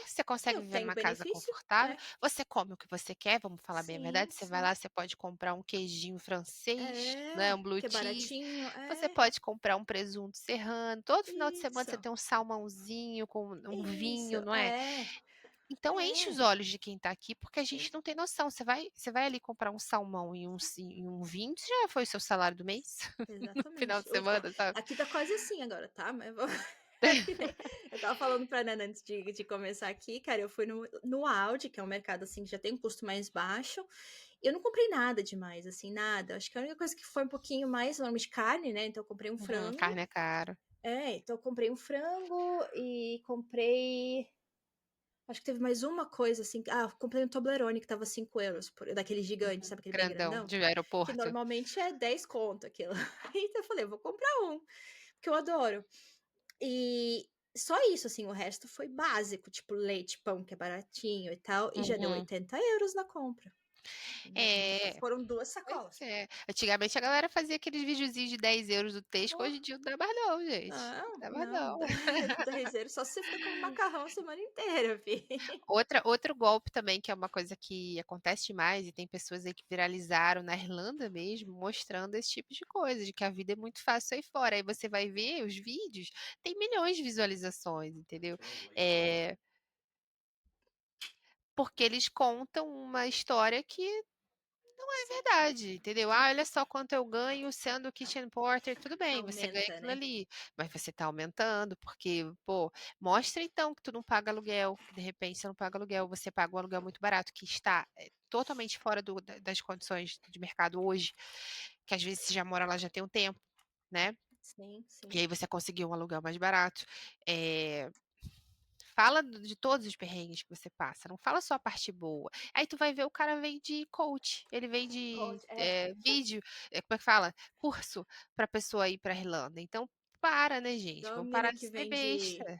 Você consegue
eu
viver
tenho
numa casa
benefício,
confortável,
é.
você come o que você quer, vamos falar bem a
Sim,
verdade, você vai
sim.
lá, você pode comprar um queijinho francês, né,
É,
um blue
que é
cheese,
baratinho,
você
é.
pode comprar um presunto serrano, todo final de semana você
Isso,
tem um salmãozinho com um
isso,
vinho, não é?
é,
Então enche os
é.
olhos de quem tá aqui, porque a
Sim,
gente não tem noção, você vai ali comprar um salmão e um vinho, isso já foi o seu salário do mês? No final
exatamente.
de semana, sabe?
Aqui tá quase assim agora, tá? Mas que nem- eu tava falando pra Nana antes de começar aqui, cara. Eu fui no Audi, que é um mercado assim que já tem um custo mais baixo. E eu não comprei nada demais, assim, nada. Acho que a única coisa que foi um pouquinho mais, normalmente carne, né? Então eu comprei um
Uhum,
frango.
carne é caro.
Então eu comprei um frango e comprei. Acho que teve mais uma coisa assim. Ah, eu comprei um Toblerone que tava 5 euros, daquele gigante, sabe aquele bem
Grandão,
grandão?
de
Que
aeroporto.
normalmente é 10 conto aquilo. Então eu falei, eu vou comprar um, porque eu adoro. E só isso, assim, o resto foi básico, tipo leite, pão, que é baratinho e tal, e já deu
Uhum.
80 euros na compra. Entendeu? E
É,
foram 2
pois
sacolas.
é. Antigamente a galera fazia aqueles videozinhos de 10 euros do Tesco,
Oh,
hoje em dia não dá mais não, gente. Não
não,
dá mais
não,
não.
10 euros, só se você fica com macarrão a semana inteira, fi.
Outro golpe também, que é uma coisa que acontece demais, e tem pessoas aí que viralizaram na Irlanda mesmo, mostrando esse tipo de coisa, de que a vida é muito fácil aí fora. Aí você vai ver os vídeos, tem milhões de visualizações, entendeu? É, porque eles contam uma história que não é
Sim,
verdade, entendeu? Ah, olha só quanto eu ganho sendo kitchen porter, tudo bem, você ganha
aumenta,
aquilo
né?
ali, mas você tá aumentando, porque, pô, mostra então que tu não paga aluguel, que de repente você não paga aluguel, você paga um aluguel muito barato, que está totalmente fora das condições de mercado hoje, que às vezes você já mora lá já tem um tempo, né?
Sim,
E
sim.
aí você conseguiu um aluguel mais barato. Fala de todos os perrengues que você passa, não fala só a parte boa. Aí tu vai ver o cara vende coach, ele vende vídeo, como é que fala? Curso pra pessoa ir pra Irlanda. Então para, né, gente?
Igual a
Vamos
menina
parar de
que
ser besta.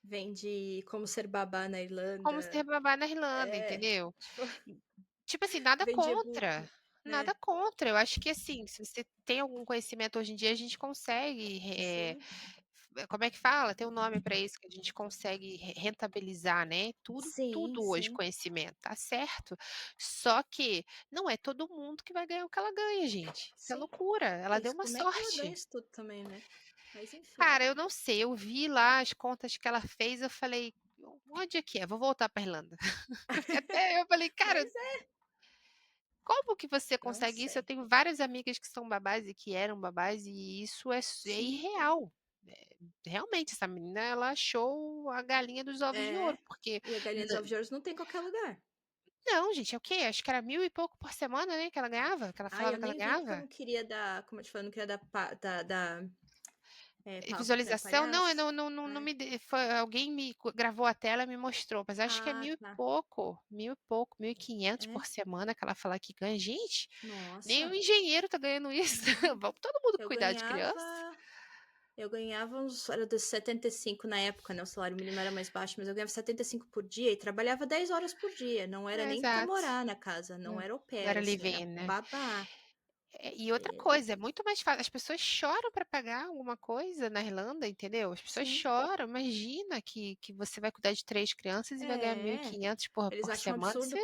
vende como ser babá na
Como ser
Irlanda.
babá na Irlanda,
É,
entendeu?
tipo,
Tipo assim, nada
vende e-book,
contra. Nada
né?
contra. Eu acho que assim, se você tem algum conhecimento hoje em dia, a gente consegue
Sim,
como é que fala? Tem um nome para isso que a gente consegue rentabilizar, né? Tudo,
sim,
tudo hoje
sim,
conhecimento, tá certo? Só que não é todo mundo que vai ganhar o que ela ganha, gente. Isso é
sim.
loucura. Ela
É
deu
isso,
uma
como é que ela ganha
sorte.
isso tudo também, né? Mas enfim.
Cara, eu não sei. Eu vi lá as contas que ela fez, eu falei, onde é que é? Vou voltar para Irlanda. Porque até eu falei, cara,
Mas é,
como que você
não
consegue isso? Eu
sei.
tenho várias amigas que são babás e que eram babás, e isso é
Sim,
irreal. Realmente, essa menina, ela achou a galinha dos ovos de ouro,
é.
porque
E a galinha dos ovos
n-
de ouro não tem em qualquer lugar.
não, gente, é o quê? Acho que era 1.000 e pouco por semana, né, que ela ganhava, que ela
Ai,
falava
eu
que ela
nem vi porque eu
ganhava.
não queria dar, como eu te falei, eu não queria dar,
E
né,
visualização, não, eu
palhaço.
não
É.
me foi, alguém gravou a tela e me mostrou, mas acho que é
Ah, tá.
1.500
É.
por semana que ela fala que ganha. Gente, nem o
Nossa.
engenheiro tá ganhando isso.
Não.
Vamos todo mundo
Eu
cuidar de
ganhava.
criança.
Eu ganhava uns. Era dos 75 na época, né? O salário mínimo era mais baixo, mas eu ganhava 75 por dia e trabalhava 10 horas por dia. Não era
É,
nem pra
exato.
morar na casa, não era au
Não
pair,
era
assim, era
live-in, né?
babá.
E outra coisa, é muito mais fácil. As pessoas choram para pagar alguma coisa na Irlanda, entendeu? As pessoas
Sim.
choram. Imagina que você vai cuidar de 3 crianças e vai ganhar mil e
É.
quinhentos
Eles
por
acham um
semana. Você
absurdo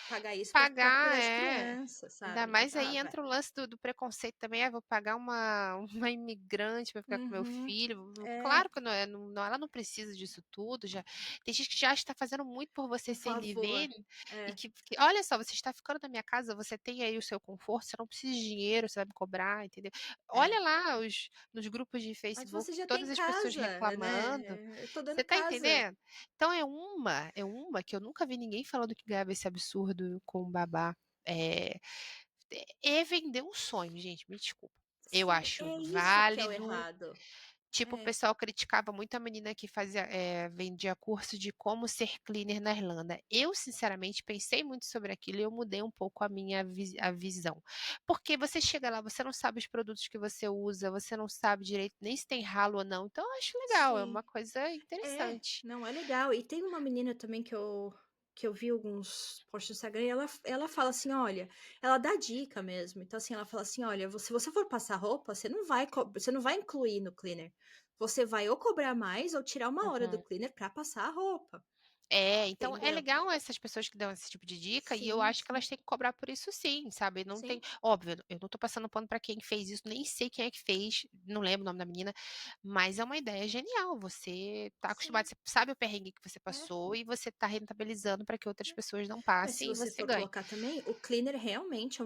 pagar isso pra
pagar,
cuidar de
é.
criança,
Ainda
sabe?
mais
Ah,
aí
vai.
entra o lance do preconceito também. Ah, vou pagar uma imigrante para ficar com meu
Uhum.
filho.
É,
Claro que não é, ela não precisa disso tudo. Já, tem gente que já está fazendo muito por você
um
sem
favor.
live-in. E
É,
olha só, você está ficando na minha casa, você tem aí o seu conforto, você não precisa de dinheiro, você vai me cobrar, entendeu? Olha
é.
lá nos grupos de
Mas você
Facebook,
já tem
todas as pessoas
casa,
reclamando.
né? Eu tô
Você
dando
tá
casa.
entendendo? Então é uma que eu nunca vi ninguém falando que ganhava esse absurdo com o babá. É, é vender um sonho, gente, me desculpa. Eu
Sim,
acho
é isso que é o
válido.
errado.
Tipo, o
É,
pessoal criticava muito a menina que vendia curso de como ser cleaner na Irlanda. Eu, sinceramente, pensei muito sobre aquilo e eu mudei um pouco a minha a visão. Porque você chega lá, você não sabe os produtos que você usa, você não sabe direito nem se tem ralo ou não. Então, eu acho legal, é
sim.
uma coisa
É,
interessante.
não é legal. E tem uma menina também que eu vi alguns posts no Instagram e ela fala assim, olha, ela dá dica mesmo. Então, assim, ela fala assim, olha, se você for passar roupa, você não vai incluir no cleaner. Você vai ou cobrar mais ou tirar uma hora do
Uhum.
cleaner para passar a roupa,
Então é
entendeu?
legal essas pessoas que dão esse tipo de dica e eu
Sim,
acho que
sim,
elas têm que cobrar por isso sim, sabe? Não tem,
sim,
óbvio, eu não tô passando pano pra quem fez isso, nem sei quem é que fez, não lembro o nome da menina, mas é uma ideia genial. Você tá acostumado,
sim.
você sabe o perrengue que você
É.
passou e você tá rentabilizando para que outras pessoas não
Mas se
passem e
você
você
for
ganhe
colocar também, o cleaner realmente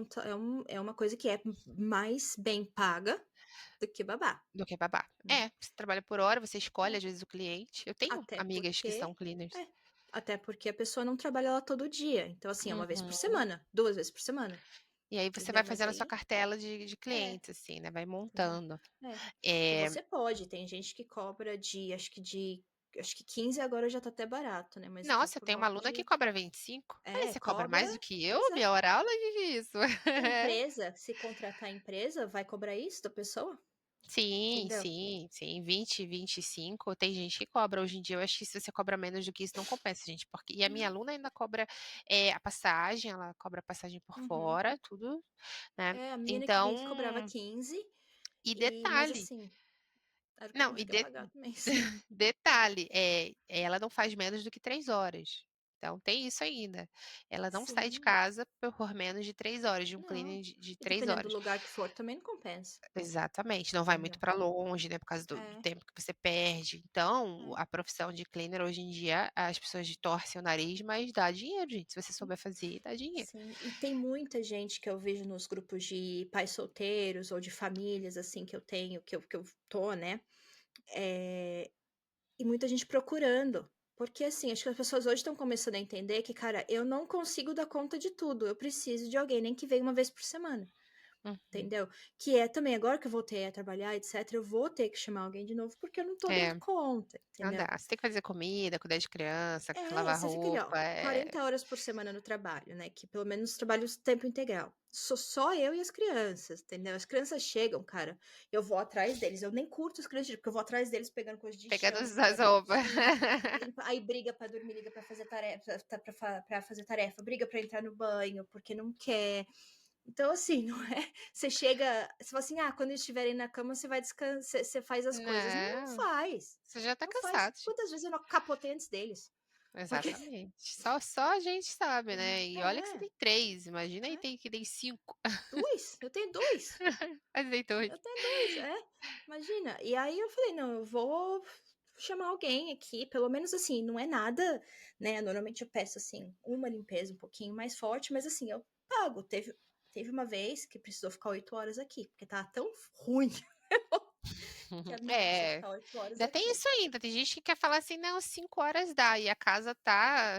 é uma coisa que é mais bem paga do que babá,
do que babá.
né?
Você trabalha por hora, você escolhe
É.
às vezes o cliente. Eu tenho
Até
amigas que
porque
são cleaners.
é, até porque a pessoa não trabalha lá todo dia. Então, assim, é uma vez por
Uhum.
semana, 2 vezes por semana,
E aí você vai
entendeu? Mas
fazendo a sua
aí,
cartela de
é,
clientes, assim, né? Vai
entendeu?
montando.
É. E
É,
você pode, tem gente que cobra acho que 15 agora já tá até barato, né? Mas tá
Nossa, eu
por
tenho uma
volta
aluna que
de,
cobra 25. Falei, você cobra
cobra,
mais do que eu?
pois é.
Minha hora aula? Que é isso?
Empresa, se contratar a empresa, vai cobrar isso da pessoa,
Sim,
entendeu?
sim, sim. 20, 25. Tem gente que cobra. Hoje em dia, eu acho que se você cobra menos do que isso, não compensa, gente. Porque... E a minha
Não.
aluna ainda cobra a passagem, ela cobra a passagem por
Uhum.
fora, tudo, né?
É, a menina que vem que cobrava
Então,
15,
e
mas
detalhe,
assim, era o que eu
não, e
conseguia pagar no mês.
detalhe, ela não faz menos do que 3 horas. Então tem isso ainda. Ela não sai de
Sim.
casa por menos de 3 horas, de um
Não.
cleaning de
E
3
dependendo do
horas.
lugar que for, também não compensa.
Exatamente, não vai muito
Entendeu?
para longe, né, por causa do
É,
tempo que você perde. Então,
é,
a profissão de cleaner hoje em dia, as pessoas torcem o nariz, mas dá dinheiro, gente. Se você
sim.
souber fazer, dá dinheiro.
Sim, e tem muita gente que eu vejo nos grupos de pais solteiros ou de famílias, assim, que eu tenho, que eu tô, né? É, e muita gente procurando. Porque, assim, acho que as pessoas hoje estão começando a entender que, cara, eu não consigo dar conta de tudo. Eu preciso de alguém, nem que venha uma vez por semana.
Uhum.
Entendeu? Que é também, agora que eu voltei a trabalhar, etc., eu vou ter que chamar alguém de novo porque eu não tô
É,
dando conta,
não
entendeu?
dá. Você tem que fazer comida, cuidar de criança,
É,
lavar
você fica ali, ó,
roupa,
40 horas por semana no trabalho, né? Que pelo menos trabalho tempo integral. Sou só eu e as crianças, entendeu? As crianças chegam, cara, eu vou atrás deles. Eu nem curto as crianças, porque eu vou atrás deles pegando coisa de
pegando
chão,
as
limpando
roupas.
aqui, limpa, aí briga pra dormir, liga pra fazer tarefa, pra fazer tarefa, briga pra entrar no banho, porque não quer. Então, assim, não é. Você chega, você fala assim, ah, quando eles estiverem na cama, você vai descansar, você faz as coisas. Não, não
Não,
faz.
você já tá
Não faz.
cansado.
Quantas vezes eu não capotei antes deles? Porque.
Exatamente. Só a gente sabe, né? E olha que você
É,
tem 3, imagina aí
é.
tem que tem 5.
Dois? Eu tenho dois.
Mas tem 2.
Eu tenho dois, é. Imagina. E aí eu falei, não, eu vou chamar alguém aqui, pelo menos assim, não é nada, né? Normalmente eu peço assim, uma limpeza um pouquinho mais forte, mas assim, eu pago. Teve uma vez que precisou ficar 8 horas aqui, porque tava tão ruim que não, precisa
É,
ficar 8 horas
ainda tem
aqui.
isso ainda, tem gente que quer falar assim: "Não, 5 horas dá", e a casa tá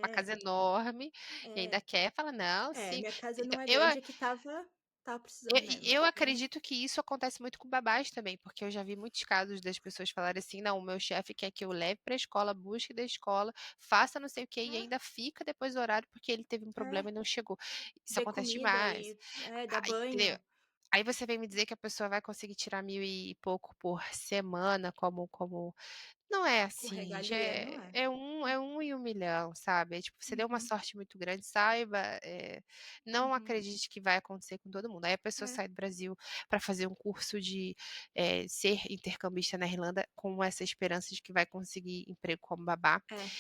a
É,
casa é enorme, e ainda
é,
quer, fala: "Não,
é.
sim".
Minha casa
Então
não é grande, é que tava precisando mesmo.
eu
Então,
acredito que isso acontece muito com babás também, porque eu já vi muitos casos das pessoas falarem assim: "Não, o meu chefe quer que eu leve para a escola, busque da escola, faça não sei o quê", e ainda fica depois do horário, porque ele teve um problema
é,
e não chegou. Isso
ver
acontece
comida
demais.
e dar
Aí, entendeu?
banho.
Aí você vem me dizer que a pessoa vai conseguir tirar 1.000 e pouco por semana, como não é
Com
assim, gente,
regalia, não é?
é um em 1.000.000, sabe, é tipo, você deu uma
Uhum,
sorte muito grande, saiba, não
uhum.
acredite que vai acontecer com todo mundo. Aí a pessoa
É,
sai do Brasil para fazer um curso de, ser intercambista na Irlanda com essa esperança de que vai conseguir emprego como babá,
é.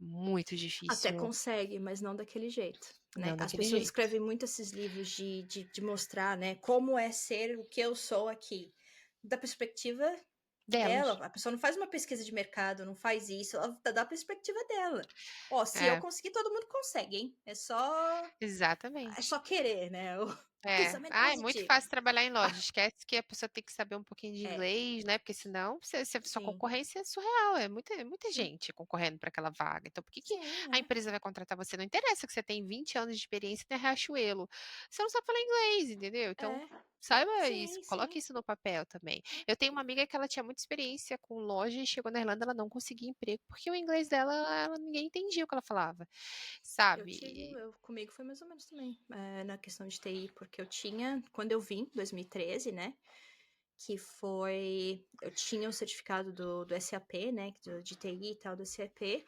muito
Até
difícil,
consegue, mas não daquele jeito, né?
não
As
daquele
pessoas
jeito.
escrevem muito esses livros de mostrar, né, como é ser o que eu sou aqui. Da perspectiva
Delas.
dela, a pessoa não faz uma pesquisa de mercado, não faz isso, ela dá da perspectiva dela. Ó, se eu
É,
conseguir, todo mundo consegue, hein? É só
exatamente.
querer, né? O
É.
pensamento
Ah, é muito
positivo.
fácil trabalhar em loja. Esquece que a pessoa tem que saber um pouquinho de
É,
inglês, né? Porque senão sua
sim,
concorrência é surreal. É muita
sim,
gente concorrendo para aquela vaga. Então, por que que
sim,
a
é,
empresa vai contratar você? Não interessa que você tem 20 anos de experiência na Riachuelo. Você não sabe falar inglês, entendeu? Então,
é,
saiba isso,
sim,
coloque
sim.
isso no papel também. Eu tenho uma amiga que ela tinha muita experiência com loja e chegou na Irlanda, ela não conseguia emprego, porque o inglês dela, ninguém entendia o que ela falava, sabe?
Comigo foi mais ou menos também, na questão de TI, porque quando eu vim, 2013, né, eu tinha o certificado do SAP, né, de TI e tal, do SAP,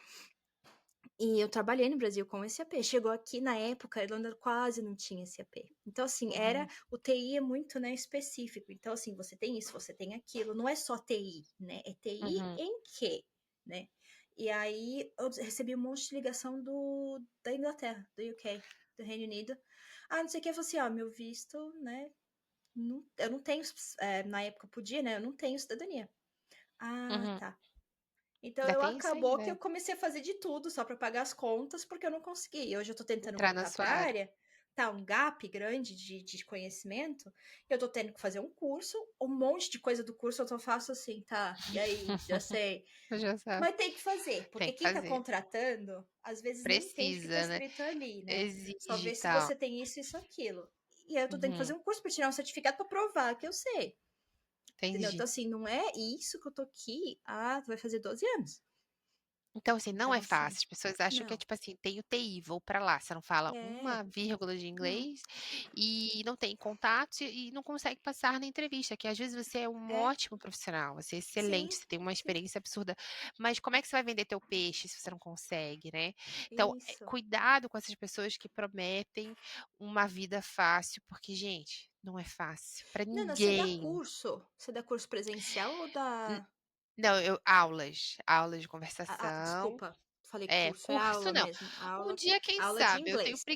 e eu trabalhei no Brasil com SAP. Chegou aqui, na época, a Irlanda quase não tinha SAP. Então, assim,
Uhum,
o TI é muito, né, específico. Então, assim, você tem isso, você tem aquilo, não é só TI, né, é TI
uhum,
em quê, né? E aí, eu recebi um monte de ligação da Inglaterra, do UK, do Reino Unido. Ah, não sei o que, eu falei assim, ó, meu visto, né, eu não tenho, na época podia, né, eu não tenho cidadania. Ah,
uhum.
tá. Então
Ainda
eu
tem isso
acabou que eu
ainda.
comecei a fazer de tudo só para pagar as contas, porque eu não consegui. E hoje eu tô tentando
Entrar na
voltar
sua
para a
área.
área, tá um gap grande de conhecimento, eu tô tendo que fazer um curso, um monte de coisa do curso faço assim, tá? E aí, já sei.
Já sabe.
Mas tem que fazer,
Tem
porque
que
quem tá
fazer.
contratando, às vezes nem entende o que tá
Precisa, né.
escrito ali, né? Só
Exige e
vê se
tal.
você tem isso, isso, aquilo. E aí eu tô tendo que fazer
Uhum.
um curso para tirar um certificado para provar que eu sei. Entendeu? Então,
Entendi.
assim, não é isso que eu tô aqui. Ah, vai fazer 12 anos.
Então, assim, não
Então,
é
assim,
fácil. As pessoas acham que é
não.
tipo assim, tenho TI, vou pra lá. Você não fala uma
É,
vírgula de
não.
inglês e não tem contato e não consegue passar na entrevista, que às vezes você é um
É,
ótimo profissional, você é excelente,
sim,
você tem uma
sim.
experiência absurda, mas como é que você vai vender teu peixe se você não consegue, né? Então,
Isso.
cuidado com essas pessoas que prometem uma vida fácil, porque, gente, não é fácil pra
Nana, você dá
ninguém.
curso? Você dá curso presencial ou
N
dá.
não, aulas de conversação.
Desculpa. falei curso, é
curso
aula
não.
mesmo.
Um dia, quem
Aula de
sabe, eu tenho
inglês.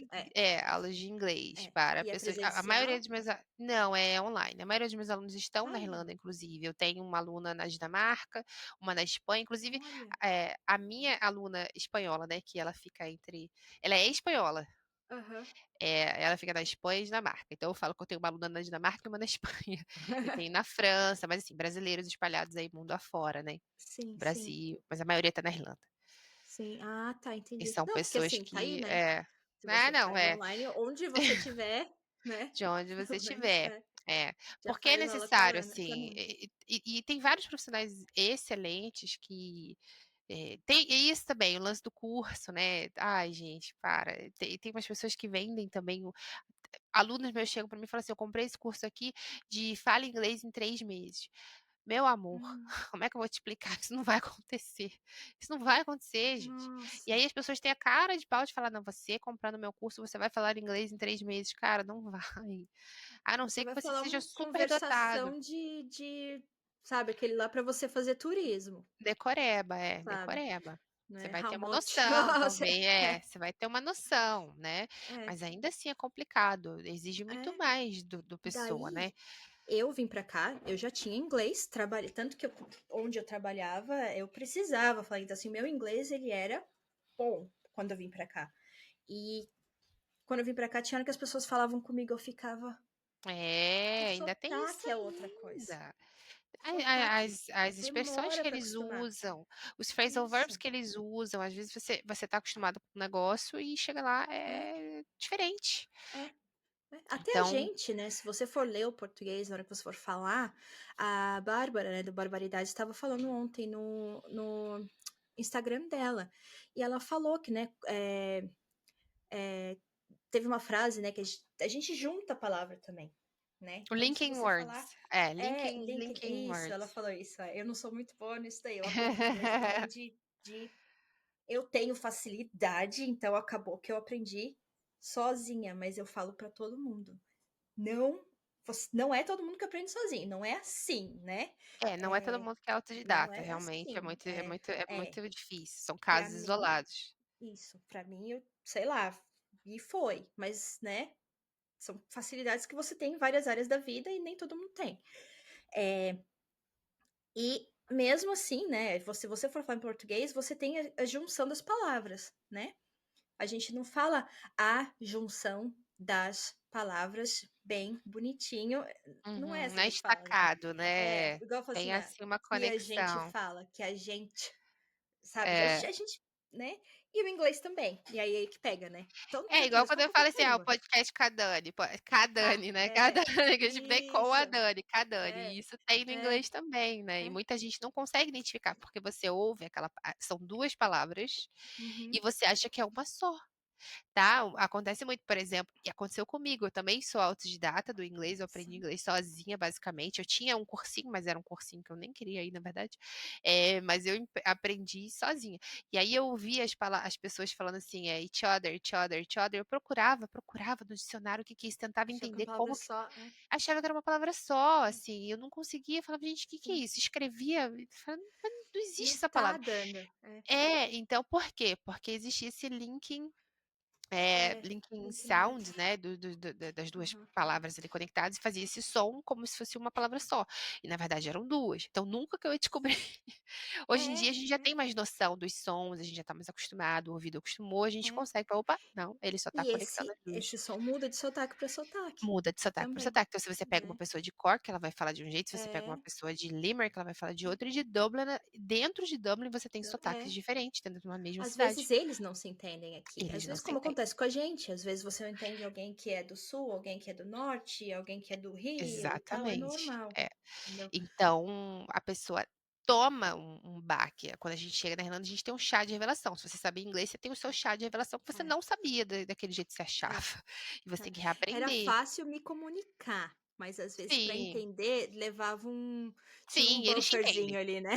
aulas de inglês
É.
para
E é
pessoas. A maioria
presencial?
dos meus. Não, é online. A maioria dos meus alunos estão na
Ah,
Irlanda, inclusive. Eu tenho uma aluna na Dinamarca, uma na Espanha. Inclusive,
olha.
a minha aluna espanhola, né, que ela fica entre. Ela é espanhola.
Aham.
Ela fica na Espanha e Dinamarca. Então, eu falo que eu tenho uma aluna na Dinamarca e uma na Espanha. E tem na França, mas assim, brasileiros espalhados aí mundo afora, né?
Sim, sim,
Brasil, mas a maioria tá na Irlanda.
sim. Ah, tá,
E
entendi.
são
Não, porque
pessoas
assim, tá aí,
que.
né? Se
Ah,
você
não,
faz online, onde você tiver, né?
de onde você
Pelo menos,
estiver. É,
já
porque é
faz aula
necessário,
com a
assim,
Nana.
e tem vários profissionais excelentes que tem isso também, o lance do curso, né? Ai, gente, para. Tem umas pessoas que vendem também. Alunos meus chegam para mim e falam assim: eu comprei esse curso aqui de fala inglês em 3 meses. Meu amor,
Hum,
como é que eu vou te explicar que isso não vai acontecer? Isso não vai acontecer, gente. E
nossa.
aí as pessoas têm a cara de pau de falar: não, você comprando meu curso, você vai falar inglês em 3 meses. Cara, não vai. A não
Você
ser que
vai
você
falar
seja
uma
super dotado.
conversação sabe, aquele lá para você fazer turismo,
Decoreba,
sabe?
decoreba. Você
Né?
vai
How
ter uma
much?
noção,
Você-
talvez,
É,
você vai ter uma noção, né?
é,
Mas ainda assim é complicado, exige muito
é.
mais do pessoa, né?
Daí eu vim pra cá, eu já tinha inglês, trabalhei tanto que onde eu trabalhava, eu precisava falar, então assim, meu inglês ele era bom quando eu vim pra cá. E quando eu vim pra cá, tinha hora que as pessoas falavam comigo, eu ficava, o
Ainda tem isso
sotaque é outra coisa.
ainda.
O sotaque
As expressões
demora
que
pra
eles
acostumar.
usam, os phrasal verbs
Isso.
que eles usam, às vezes você tá acostumado com um negócio e chega lá
É,
é diferente.
é. Até a
Então,
gente, né? Se você for ler o português, na hora que você for falar, a Bárbara, né, do Barbaridade, estava falando ontem no Instagram dela. E ela falou que, né, teve uma frase, né, que a gente junta a palavra também, né?
o
Então, se
linking
você falar,
words. Linking
isso, ela
words.
falou isso. Eu não sou muito boa nisso daí. Eu aprendi inglês também eu tenho facilidade, então acabou que eu aprendi sozinha, mas eu falo para todo mundo. Não, não é todo mundo que aprende sozinho, não é assim, né?
Não é todo
É,
mundo que é
não
autodidata,
é
realmente é
assim.
muito, é muito, é
É,
muito difícil. São
para
casos
mim,
isolados.
isso, para mim, eu sei lá, e foi, mas, né? São facilidades que você tem em várias áreas da vida e nem todo mundo tem. E mesmo assim, né? Se você for falar em português, você tem a junção das palavras, né? A gente não fala a junção das palavras bem bonitinho. Não é
Uhum,
assim
não
que
é
a gente fala, né?
estacado,
É,
né?
igual eu falo assim,
Tem
né?
assim uma
Que a gente
conexão.
fala, que a gente, sabe?
É,
A gente, né? E o inglês também. E aí que pega, né? Então,
é
já
igual
traduz
quando
para
eu falo
qualquer
assim, o
língua.
podcast com a Dani, com a
Ah,
Dani, né? Com a Dani, que a gente vem com
isso.
a Dani, com a Dani.
É,
E isso tem no
é,
inglês também, né? E
é.
muita gente não consegue identificar, porque você ouve são duas palavras e
Uhum,
você acha que é uma só. Tá? Acontece muito, por exemplo, e aconteceu comigo, eu também sou autodidata do inglês, eu aprendi
sim.
inglês sozinha, basicamente. Eu tinha um cursinho, mas era um cursinho que eu nem queria ir, na verdade. Mas eu aprendi sozinha. E aí eu ouvia as pessoas falando assim, each other, each other, each other. Eu procurava no dicionário o que que é isso, tentava
Achei que é uma
entender
palavra
como que.
só, é.
Achava que era uma palavra só, assim, eu não conseguia, falava, gente, o que que é
Sim.
isso? Escrevia, falava, mas não existe
Não
essa
tá
palavra.
dando. É,
Então por quê? Porque existia esse linking linking
link
sound,
notes.
né, das duas
Uhum.
palavras ali conectadas, e fazia esse som como se fosse uma palavra só. E na verdade eram duas. Então nunca que eu ia descobrir. Hoje em
É,
dia a gente já
é,
tem mais noção dos sons, a gente já tá mais acostumado, o ouvido acostumou, a gente
é.
consegue falar, opa, não, ele só tá
E
conectando as
esse
duas.
som muda de sotaque para sotaque
Muda de sotaque para
também,
sotaque. Então, se você pega uma
né?
pessoa de Cork, ela vai falar de um jeito, se você pega uma
É,
pessoa de Limerick, ela vai falar de outro, e de Dublin, dentro de Dublin você tem sotaques
é.
diferentes dentro de uma mesma
Às
cidade.
vezes eles não se entendem aqui. Às
Eles não
vezes,
se
como
entendem.
acontece com a gente, às vezes você não entende alguém que é do sul, alguém que é do norte, alguém que é do Rio e tal, é
Exatamente.
normal, entendeu?
Então, a pessoa toma um baque. Quando a gente chega na Irlanda, a gente tem um chá de revelação. Se você sabe inglês, você tem o seu chá de revelação que você
É,
não sabia daquele jeito que você
é,
achava. E você
é.
tem que
Era
reaprender.
fácil me comunicar, mas às vezes para
Sim,
entender levava tinha um
sim, eles te
bufferzinho
entendem.
ali, né?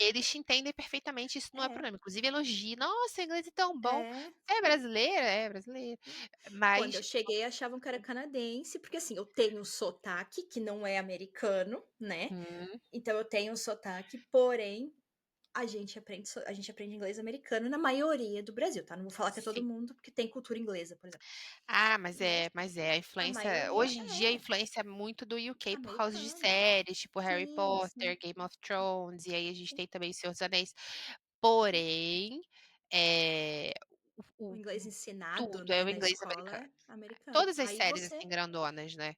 Eles te entendem perfeitamente, isso não é
É,
problema. Inclusive, elogio. Nossa, inglês é tão bom.
é.
É brasileira? É brasileira.
Quando eu
Mas,
cheguei, achavam que era canadense, porque assim, eu tenho um sotaque que não é americano, né?
hum,
Então eu tenho um sotaque, porém a gente aprende inglês americano na maioria do Brasil, tá? Não vou falar que é todo
Sim.
mundo, porque tem cultura inglesa, por exemplo.
Mas
Mas
a
a
influência.
maioria
Hoje em dia a
é
influência é muito do UK por causa de
americana.
séries, tipo Harry
Sim, sim,
Potter, Game of Thrones, e aí a gente
sim,
tem também Senhor dos Anéis.
sim.
Porém, é,
O
o
inglês ensinado,
tudo é
né,
o
na
inglês
escola
americano.
é americano.
Todas as
Aí
séries,
você
assim, grandonas, né?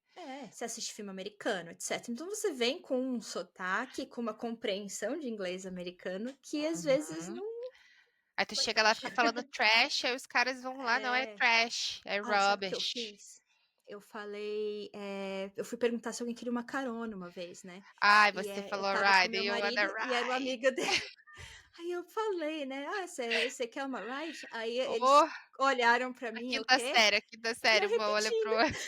você assiste filme americano, etc. Então você vem com um sotaque, com uma compreensão de inglês americano que às vezes
Uhum.
não
Aí tu
não
chega lá,
encaixa.
fica falando trash, aí os caras vão lá, não é
É,
trash, é
sabe o que eu
rubbish.
fiz? Eu falei, eu fui perguntar se alguém queria uma carona uma vez, né?
Ai,
E
você
eu
falou
tava com
ride,
meu
you
marido
wanna
e era uma
ride.
amiga dele. Aí eu falei, né? Você quer uma ride? Aí eles
Oh,
olharam pra mim, o quê?
a quinta
E
série,
eu
uma olha pro
repetindo.
outro.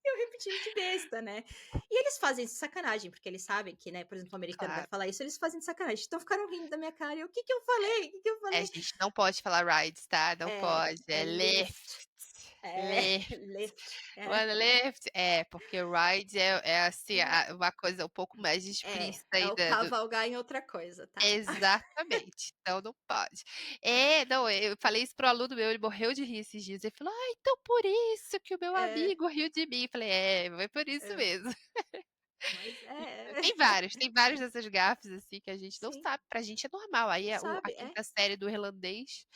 Eu repetindo de besta, né? E eles fazem isso de sacanagem, porque eles sabem que, né, por exemplo, o americano vai
Claro.
falar isso, eles fazem de sacanagem. Então ficaram rindo da minha cara. Eu, o que que eu falei? O que que eu
A
falei?
gente não pode falar rides, tá? Não pode.
É
É lift.
lift. É,
Lift.
lift.
Wanna lift? Porque ride é assim, uma coisa um pouco mais explícita
É
aí
o
do.
cavalgar em outra coisa, tá?
Exatamente. Então não pode. Não, eu falei isso pro aluno meu, ele morreu de rir esses dias. Ele falou, então por isso que o meu
É,
amigo riu de mim. Eu falei, foi por isso
é,
mesmo.
mas
Tem vários dessas gafes, assim, que a gente não
sim,
sabe, pra gente é normal. Aí a
sabe?
quinta série do irlandês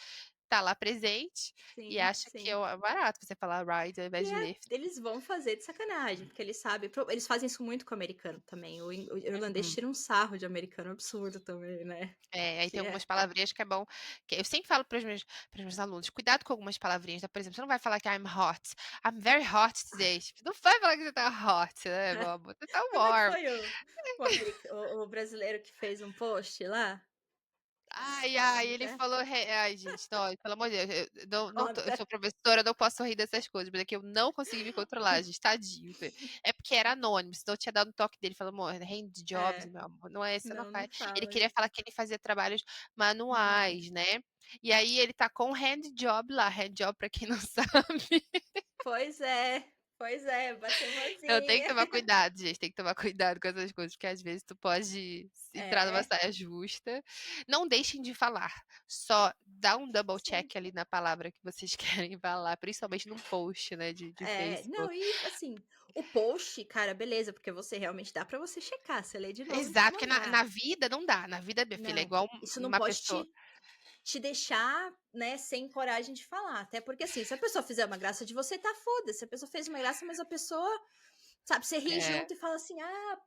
tá lá presente e
Sim,
acha que
sim.
é barato você falar ride ao
E
invés de lift.
eles vão fazer de sacanagem, porque eles sabem. Eles fazem isso muito com o americano também. O irlandês
Uhum.
tira um sarro de americano absurdo também, né?
Aí tem
Que
algumas palavrinhas que é bom. Que eu sempre falo para os meus alunos, cuidado com algumas palavrinhas. Né? Por exemplo, você não vai falar que I'm hot. I'm very hot today. Tipo, não vai falar que você tá hot, né, meu amor? Você tá
Como é que
warm.
foi o brasileiro que fez um post lá?
Ai,
Falando,
ele
né?
falou. Ai, gente, não, pelo amor de Deus, eu
Conta.
sou professora, eu não posso rir dessas coisas, mas é que eu não consegui me controlar, gente, tadinho. É porque era anônimo, senão eu tinha dado um toque dele, falou, amor, hand jobs,
É,
meu amor, não é, você não
não
faz. Ele
fala
queria
isso.
falar que ele fazia trabalhos
Manuais.
manuais, né? E aí ele tá com hand job lá, hand job, pra quem não sabe.
Pois é, bateu
Então tem que
vozinha.
tomar cuidado, gente. Tem que tomar cuidado com essas coisas, porque às vezes tu pode entrar numa
É,
saia justa. Não deixem de falar. Só dá um double
sim.
check ali na palavra que vocês querem falar, principalmente num post, né, de
Não,
Facebook.
e assim, o post, cara, beleza, porque você realmente dá pra você checar, você lê de novo antes de
Exato, porque na,
mandar.
na vida não dá. Na vida, minha filha, é
Não,
igual
isso não
uma
pode
pessoa.
te deixar, né, sem coragem de falar. Até porque, assim, se a pessoa fizer uma graça de você, tá foda. Se a pessoa fez uma graça, mas a pessoa, sabe, você ri
É,
junto e fala assim,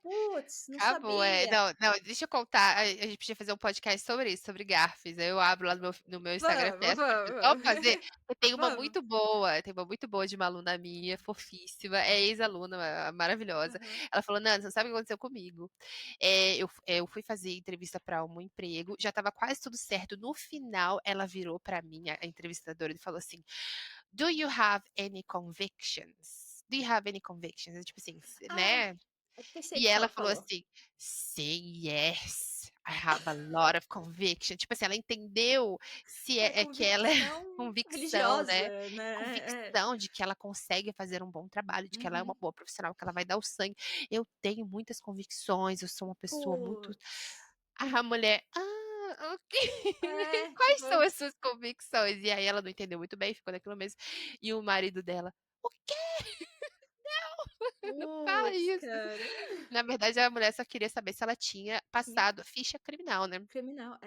putz, não
acabou,
sabia.
Não, não, deixa eu contar. A gente podia fazer um podcast sobre isso, sobre gafes. Aí eu abro lá no meu Instagram e
Vamos,
peço pra
vamos,
pessoal
vamos.
fazer. Eu tenho uma
Vamos.
muito boa, tem uma muito boa de uma aluna minha, fofíssima, é ex-aluna, maravilhosa.
Uhum.
Ela falou, Nana, você não sabe o que aconteceu comigo? Eu fui fazer entrevista para um emprego, já estava quase tudo certo. No final, ela virou para mim, a entrevistadora, e falou assim: Do you have any convictions? Do you have any convictions? Tipo assim,
Ah,
né?
eu até sei o
E
que
ela
ela
falou
falou.
assim: Say yes, I have a lot of conviction. Tipo assim, ela entendeu se é que ela é
Convicção
convicção, né?
religiosa, né?
Convicção de que ela consegue fazer um bom trabalho, de que ela é uma
Uhum.
boa profissional, que ela vai dar o sangue. Eu tenho muitas convicções, eu sou uma pessoa muito.
Putz.
A mulher, ok. Quais são
Tipo,
as suas convicções? E aí ela não entendeu muito bem, ficou naquilo mesmo. E o marido dela, o quê? Não fala
putz,
isso.
cara.
Na verdade, a mulher só queria saber se ela tinha
Tinha
passado a ficha criminal, né?
criminal,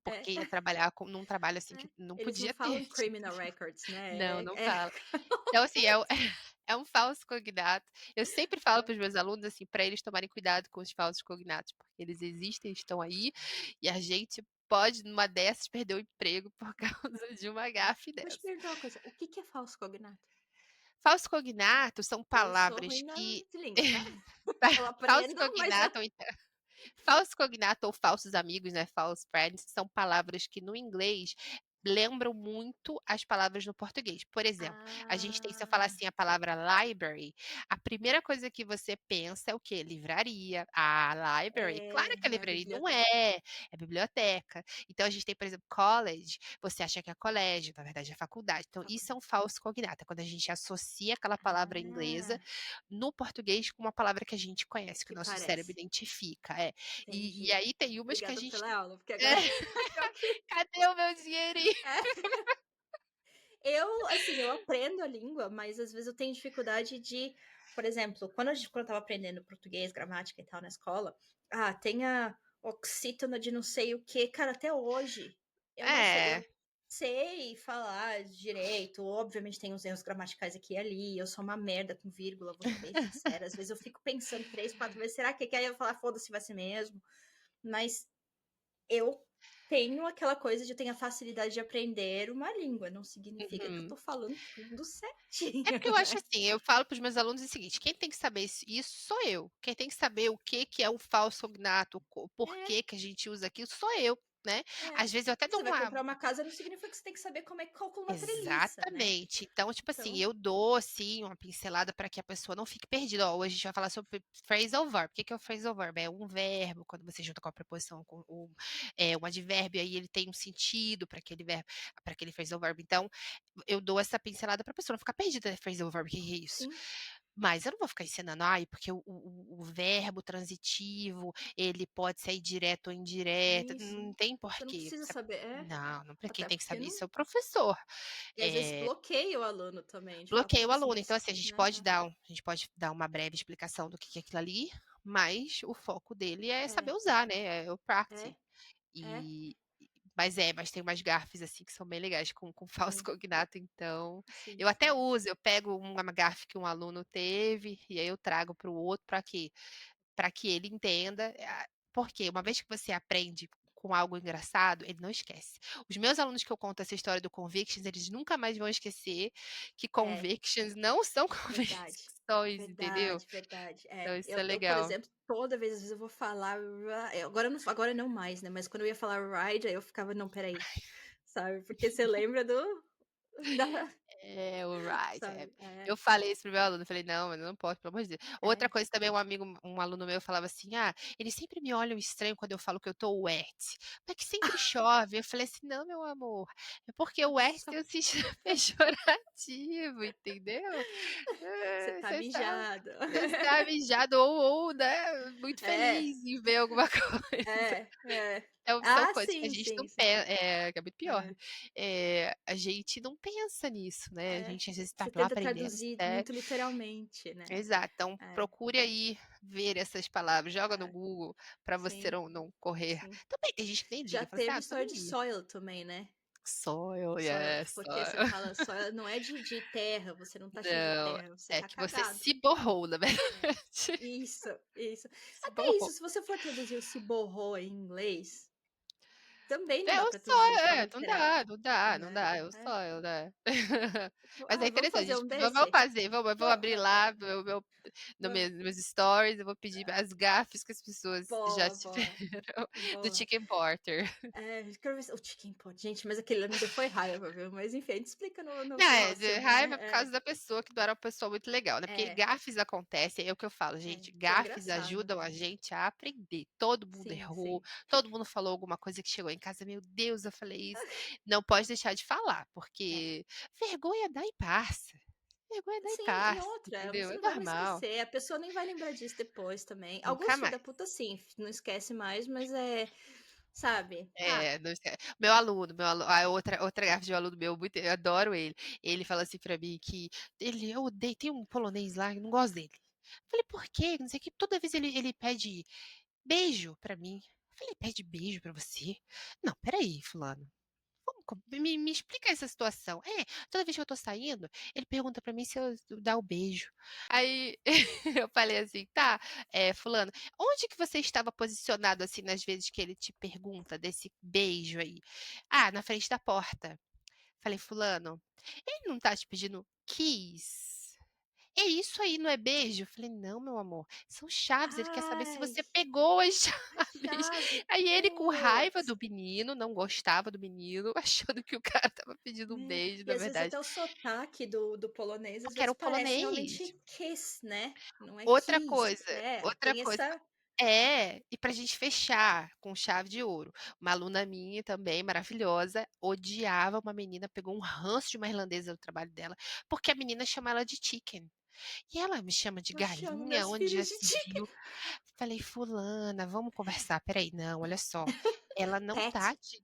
Porque ia trabalhar num trabalho assim que
é.
não
Eles não
podia ter.
falam criminal records, né?
Não, não fala. Então, assim, é um falso cognato. Eu sempre falo para os meus alunos, assim, para eles tomarem cuidado com os falsos cognatos, porque eles existem, estão aí, e a gente pode, numa dessas, perder o emprego por causa de uma gafe
Vou te
dessa.
perguntar uma coisa. O que é falso cognato?
Falso cognato são
Eu sou
palavras
ruim
que.
de língua, tá? Eu
Falso
aprendo, mas eu...
cognato, falso cognato ou falsos amigos, né? False friends, são palavras que no inglês lembram muito as palavras no português. Por exemplo, a gente tem, se eu falar
Ah,
assim a palavra library, a primeira coisa que você pensa é o quê? Livraria. Ah, library. Claro que a
é a
livraria não
biblioteca.
é biblioteca. Então a gente tem, por exemplo, college, você acha que é colégio, na verdade é faculdade. Então isso é um
Faculdade.
falso cognato, é quando a gente associa aquela palavra inglesa
Ah,
no português com uma palavra que a gente conhece, que o
que
nosso cérebro
parece.
identifica. É. E
Entendi.
aí tem umas que a
Obrigada
gente.
pela aula, porque
É,
agora eu aqui.
cadê o meu dinheirinho?
É. Eu, assim, eu aprendo a língua, mas às vezes eu tenho dificuldade de, por exemplo, quando eu tava aprendendo português, gramática e tal na escola, tem a oxítona de não sei o que, cara, até hoje eu não sei,
É.
eu sei falar direito, obviamente tem uns erros gramaticais aqui e ali, eu sou uma merda com vírgula, vou ser bem sincera, às vezes eu fico pensando 3, 4 vezes, será que aí eu vou falar, foda-se, vai ser mesmo? Mas eu tenho aquela coisa de eu tenho a facilidade de aprender uma língua, não significa que eu
Uhum.
tô falando tudo
É
certinho,
porque eu acho
né.
assim, eu falo para os meus alunos o seguinte: quem tem que saber isso sou eu. Quem tem que saber o que que é um falso cognato, por
É,
que que a gente usa aquilo, sou eu, né.
é.
Às vezes eu até dou
Você vai
uma.
comprar uma casa, não significa que você tem que saber como é que calcula uma treliça, né.
Exatamente. Então, tipo assim,
Então
eu dou, assim, uma pincelada para que a pessoa não fique perdida. Ó, hoje a gente vai falar sobre phrasal verb. O que que é o phrasal verb? É um verbo, quando você junta com a preposição, com um advérbio, aí ele tem um sentido para aquele verbo, para aquele phrasal verb. Então, eu dou essa pincelada para a pessoa não ficar perdida, né? Phrasal verb, o que que é isso?
sim,
Mas eu não vou ficar ensinando, ai, porque o verbo transitivo, ele pode ser direto ou indireto,
isso.
não tem
Você não
porquê.
precisa saber
Não, não, para quem
até
tem que
porque
saber
não
isso é o professor.
e às vezes
É,
bloqueia o aluno também, de falar:
bloqueia o
"Como assim
aluno. Então,
você",
assim,
né.
a gente pode dar uma breve explicação do que é aquilo ali, mas o foco dele é saber
É,
usar, né? É o
é,
practice.
é,
E, mas tem umas gafes assim que são bem legais com falso
sim,
cognato, então
sim,
eu até
sim.
uso, eu pego uma gafe que um aluno teve e aí eu trago para o outro para quê? Para que ele entenda, porque uma vez que você aprende com algo engraçado, ele não esquece. Os meus alunos que eu conto essa história do convictions, eles nunca mais vão esquecer que
É.
convictions não são
Verdade.
convicções, entendeu?
Verdade, verdade.
Então
É,
isso é
eu, por
legal.
exemplo, toda vez, às vezes eu vou falar, agora não mais, né? Mas quando eu ia falar ride, aí eu ficava, não, peraí, sabe? Porque você lembra da,
É, o right, é.
sabe? É,
Eu falei isso pro meu aluno, eu falei: "Não, mas eu não posso, pelo amor de Deus". Outra
é.
coisa também, um aluno meu falava assim: eles sempre me olham estranho quando eu falo que eu tô wet, mas que sempre chove". Eu falei assim: "Não, meu amor, é porque o wet
Só
tem um sentido pejorativo, entendeu?
você tá
Você está
mijado.
você está mijado ou, né, muito
É,
feliz em ver alguma coisa".
é.
Então são
Ah,
coisas que a
sim,
gente
sim,
não
sim.
pensa, que é muito pior, né.
É,
A gente não pensa nisso, né, a
é.
gente às vezes está
Você
lá
tenta
aprendendo
traduzir
sério.
muito literalmente, né?
Exato, então
É,
procure aí ver essas palavras, joga no
é.
Google para você
Sim,
não correr.
sim.
Também tem gente que nem
Já
liga, fala assim:
teve
"Ah, tô
história
nem
de
aí".
soil também, né?
Soil,
Soil,
yes,
porque você
soil.
fala soil não é de terra, você não tá cheio de
Não,
terra, você
é
tá
que você
cagado.
se borrou, na
É.
verdade.
Isso, isso.
Se
Até
borrou.
isso, se você for traduzir o se borrou em inglês, também não
É
dá
o
pra traduzir de
soil,
forma
não
literal,
dá, não dá, não
né?
dá, é o
É.
soil, né.
Tipo,
Mas é
vamos
interessante, a
fazer
gente
um
vamos
desse?
fazer, eu vou abrir
Vamos,
lá meu no
vamos.
meus stories, eu vou pedir as gafes que as pessoas já
Boa, boa,
tiveram do
boa.
chicken porter.
É, quero ver o chicken pot. Gente, mas aquele lá me deu foi raiva, viu? Mas enfim, a gente explica no
Não, é de
próximo,
raiva
né?
por causa da pessoa, que não era uma pessoa muito legal, né, porque
É,
gafes acontecem, é o que eu falo:
é.
"Gente,
Que é
gafes
engraçado.
ajudam a gente a aprender". Todo mundo
Sim,
errou,
sim.
todo mundo falou alguma coisa que chegou em casa: "Meu Deus, eu falei isso". Não pode deixar de falar,
É.
porque vergonha dá e passa, vergonha dá e
Sim, e
passa,
outra,
entendeu?
você
É
não vai mais
normal,
esquecer, a pessoa nem vai lembrar disso depois também.
nunca
Alguns filhos da
mais.
puta, sim, não esquece mais, mas sabe?
É, não esque meu alu outra gafe de um aluno meu, muito, eu adoro ele. Ele fala assim pra mim que eu odeio, tem um polonês lá, eu não gosto dele. Falei: "Por quê?", não sei o quê, toda vez ele pede beijo pra mim. Falei: "Pede beijo pra você? Não, espera aí, fulano, vamos me explica essa situação". É, toda vez que eu tô saindo, ele pergunta pra mim se eu dar o beijo. Aí eu falei assim: "Tá, fulano, onde que você estava posicionado, assim, nas vezes que ele te pergunta desse beijo aí?". "Ah, na frente da porta". Falei: "Fulano, ele não tá te pedindo kiss? é isso aí, não é beijo? Eu falei, não, meu amor, são chaves. Ele quer saber se
Ai,
você pegou as
a
chaves.
chave,
Aí ele, com raiva
putz.
do menino, não gostava do menino, achando que o cara tava pedindo um
Né?
beijo,
E
na
às vezes
verdade,
até o sotaque do polonês, às
porque era
vezes
o
parece
polonês.
realmente kiss, né? Não é
Outra
kiss.
coisa,
É,
outra
tem
coisa.
essa.
E pra gente fechar com chave de ouro, uma aluna minha também, maravilhosa, odiava uma menina, pegou um ranço de uma irlandesa no trabalho dela, porque a menina chama ela de chicken. E ela me chama de
Eu chamo
galinha,
meus
onde já
filhos de
se
chicken.
viu. Falei, fulana, vamos conversar. Peraí, não, olha só. Ela não tá
Pet.
te.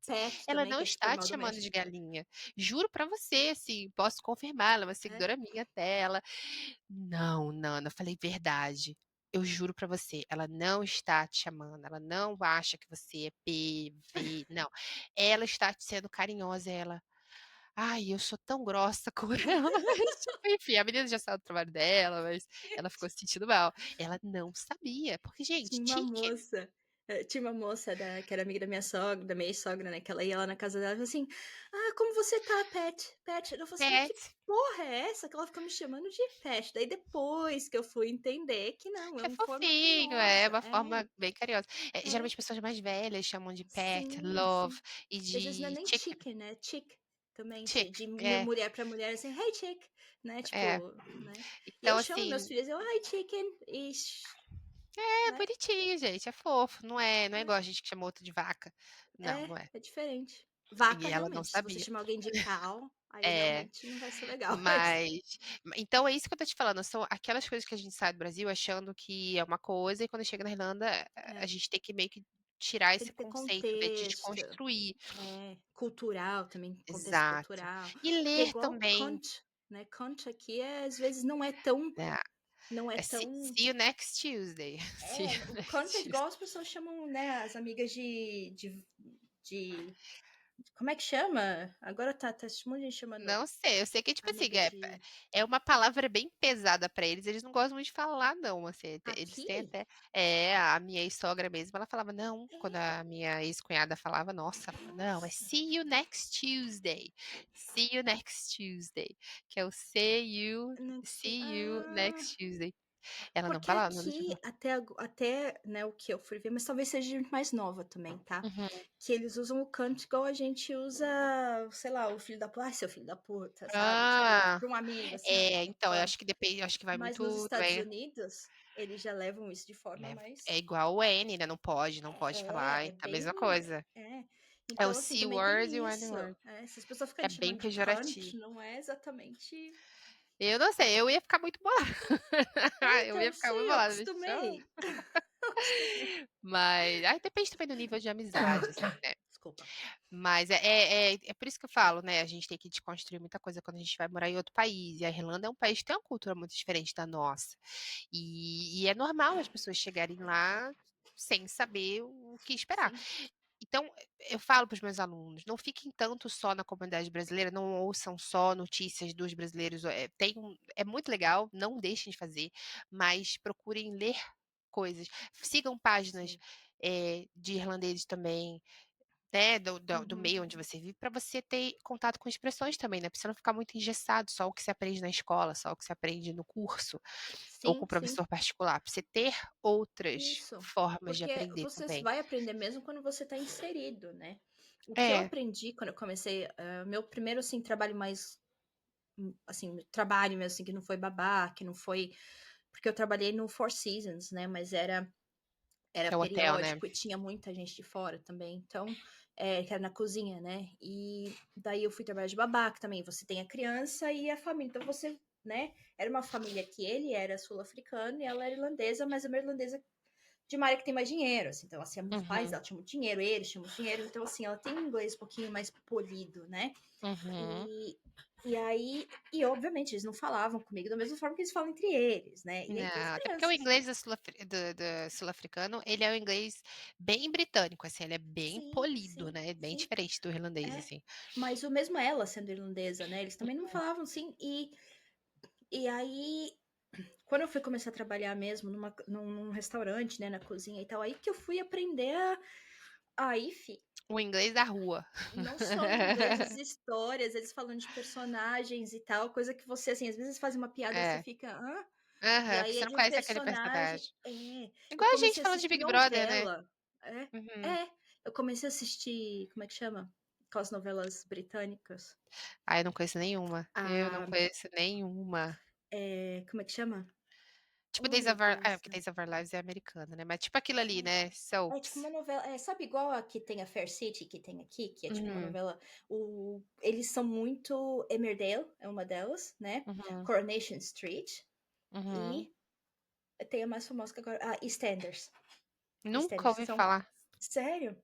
Pet
Ela
também,
não
que é super
está
mal
te chamando de
doméstico.
galinha. Juro pra você, assim, posso confirmar, ela é uma
É.
seguidora minha até. Ela, não, Nana, eu falei, verdade. Eu juro pra você, ela não está te chamando, ela não acha que você é PV, não. Ela está te sendo carinhosa, ela. Ai, eu sou tão grossa com ela, mas, tipo, enfim, a menina já saiu do trabalho dela, mas ela ficou se sentindo mal. Ela não sabia, porque, gente,
Tinha uma
chicken,
moça, tinha uma moça que era amiga da minha sogra, da minha ex-sogra, né? Que ela ia lá na casa dela e falou assim: Ah, como você tá, Pet? Pet. Eu falei assim, mas que
pet,
porra é essa que ela fica me chamando de Pet? Daí depois que eu fui entender que não, é
que é
uma forma
fofinho, é
carinhosa.
uma forma bem carinhosa.
É,
Geralmente pessoas mais velhas chamam de pet,
sim,
love
sim.
e
E às vezes não é
de
nem
chicken,
chicken, né? Chick também,
chick,
de
é,
mulher pra mulher, assim, hey, chick, né?
é.
Tipo, né? E
Então,
eu chamo meus
assim,
filhos, eu, hi, chicken, e,
é
né?
bonitinho, gente, é fofo, não é igual a gente que chama outro de vaca. Não, não é.
É diferente. Vaca,
E ela não
realmente. Se você
sabia.
chamar alguém de cow, aí
É.
realmente não vai ser legal. Mas,
Mas então é isso que eu tô te falando, são aquelas coisas que a gente sai do Brasil achando que é uma coisa e quando chega na Irlanda, a
é,
gente tem que meio que tirar
tem
esse
que ter
conceito, né,
contexto.
desconstruir.
Cultural também, contexto
Exato.
cultural.
E
Porque é
ler
igual
também,
cunt, né? Cunt aqui às vezes não é tão,
né,
não é
see
tão.
you next Tuesday. See you
O
next
cunt é
Tuesday.
igual as pessoas chamam, né? As amigas de como é que chama? Agora tá um monte de gente chamando
Não sei, eu sei que, tipo assim,
amiga de.
é uma palavra bem pesada pra eles não gostam muito de falar não, assim, eles têm
Aqui?
até a minha ex-sogra mesmo, ela falava não, quando a minha ex-cunhada falava, nossa, ela falava, não, é
Nossa.
see you next Tuesday, see you next Tuesday, que é o see you next Tuesday. Ela não
Porque
falava nada de
aqui, até né, o que eu fui ver, mas talvez seja gente mais nova também, tá?
uhum.
Que eles usam o canto igual a gente usa, sei lá, o filho da puta, seu filho da puta, sabe? Tipo,
Ah,
pra um amigo, assim, ó.
então, eu acho que depende, eu acho que vai
Mas nos
muito
Estados
também,
Unidos, eles já levam isso de forma
é
mais.
igual o N, né, não pode falar,
É
então, a
bem.
mesma coisa.
É.
É o
Então, assim,
C
também
word e
tem
o N
isso.
word.
Se as pessoas
É
ficarem te
bem
chamando de cunt,
pejorativo.
não é exatamente.
Eu não sei, eu ia ficar muito bolada. Eu
Então,
ia
eu
ficar muito
sei, eu
bolada, me chama.
acostumei. Eu acostumei.
Mas aí depende também do nível de amizade, assim, né.
Desculpa.
Mas é por isso que eu falo, né, a gente tem que desconstruir muita coisa quando a gente vai morar em outro país, e a Irlanda é um país que tem uma cultura muito diferente da nossa. E é normal as pessoas chegarem lá sem saber o que esperar.
Sim,
Então, eu falo para os meus alunos, não fiquem tanto só na comunidade brasileira, não ouçam só notícias dos brasileiros, é muito legal, não deixem de fazer, mas procurem ler coisas. Sigam páginas,
sim.
de irlandeses também, né, do
Uhum.
meio onde você vive, para você ter contato com expressões também, né, pra você não ficar muito engessado, só o que você aprende na escola, só o que você aprende no curso, ou com
Sim,
o
sim.
professor particular, pra você ter outras
Isso.
formas de
Porque
aprender
você
também.
vai aprender mesmo quando você está inserido, né? O que eu
É,
aprendi quando eu comecei, meu primeiro, assim, trabalho mais, assim, trabalho mesmo, assim, que não foi babá, que não foi. Porque eu trabalhei no Four Seasons, né? Mas era
que é o hotel, né.
periódico e tinha muita gente de fora também. Então, que era na cozinha, né? E daí eu fui trabalhar de babaca também. Você tem a criança e a família. Então você, né? Era uma família que ele era sul-africano e ela era irlandesa, mas é uma irlandesa de uma área que tem mais dinheiro, assim. Então, assim, os pais
Uhum,
dela tinham muito dinheiro, eles tinham muito dinheiro. Então, assim, ela tem um inglês um pouquinho mais polido, né?
uhum.
E aí, e obviamente, eles não falavam comigo da mesma forma que eles falam entre eles, né? E nem com as
Não, até porque o
crianças.
inglês do sul-africano, ele é um inglês bem britânico, assim, ele é bem
Sim,
polido,
sim,
né, bem
sim.
diferente do irlandês,
É,
assim.
mas o mesmo ela sendo irlandesa, né? Eles também não falavam assim. E aí, quando eu fui começar a trabalhar mesmo num restaurante, né, na cozinha e tal, aí que eu fui aprender a. Aí, fi.
O inglês da rua.
Não só o inglês, as histórias, eles falando de personagens e tal, coisa que você, assim, às vezes fazem uma piada, você
É.
fica, hã? E
Aham, que
aí
você
é
não
de um
conhece aquele
personagem.
personagem.
Eu
Igual a gente
comecei a
falando de
assistir
Big Brother, né?
novela.
Uhum.
Eu comecei a assistir, como é que chama? Aquelas novelas britânicas.
Eu não conheço nenhuma. Eu não
Ah,
conheço nenhuma.
como é que chama?
Tipo
Oh,
Days
meu
of Our...
Deus.
porque Days of Our Lives é americana, né? Mas tipo aquilo ali, né?
É tipo uma
Soaps.
novela, sabe igual a que tem a Fair City, que tem aqui, que é tipo uma
Uhum,
novela. Eles são muito. Emmerdale é uma delas, né?
uhum,
Coronation Street.
uhum.
E tem a mais famosa que agora. EastEnders.
Nunca
EastEnders
ouvi
são.
falar.
Sério?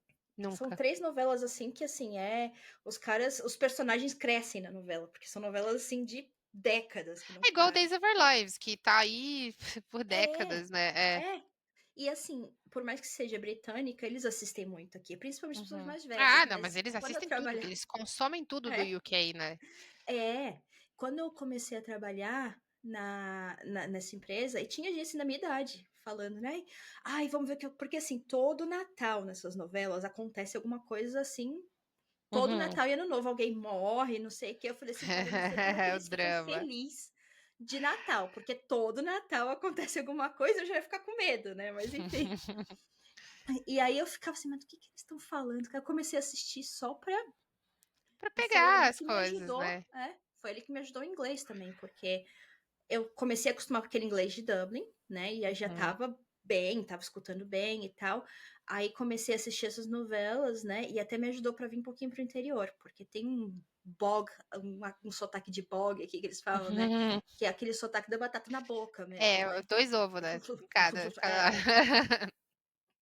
São
Nunca.
3 novelas assim que assim os caras, os personagens crescem na novela, porque são novelas assim de décadas que não
É igual
param.
Days of Our Lives, que tá aí por
É,
décadas, né? É.
é. E assim, por mais que seja britânica, eles assistem muito aqui, principalmente as pessoas
Uhum.
mais velhas,
Não, mas
mas
eles
quando eu
assistem tudo, que
trabalhava.
eles consomem tudo do
É,
UK, né?
quando eu comecei a trabalhar nessa empresa, e tinha gente da minha idade falando, né? Ai, vamos ver porque assim, todo Natal nessas novelas acontece alguma coisa assim. Todo
Uhum.
Natal e Ano Novo alguém morre, não sei o que. Eu falei assim, cara, eu não sei como é que
O
eles ficam
drama.
felizes de Natal, porque todo Natal acontece alguma coisa, eu já ia ficar com medo, né? Mas enfim. E aí eu ficava assim, mas do que eles estão falando? Eu comecei a assistir só pra.
Pra
E foi
pegar
ali
as
que me
coisas,
ajudou,
né?
foi ali que me ajudou em inglês também, porque eu comecei a acostumar com aquele inglês de Dublin, né? E aí já
Uhum.
tava bem, tava escutando bem e tal. Aí comecei a assistir essas novelas, né? E até me ajudou para vir um pouquinho pro interior, porque tem um bog, um sotaque de bog aqui que eles falam, né? Que é aquele sotaque da batata na boca mesmo, né?
2 ovos, né? Em cada.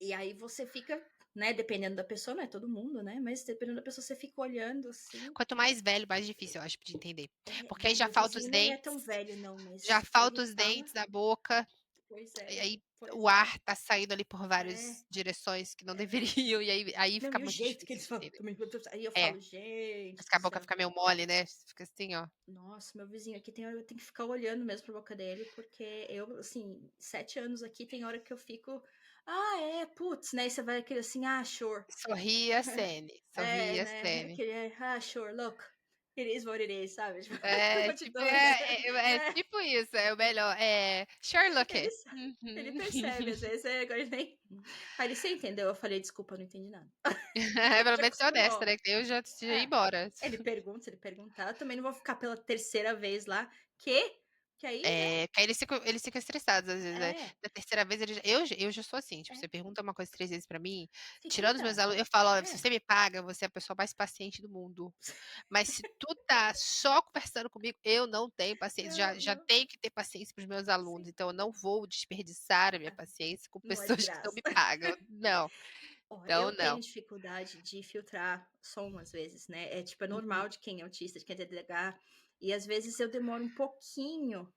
E aí você fica, né? Dependendo da pessoa, não é todo mundo, né? Mas dependendo da pessoa, você fica olhando assim.
Quanto mais velho, mais difícil, eu acho, de entender. Porque aí
Bom,
já
meu
falta os
vizinho nem é tão
dentes,
velho, não,
já
mas
falta
ele
os
fala.
dentes da boca,
Pois
e
é,
aí
pois
o
é.
ar tá saindo ali por várias direções que não deveriam, e aí
Não,
fica
e o
muito
jeito que
difícil
eles
de
falam
entender.
também. Aí eu
É,
falo, gente
mas que a
do
boca
céu.
fica meio mole, né? Fica assim, ó.
Nossa, meu vizinho aqui tem hora que eu tenho que ficar olhando mesmo pra boca dele, porque eu, assim, 7 anos aqui, tem hora que eu fico. Putz, né? E você vai aquele assim, sure.
Sorria, Sene. Sorria,
Né?
Sene.
Aquele, sure, look. It is what it is, sabe? Tipo,
É,
coisa de
tipo,
doida.
tipo isso, é o melhor. Sherlock.
Ele, ele
Uhum.
percebe, às vezes, agora ele nem. Aí ele, você entendeu? Eu falei, desculpa, eu não entendi nada.
Pelo
Já
menos ser honesta,
acostumou.
né? Que eu já ia
É.
embora.
Ele pergunta, se ele perguntar, eu também não vou ficar pela terceira vez lá. Que aí, né?
Que aí eles ficam estressados, às vezes, né?
É,
Da terceira vez, eu já sou assim, tipo,
é.
você pergunta uma coisa 3 vezes pra mim,
Fica
tirando os meus
irritado.
alunos, eu falo, olha, se
É.
você me paga, você é a pessoa mais paciente do mundo. Mas se tu tá só conversando comigo, eu não tenho paciência. Já,
Não,
já
não.
tenho que ter paciência pros meus
Sim.
alunos, então eu não vou desperdiçar a minha paciência com
Não é de
pessoas que não
graça.
me pagam. Não,
Ó,
então
eu tenho
não.
dificuldade de filtrar som às vezes, né? É
Uhum.
normal de quem é autista, de quem é TDAH. E às vezes eu demoro um pouquinho.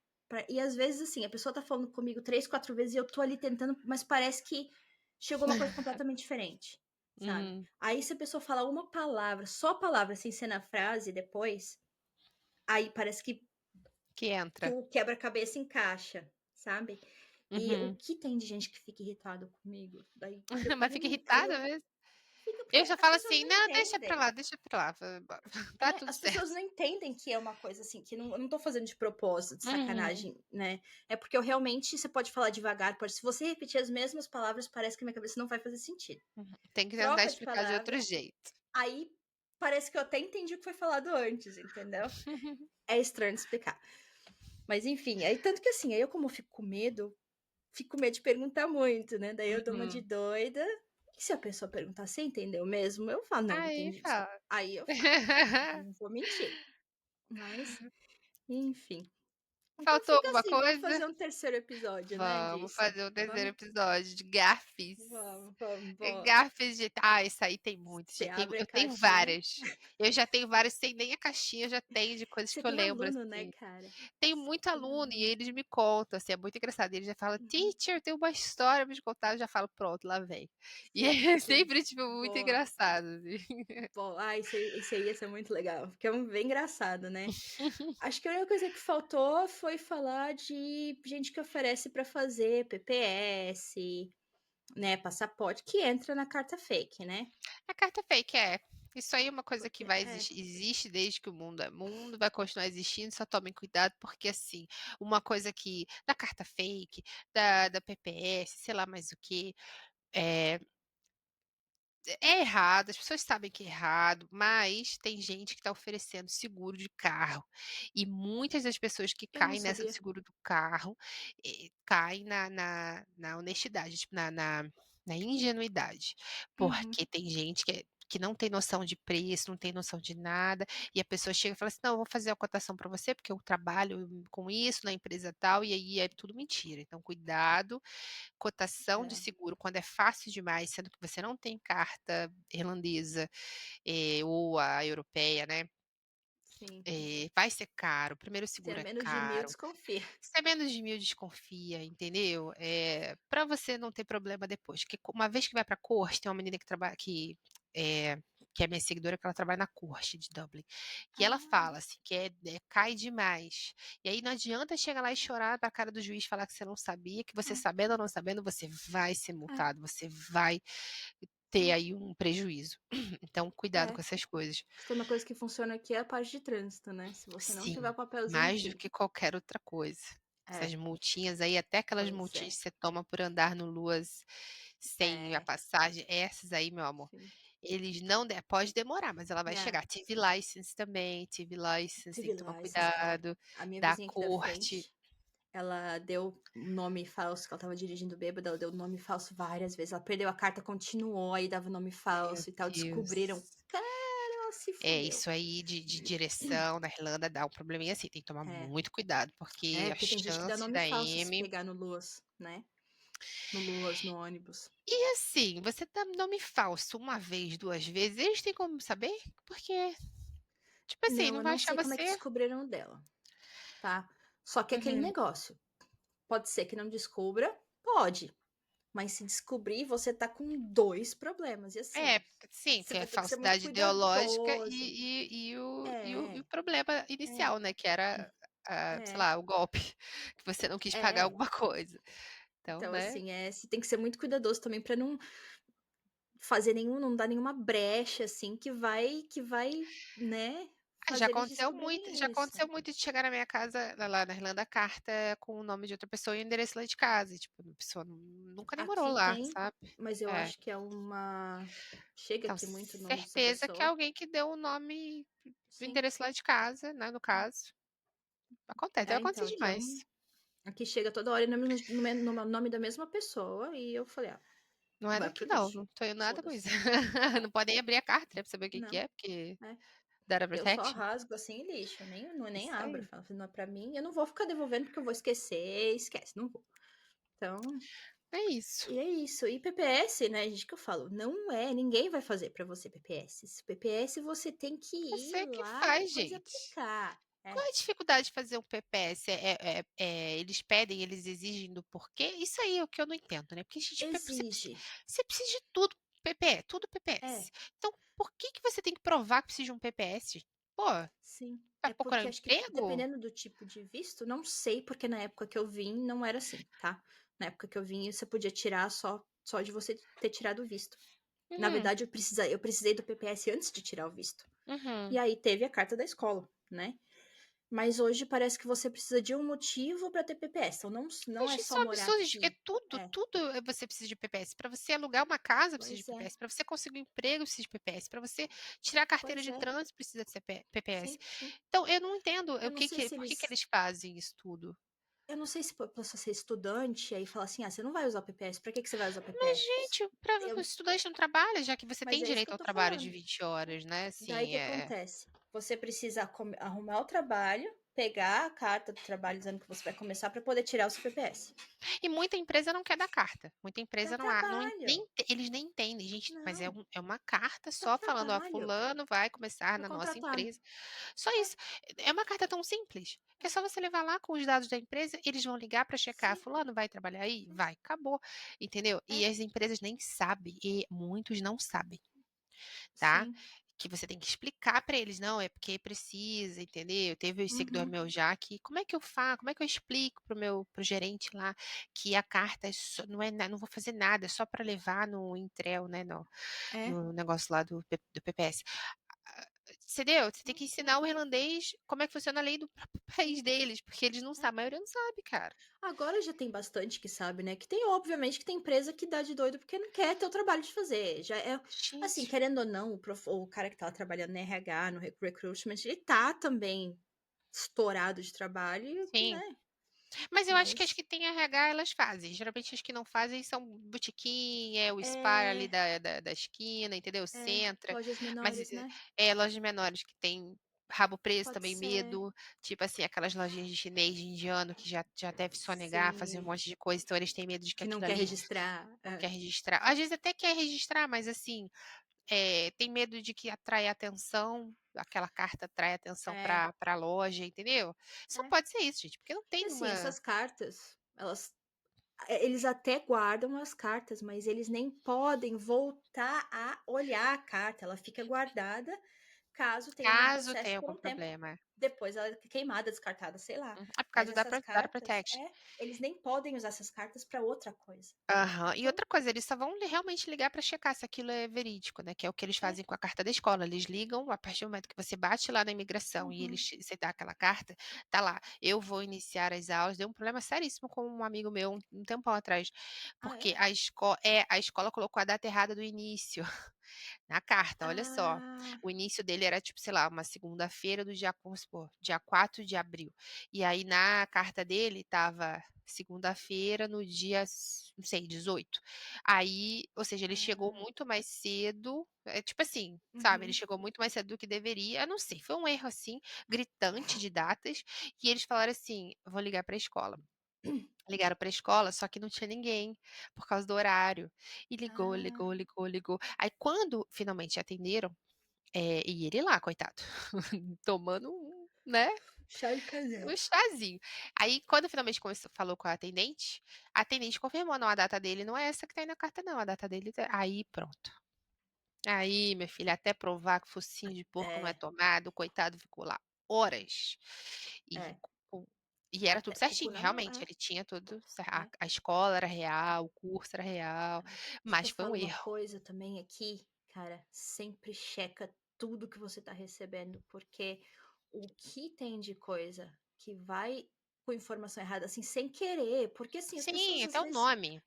E às vezes, assim, a pessoa tá falando comigo 3, 4 vezes e eu tô ali tentando, mas parece que chegou uma coisa completamente diferente, sabe?
Uhum.
Aí se a pessoa falar uma palavra, só palavra, sem ser na frase depois, aí parece
Que
que
entra.
o quebra-cabeça encaixa, sabe? E o
Uhum.
que tem de gente que fica irritado comigo? Daí que
Mas fica
aí eu
irritada mesmo.
fico porque
Eu já
as
falo
pessoas
assim,
não
não, deixa pra
entendem.
lá, deixa pra lá. Tá tudo
As pessoas
certo.
não entendem que é uma coisa assim, que eu não tô fazendo de propósito, de
Uhum.
sacanagem, né? É porque eu realmente, você pode falar devagar, se você repetir as mesmas palavras, parece que minha cabeça não vai fazer sentido.
Tem que tentar
Troca de
explicar de outro
palavra,
jeito.
aí parece que eu até entendi o que foi falado antes, entendeu? É estranho de explicar. Mas enfim, aí tanto que assim, aí eu como fico com medo de perguntar muito, né? Daí eu dou uma de
Uhum.
doida. E se a pessoa perguntar, você entendeu mesmo? Eu falo, não,
Aí
entendi.
fala.
Aí eu falo, não vou mentir. Mas, enfim. Então
Faltou
fica
alguma
assim, vamos
coisa?
fazer um terceiro episódio, né,
Vamos
disso.
fazer o terceiro
Vamos,
episódio de gafes.
vamos.
Gafes de. Isso aí tem muito.
Você abre a
Eu tenho
caixinha.
várias. Eu já tenho várias, sem nem a caixinha, eu já tenho de coisas
Você
que eu
tem
lembro,
aluno, né,
assim.
cara?
Tenho
Você
muito
tem
aluno e
aluno.
eles me contam, assim, é muito engraçado. Eles já falam, teacher, tem uma história pra te contar. Eu já falo, pronto, lá vem. E é sempre, tipo, muito
Boa.
engraçado, assim.
Bom, isso aí ia ser muito legal, porque é bem engraçado, né? Acho que a única coisa que faltou foi falar de gente que oferece para fazer PPS, né, passaporte, que entra na carta fake, né?
A carta fake isso aí é uma coisa que
Porque
vai existe desde que o mundo é mundo, vai continuar existindo, só tomem cuidado, porque assim, uma coisa que, da carta fake, da PPS, sei lá mais o que, é, é errado, as pessoas sabem que é errado, mas tem gente que está oferecendo seguro de carro. E muitas das pessoas que
eu não
caem nessa do
sabia.
seguro do carro, caem na honestidade, tipo, na ingenuidade.
Uhum.
Porque tem gente que não tem noção de preço, não tem noção de nada, e a pessoa chega e fala assim: não, eu vou fazer a cotação para você, porque eu trabalho com isso na empresa tal, e aí é tudo mentira. Então, cuidado. Cotação de
É,
seguro, quando é fácil demais, sendo que você não tem carta irlandesa, ou a europeia, né,
sim.
vai ser caro. O primeiro
Se é
seguro é
menos de 1.000,
caro.
desconfia.
Se é menos de 1.000, desconfia, entendeu? Para você não ter problema depois. Porque uma vez que vai pra corte, tem uma menina que trabalha é, que é minha seguidora, que ela trabalha na corte de Dublin. E ela
Ah,
fala assim, que cai demais. E aí não adianta chegar lá e chorar pra cara do juiz, falar que você não sabia, que você sabendo ou não sabendo, você vai ser multado, você vai ter aí um prejuízo. Então, cuidado
é.
com essas coisas.
Se tem uma coisa que funciona aqui é a parte de trânsito, né? Se você não tiver
Sim,
o papelzinho
mais do
aqui.
que qualquer outra coisa. Essas
É,
multinhas aí, até aquelas
pois
multinhas
é.
que você toma por andar no Luas sem a
É,
passagem, essas aí, meu amor,
sim.
eles não pode demorar, mas ela vai
É,
chegar. TV license também, TV license, tem
TV
que tomar
license,
cuidado,
a minha
da
vizinha aqui da
corte.
frente, ela deu nome falso, que ela tava dirigindo bêbada, ela deu nome falso várias vezes. Ela perdeu a carta, continuou, aí dava nome
Meu
falso e tal. Descobriram.
Deus.
Cara, ela se fudeu.
Isso aí de direção na Irlanda dá um probleminha assim, tem que tomar
É,
muito cuidado, porque a
porque tem gente que dá
chance
nome
da
falso se
M.
pegar no Luas, né? No Luas, no ônibus.
E assim, você dá nome falso uma vez, 2 vezes, eles têm como saber? Porque, tipo assim,
Não,
não
eu
vai
não
achar
sei como é que
você.
descobriram o dela, tá? Só que aquele
Uhum.
negócio, pode ser que não descubra, pode. Mas se descobrir, você tá com dois problemas. E assim,
Sim,
você
tem a
vai ter que ser muito
falsidade ideológica
cuidadoso.
e o
É,
problema
é,
inicial, né, que era, sei
é,
lá, o golpe, que você não quis pagar
é.
alguma coisa. Então,
Então,
né,
assim, você tem que ser muito cuidadoso também pra não fazer não dar nenhuma brecha, assim, que vai, né, fazer eles
já
descobrirem isso.
aconteceu muito de chegar na minha casa, lá na Irlanda, carta com o nome de outra pessoa e o endereço lá de casa, e tipo, a pessoa nunca nem morou
Aqui
lá,
tem,
sabe.
mas eu
É.
acho que é uma. Chega
Então,
aqui muito o nome dessa
certeza que é
pessoa.
alguém que deu o nome do
Sim.
endereço lá de casa, né, no caso. Acontece, deve
Então,
acontecer demais.
aqui chega toda hora no nome da mesma pessoa, e eu falei,
Não é
vai
daqui
pro
não,
lixo.
não tenho nada com isso.
Foda-se. É,
Não podem abrir a carta, né, pra saber o que que
não,
é, porque
é.
data
Eu só
protection.
rasgo assim e lixo, nem
Isso
abro.
aí.
Falo, não é pra mim, eu não vou ficar devolvendo porque eu vou esquecer, esquece, não vou. Então,
É isso.
e é isso. E PPS, né, gente, que eu falo, não é, ninguém vai fazer pra você PPS. PPS você tem que ir
Você que
lá e
faz,
depois
gente.
aplicar.
Qual
É,
é a dificuldade de fazer um PPS? Eles pedem, eles exigem do porquê? Isso aí é o que eu não entendo, né? Porque, gente,
exige.
você precisa de tudo PPE, tudo PPS.
É,
Então, por que que você tem que provar que precisa de um PPS? Pô,
sim.
vai
É
procurar um
porque acho que
emprego?
dependendo do tipo de visto, não sei, porque na época que eu vim não era assim, tá? Na época que eu vim, você podia tirar só de você ter tirado o visto. Na
Uhum,
verdade, eu precisei do PPS antes de tirar o visto. E
uhum.
aí teve a carta da escola, né? Mas hoje parece que você precisa de um motivo para ter PPS. Então não é
Gente, isso
só
é um
morar
absurdo, gente, porque
aqui.
tudo,
É,
tudo você precisa de PPS. Para você alugar uma casa, precisa de
pois é,
PPS. Para você conseguir um emprego, precisa de PPS. Para você tirar a carteira
pois
de
é.
trânsito, precisa de PPS.
Sim, sim.
Então, eu não entendo
Eu não sei se
por que que
eles.
eles fazem isso tudo.
Eu não sei se pra você ser estudante aí fala assim: você não vai usar o PPS, pra que você vai usar o
Mas,
PPS?
gente, para o
Eu,
estudante não trabalha, já que você
mas
tem
é isso que
direito
eu
ao
tô
trabalho de
falando.
20 horas, né?
Daí o
Assim,
que
é.
acontece? Você precisa arrumar o trabalho, pegar a carta do trabalho dizendo que você vai começar para poder tirar o seu PPS.
E muita empresa não quer dar carta. Muita
Dá
empresa
trabalho.
eles nem entendem, gente, mas
Não,
é uma carta
dá
só falando, ó,
trabalho
fulano vai começar
para
na nossa
contratar.
empresa. Só
É,
isso. É uma carta tão simples, que é só você levar lá com os dados da empresa, eles vão ligar para checar,
sim,
fulano vai trabalhar aí? Vai, acabou. Entendeu? E
é,
as empresas nem sabem, e muitos não sabem, tá?
sim.
que você tem que explicar para eles, não, é porque precisa, entendeu? Teve um seguidor
Uhum.
meu já que, como é que eu faço, como é que eu explico pro gerente lá que a carta não é, não vou fazer nada, é só para levar no Intrel, né,
É.
no negócio lá do PPS. Entendeu? Você tem que ensinar o irlandês como é que funciona a lei do próprio país deles, porque eles não sabem, a maioria não sabe, cara.
Agora já tem bastante que sabe, né? Que tem, obviamente, que tem empresa que dá de doido porque não quer ter o trabalho de fazer. Já é, assim,
Gente,
querendo ou não, o cara que tá trabalhando no RH, no recruitment, ele tá também estourado de trabalho,
sim.
né?
Mas eu acho
Mas
que tem RH, elas fazem. Geralmente as que não fazem são botequim, o Spar ali
é,
da esquina, entendeu? Centra.
lojas
Mas
menores, né?
lojas menores que tem rabo preso
Pode
também,
ser.
medo. Tipo assim, aquelas lojinhas de chinês, de indiano, que já deve sonegar, fazer um
Sim.
monte de coisa, então eles têm medo de que
Que não
aquilo
quer
ali
registrar.
não quer registrar. Às vezes até quer registrar, mas assim, tem medo de que atrai atenção, aquela carta atrai atenção
É,
para a loja, entendeu? Só
é.
pode ser isso, gente, porque não
E
tem
assim,
uma.
essas cartas, eles até guardam as cartas, mas eles nem podem voltar a olhar a carta. Ela fica guardada caso tenha algum
Caso
processo
tenha
por
algum
um tempo.
problema.
Depois ela é queimada, descartada, sei lá.
É por
Mas
causa da
essas
Data
cartas,
Protection.
eles nem podem usar essas cartas para outra coisa.
Aham. E
Então,
outra coisa, eles só vão realmente ligar para checar se aquilo é verídico, né? Que é o que eles
é.
fazem com a carta da escola. Eles ligam a partir do momento que você bate lá na imigração e
Uhum.
você dá aquela carta, tá lá. Eu vou iniciar as aulas. Deu um problema seríssimo com um amigo meu um tempão atrás,
Ah, é?
porque a escola colocou a data errada do início. Na carta, olha só.
Ah,
O início dele era tipo, sei lá, uma segunda-feira do dia, vamos supor, dia 4 de abril. E aí na carta dele tava segunda-feira no dia, não sei, 18. Aí, ou seja, ele chegou
ah,
muito mais cedo, tipo assim, sabe? Ele
uhum.
chegou muito mais cedo do que deveria. Eu não sei, foi um erro assim, gritante de datas. E eles falaram assim: vou ligar para a escola. Ligaram para a escola, só que não tinha ninguém, por causa do horário. E ligou,
Ah,
ligou, ligou, ligou. Aí quando finalmente atenderam, e ele lá, coitado, tomando né,
chá de
um
canela.
chazinho. Aí quando finalmente falou com a atendente confirmou: "Não, a data dele não é essa que tá aí na carta não, a data dele aí pronto. Aí, minha filha, até provar que focinho de porco não é
É,
tomado, o coitado ficou lá horas. E
é.
com e era tudo
Até o cu
certinho,
na mão,
realmente, ele tinha tudo
é.
a escola era real, o curso era real,
Deixa que eu
mas foi um
falo uma
erro.
coisa também aqui, cara, sempre checa tudo que você tá recebendo, porque o que tem de coisa que vai com informação errada, assim, sem querer, porque assim, as
Sim,
pessoas às
até o
vezes,
nome.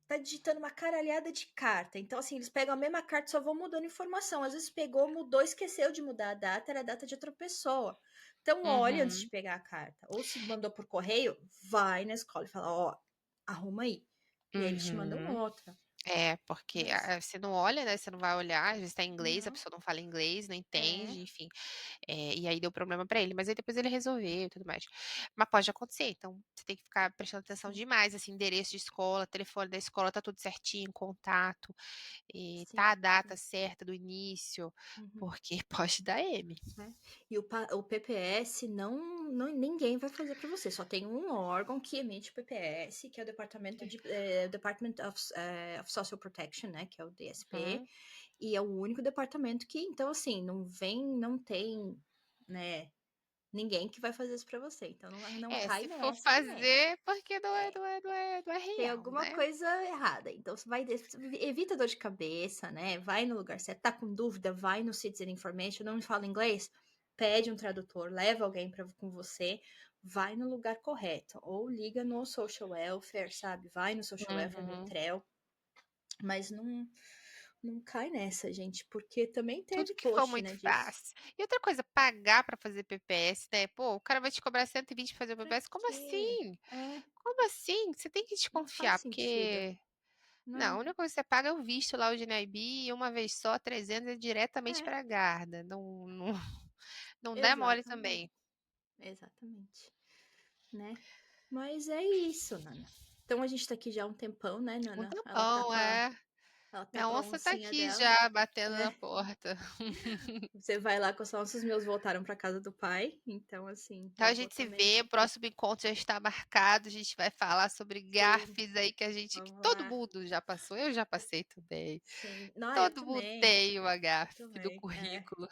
tá digitando uma caralhada de carta, então assim, eles pegam a mesma carta e só vão mudando informação, às vezes pegou, mudou, esqueceu de mudar a data, era a data de outra pessoa. Então olha antes de
Uhum,
pegar a carta, ou se mandou por correio, vai na escola e fala, ó, arruma aí. E aí eles te mandam
uhum.
outra.
É, porque
Mas
você não olha, né, você não vai olhar, às vezes tá em inglês, a
não,
pessoa não fala inglês, não
é,
entende, enfim. E aí deu problema pra ele, mas aí depois ele resolveu e tudo mais. Mas pode acontecer, então você tem que ficar prestando atenção
sim,
demais, assim, endereço de escola, telefone da escola, tá tudo certinho, contato, e
sim,
tá a data
sim.
certa do início,
Uhum,
porque pode dar M.
é. E o PPS ninguém vai fazer para você. Só tem um órgão que emite o PPS, que é o Department of Social Protection, né? Que é o DSP.
Uhum.
E é o único departamento que, então, assim, não tem, né? Ninguém que vai fazer isso para você. Então, não cai
Se for
nessa também.
fazer, porque não é,
É.
não é, não é, não é
Tem
real,
alguma
né?
coisa errada. Então, você vai evita dor de cabeça, né? Vai no lugar certo. Tá com dúvida, vai no Citizen Information. Não fala inglês? Pede um tradutor, leva alguém com você. Vai no lugar correto. Ou liga no Social Welfare, sabe? Vai no Social Welfare, no
Uhum.
Intrel. Mas não cai nessa, gente. Porque também
Tudo
teve
que for
post,
muito
né, disso.
fácil. E outra coisa, pagar pra fazer PPS, né? Pô, o cara vai te cobrar 120 pra fazer o
Pra
PPS. Como
quê?
assim?
É,
Como assim? Você tem que
não faz
desconfiar,
sentido.
porque. Não, a
Não.
única coisa que você paga é o visto lá, o GNIB, e uma vez só, 300 é diretamente
É,
pra Garda. Não, não, não dá mole
exatamente.
também.
Exatamente. Né? Mas é isso, Nana. Então a gente tá aqui já há um tempão, né,
Um
Nana? Ela tá
tempão, é.
Ela tá
Minha
com a
onça tá
oncinha
aqui
dela.
já, batendo
É.
na porta.
Você vai lá com as onças, os meus voltaram pra casa do pai. Então, assim,
Então a
eu vou
gente se
também.
vê, o próximo encontro já está marcado, a gente vai falar sobre
Sim,
garfes aí que que
vamos
todo
lá.
mundo já passou, eu já passei também.
Sim. Não, eu
Todo mundo
também.
tem uma
Eu
gafe no
também. É.
currículo.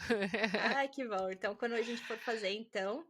Ai, que bom. Então, quando a gente for fazer, então,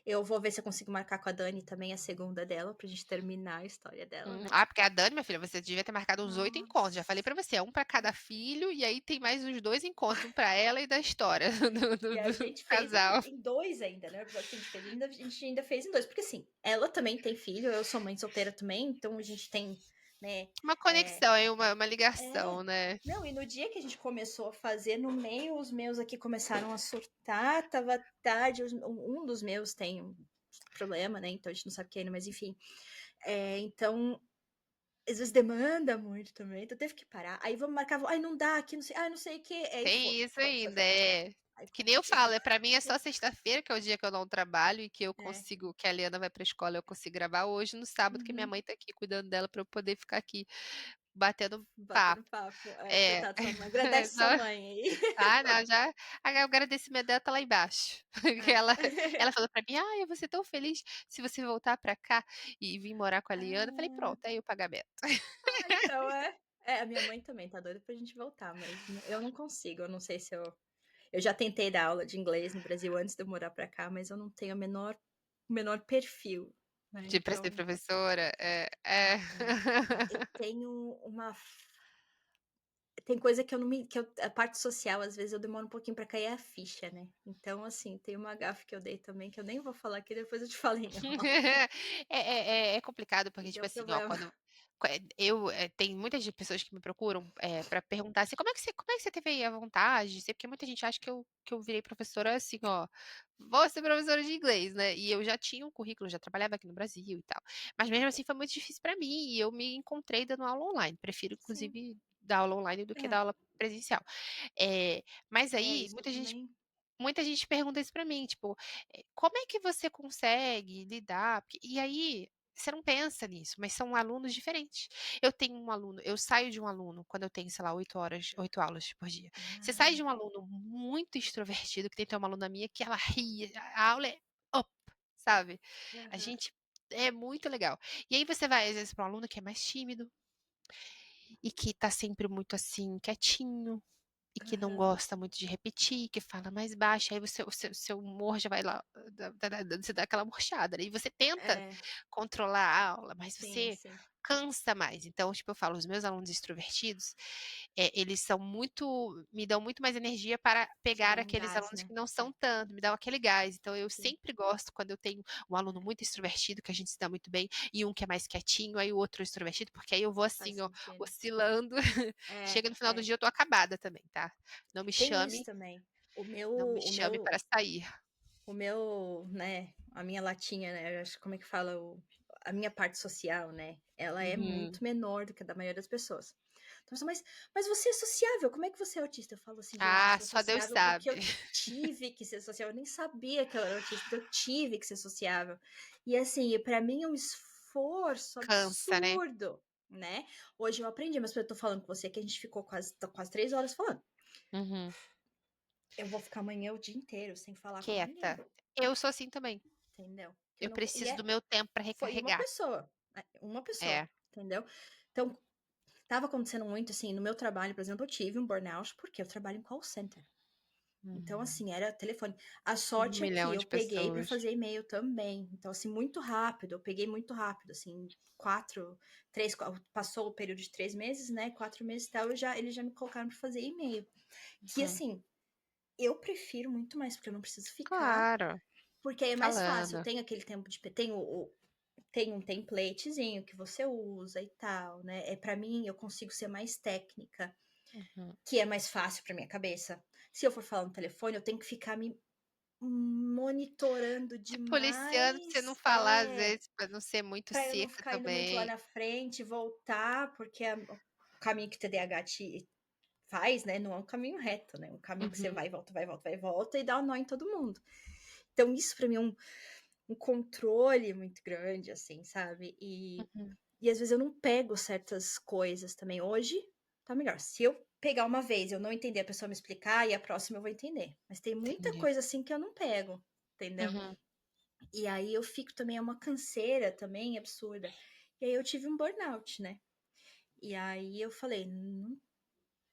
eu vou ver se eu consigo marcar com a Dani também a segunda dela, pra gente terminar a história dela, né?
Porque a Dani, minha filha, você devia ter marcado uns 8 encontros. Já falei
Nossa.
pra você, é um pra cada filho, e aí tem mais uns 2 encontros, um pra ela e da história do,
E
do-
a
do
gente fez
casal.
em dois ainda, né? O episódio que a gente fez, a gente ainda fez em dois. Porque assim, ela também tem filho, eu sou mãe solteira também, então a gente tem, né?
Uma
É,
conexão, hein? Uma
é.
ligação, né?
Não, e no dia que a gente começou a fazer, no meio, os meus aqui começaram a surtar, tava tarde, um dos meus tem um problema, né? Então a gente não sabe o que ainda, mas enfim. Então, às vezes demanda muito também, então teve que parar. Aí vamos marcar, ai, não dá aqui, não sei, ai, não sei o que. Aí
Tem isso
foi
ainda,
fazer.
é.
Aí
Que nem eu
foi
falo,
fazer.
pra mim é só sexta-feira, que é o dia que eu não trabalho e que eu
É.
consigo, que a Liana vai pra escola, eu consigo gravar hoje no sábado, que minha
Uhum.
mãe tá aqui cuidando dela pra eu poder ficar aqui batendo
Batendo
papo.
papo. É,
É.
coitada da sua mãe. Agradece sua mãe aí.
Ah, não, já. O agradecimento dela tá lá embaixo. Que
É.
ela falou pra mim: ah, eu vou ser tão feliz se você voltar pra cá e vir morar com a Liana. Eu falei:
Ah,
pronto, aí o pagamento.
então é. É, a minha mãe também tá doida pra gente voltar, mas eu não consigo. Eu não sei se eu. Eu já tentei dar aula de inglês no Brasil antes de eu morar pra cá, mas eu não tenho o menor perfil, né?
De pra ser
Então,
professora.
eu tenho uma. Tem coisa que eu não me. A parte social, às vezes, eu demoro um pouquinho pra cair a ficha, né? Então, assim, tem uma gafe que eu dei também, que eu nem vou falar aqui, depois eu te falo em off.
É complicado,
E
porque, tipo
deu
assim, ó,
problema.
tem muitas pessoas que me procuram para perguntar assim, como é que você teve aí a vontade? Porque muita gente acha que eu virei professora assim, ó, vou ser professora de inglês, né? E eu já tinha um currículo, já trabalhava aqui no Brasil e tal. Mas mesmo assim foi muito difícil para mim e eu me encontrei dando aula online. Prefiro,
Sim.
inclusive, dar aula online do que dar aula presencial. Mas aí,
Isso eu também.
muita gente pergunta isso pra mim, tipo, como é que você consegue lidar? E aí, você não pensa nisso, mas são alunos diferentes. Eu tenho um aluno, eu saio de um aluno quando eu tenho, sei lá, 8 aulas por dia. Você sai de
Ah,
um aluno muito extrovertido, que tem uma aluna minha que ela ri, a aula é up, sabe? A
aham,
gente é muito legal. E aí você vai, às vezes, para um aluno que é mais tímido e que tá sempre muito assim, quietinho e que não
aham.
gosta muito de repetir, que fala mais baixo, aí o seu humor já vai lá, você dá aquela murchada, né? E você tenta
É,
controlar a aula, mas
sim,
você
sim.
cansa mais. Então, tipo, eu falo, os meus alunos extrovertidos, eles são me dão muito mais energia para
Te
pegar
dá um
aqueles
gás,
alunos
né?
que não são tanto, me dão aquele gás. Então, eu
Sim.
sempre gosto quando eu tenho um aluno muito extrovertido, que a gente se dá muito bem, e um que é mais quietinho, aí o outro extrovertido, porque aí eu vou
Faz
assim, ó,
sentido.
oscilando.
É,
Chega no final do
é.
dia, eu tô acabada também, tá? Não me
Tem isso
chame,
também. O meu,
não me
o
chame
meu,
para sair.
o meu, né? A minha latinha, né? Eu acho como é que fala a minha parte social, né? Ela é
Uhum.
muito menor do que a da maioria das pessoas. Então, mas você é sociável, como é que você é autista? Eu falo assim, gente, eu
Ah,
sou
só Deus
sociável porque eu
sabe.
tive que ser sociável. Eu nem sabia que eu era autista, então eu tive que ser sociável. E assim, pra mim é um esforço
Cansa, né?
absurdo, né? Hoje eu aprendi, mas eu tô falando com você que a gente ficou quase 3 horas falando.
Uhum.
Eu vou ficar amanhã o dia inteiro sem falar com ninguém,
Quieta. Eu sou assim também.
entendeu? Que eu
Eu
não,
preciso do meu tempo para
foi
recarregar.
uma pessoa,
É.
entendeu? Então, tava acontecendo muito assim, no meu trabalho, por exemplo, eu tive um burnout porque eu trabalho em call center. Então,
Uhum.
assim, era telefone. A
1
sorte é que
milhão
eu
de
peguei para
pessoas.
fazer e-mail também. Então, assim, muito rápido. Eu peguei muito rápido, assim, 4, 3, passou o período de 3 meses, né? 4 meses e tal, eles já me colocaram para fazer e-mail. Que,
Uhum.
assim, eu prefiro muito mais, porque eu não preciso ficar,
Claro.
porque aí é mais fácil. Eu
Falando.
tenho aquele tempo de. Tem um templatezinho que você usa e tal, né? Para mim, eu consigo ser mais técnica,
Uhum.
que é mais fácil para minha cabeça. Se eu for falar no telefone, eu tenho que ficar me monitorando
Se policiando pra você não
demais,
falar, às vezes, pra não ser muito
para eu não
seca
ficar indo muito lá
também.
na frente, voltar, porque o caminho que o TDAH te faz, né, não é um caminho reto, né, um caminho que você
Uhum.
vai, volta, vai, volta, vai, volta e dá um nó em todo mundo. Então isso para mim é um controle muito grande, assim, sabe?
Uhum.
E às vezes eu não pego certas coisas também. Hoje tá melhor. Se eu pegar uma vez e eu não entender, a pessoa me explicar, e a próxima eu vou entender. Mas tem muita
Entendi.
coisa assim que eu não pego, entendeu?
Uhum.
E aí eu fico também, é uma canseira também absurda. E aí eu tive um burnout, né? E aí eu falei,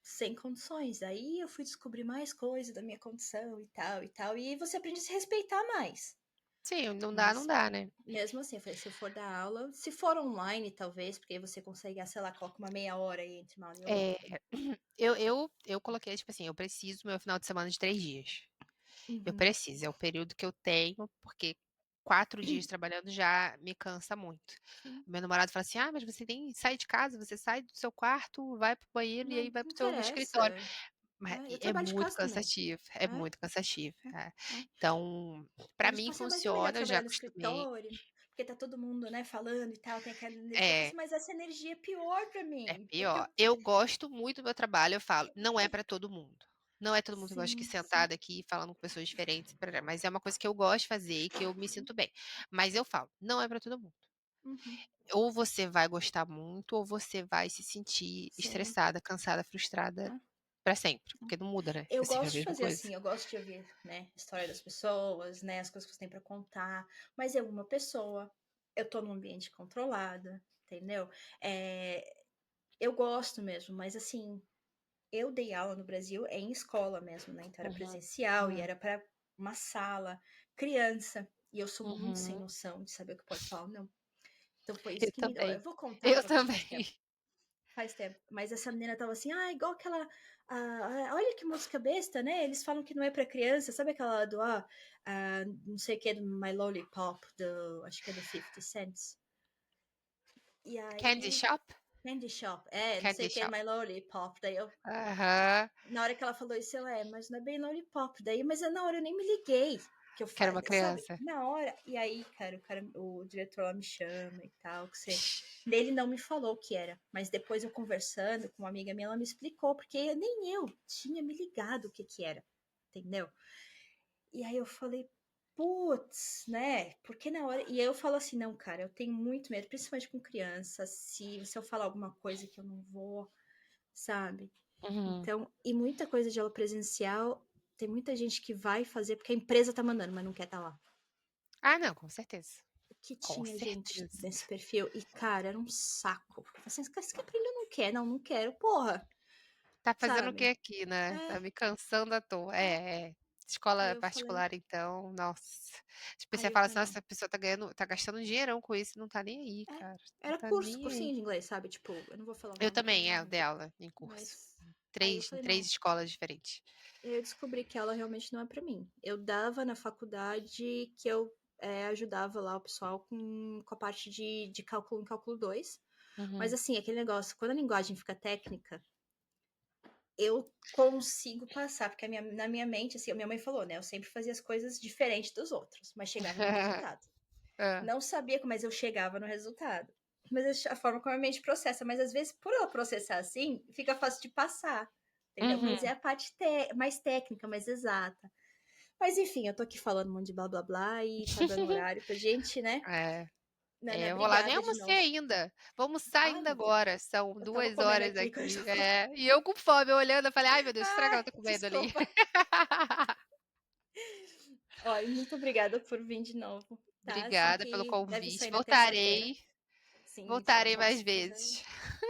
sem condições. Aí eu fui descobrir mais coisas da minha condição e tal e tal. E você aprende a se respeitar mais.
Sim, não
Mas
dá, né?
mesmo assim, eu falei, se eu for dar aula, se for online, talvez, porque aí você consegue, sei lá, coloca uma meia hora aí entre uma aula e outra.
É, eu coloquei, tipo assim, eu preciso do meu final de semana de 3 dias. Eu
Uhum,
preciso, é o período que eu tenho, porque 4 dias trabalhando já me cansa muito.
sim.
Meu namorado fala assim: "Ah, mas você tem sai de casa, você sai do seu quarto, vai pro banheiro e
Não,
aí vai
não
pro seu escritório".
interessa.
Mas
Eu
é
trabalho de
muito
casa também.
cansativo,
É,
é.
é.
Então, pra
Tem gente que
mim
fala assim, "Ah, mas não é melhor
funciona, eu já
trabalhar no
acostumei.
escritório, porque tá todo mundo, né, falando e tal, tem aquela energia. Eu falo
É,
assim, mas essa energia é pior pra
é
mim, porque
pior. Eu gosto muito do meu trabalho, eu falo, não é pra todo mundo. Não é todo mundo que gosta de
sim,
ficar sentada aqui falando com pessoas diferentes, mas é uma coisa que eu gosto de fazer e que eu me sinto bem. Mas eu falo, não é pra todo mundo.
uhum,
Ou você vai gostar muito, ou você vai se sentir
sim.
estressada, cansada, frustrada
É.
pra sempre, porque não muda, né?
Eu
É sempre a
gosto de
mesma
fazer
coisa.
assim, eu gosto de ouvir, né, a história das pessoas, né, as coisas que você tem pra contar, mas é uma pessoa, eu tô num ambiente controlado, entendeu? Eu gosto mesmo, mas assim, eu dei aula no Brasil em escola mesmo, né? Então era
Uhum,
presencial e
uhum,
era para uma sala, criança, e eu sou muito sem
uhum.
noção de saber o que pode falar ou não. Então foi isso
Eu
que me deu. Eu
também.
vou contar
Eu
para você
também.
faz tempo, mas essa menina tava assim, igual aquela, olha que música besta, né? Eles falam que não é para criança, sabe aquela do, não sei o que, do My Lollipop, acho que é do 50 Cents. E
Candy
aí,
shop?
Candy Shop, não sei
Candy
o que,
shop.
My Lollipop, daí eu
Aham.
na hora que ela falou isso, mas não é bem lollipop. Daí, mas na hora eu nem me liguei que eu
Que era
faço,
uma
sabe?
criança.
Na hora, e aí, o diretor lá me chama e tal, que você. Ele não me falou o que era, mas depois eu conversando com uma amiga minha, ela me explicou, porque nem eu tinha me ligado o que que era, entendeu? E aí eu falei, putz, né? Porque na hora. E aí eu falo assim, não, cara, eu tenho muito medo, principalmente com criança, se eu falar alguma coisa que eu não vou, sabe?
Uhum.
Então, e muita coisa de aula presencial, tem muita gente que vai fazer porque a empresa tá mandando, mas não quer estar lá.
Ah, não, com certeza.
O que
Com
tinha gente
certeza.
nesse perfil, e cara, era um saco. Assim, você quer aprender? Não quer, não quero, porra,
Tá fazendo o que
sabe?
aqui, né? Tá
É,
me cansando à toa.
é.
É, é.
Aí
Escola
eu falei,
particular, então, nossa. Tipo,
aí
você
eu
fala
falei,
assim,
não.
nossa, a pessoa tá ganhando, tá gastando um dinheirão com isso, não tá nem aí,
É,
cara. Não
era
tá
curso,
nem aí.
cursinho de inglês, sabe? Tipo, eu não vou falar o
Eu
nome porque
também,
não.
dei aula em curso.
Mas aí eu
Em
falei,
três
não.
escolas diferentes.
Eu descobri que ela realmente não é para mim. Eu dava na faculdade que eu ajudava lá o pessoal com a parte de cálculo em cálculo 2. Mas
Uhum.
assim, aquele negócio, quando a linguagem fica técnica, eu consigo passar, porque na minha mente, assim, a minha mãe falou, né? Eu sempre fazia as coisas diferentes dos outros, mas chegava no resultado.
É.
Não sabia como, mas eu chegava no resultado. Mas a forma como a mente processa, mas às vezes, por ela processar assim, fica fácil de passar, entendeu? Mas é
Uhum.
a parte mais técnica, mais exata. Mas enfim, eu tô aqui falando um monte de blá blá blá e tá dando horário pra gente, né?
É.
Nana,
É, eu vou lá, nem
obrigada de
almocei
novo.
ainda. Vou almoçar
Ai,
ainda
meu Deus.
agora. São
Eu tava
2
comendo
horas
aqui quando
aqui.
eu falei.
É. E eu com fome, eu olhando, eu falei, ai meu Deus, será que ela
Ai,
tá comendo ali?
desculpa. Olha, muito obrigada por vir de novo, tá? Assim
Obrigada pelo
que deve
convite.
sair na terça-feira.
Voltarei.
Sim, então,
Voltarei
vamos
mais
fazer
vezes.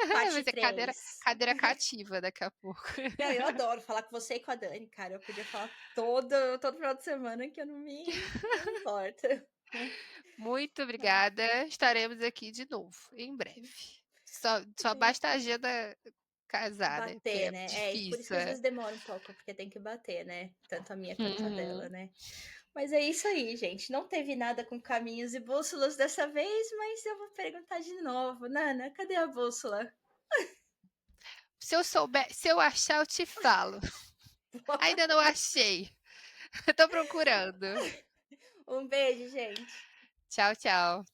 parte
Vai ser
três.
cadeira cativa daqui a pouco.
Não, eu adoro falar com você e com a Dani, cara. Eu podia falar todo final de semana que eu não me importo.
Muito obrigada. Estaremos aqui de novo, em breve. Só
É,
basta a agenda casar, né? Porque
bater,
é
né? É, por isso
difícil.
que às
É.
vezes demora um pouco, porque tem que bater, né? Tanto a minha quanto a dela,
Uhum.
né? Mas é isso aí, gente. Não teve nada com caminhos e bússolas dessa vez, mas eu vou perguntar de novo. Nana, cadê a bússola?
Se eu souber, se eu achar, eu te falo. Ainda não achei. Eu tô procurando.
Um beijo, gente.
Tchau, tchau.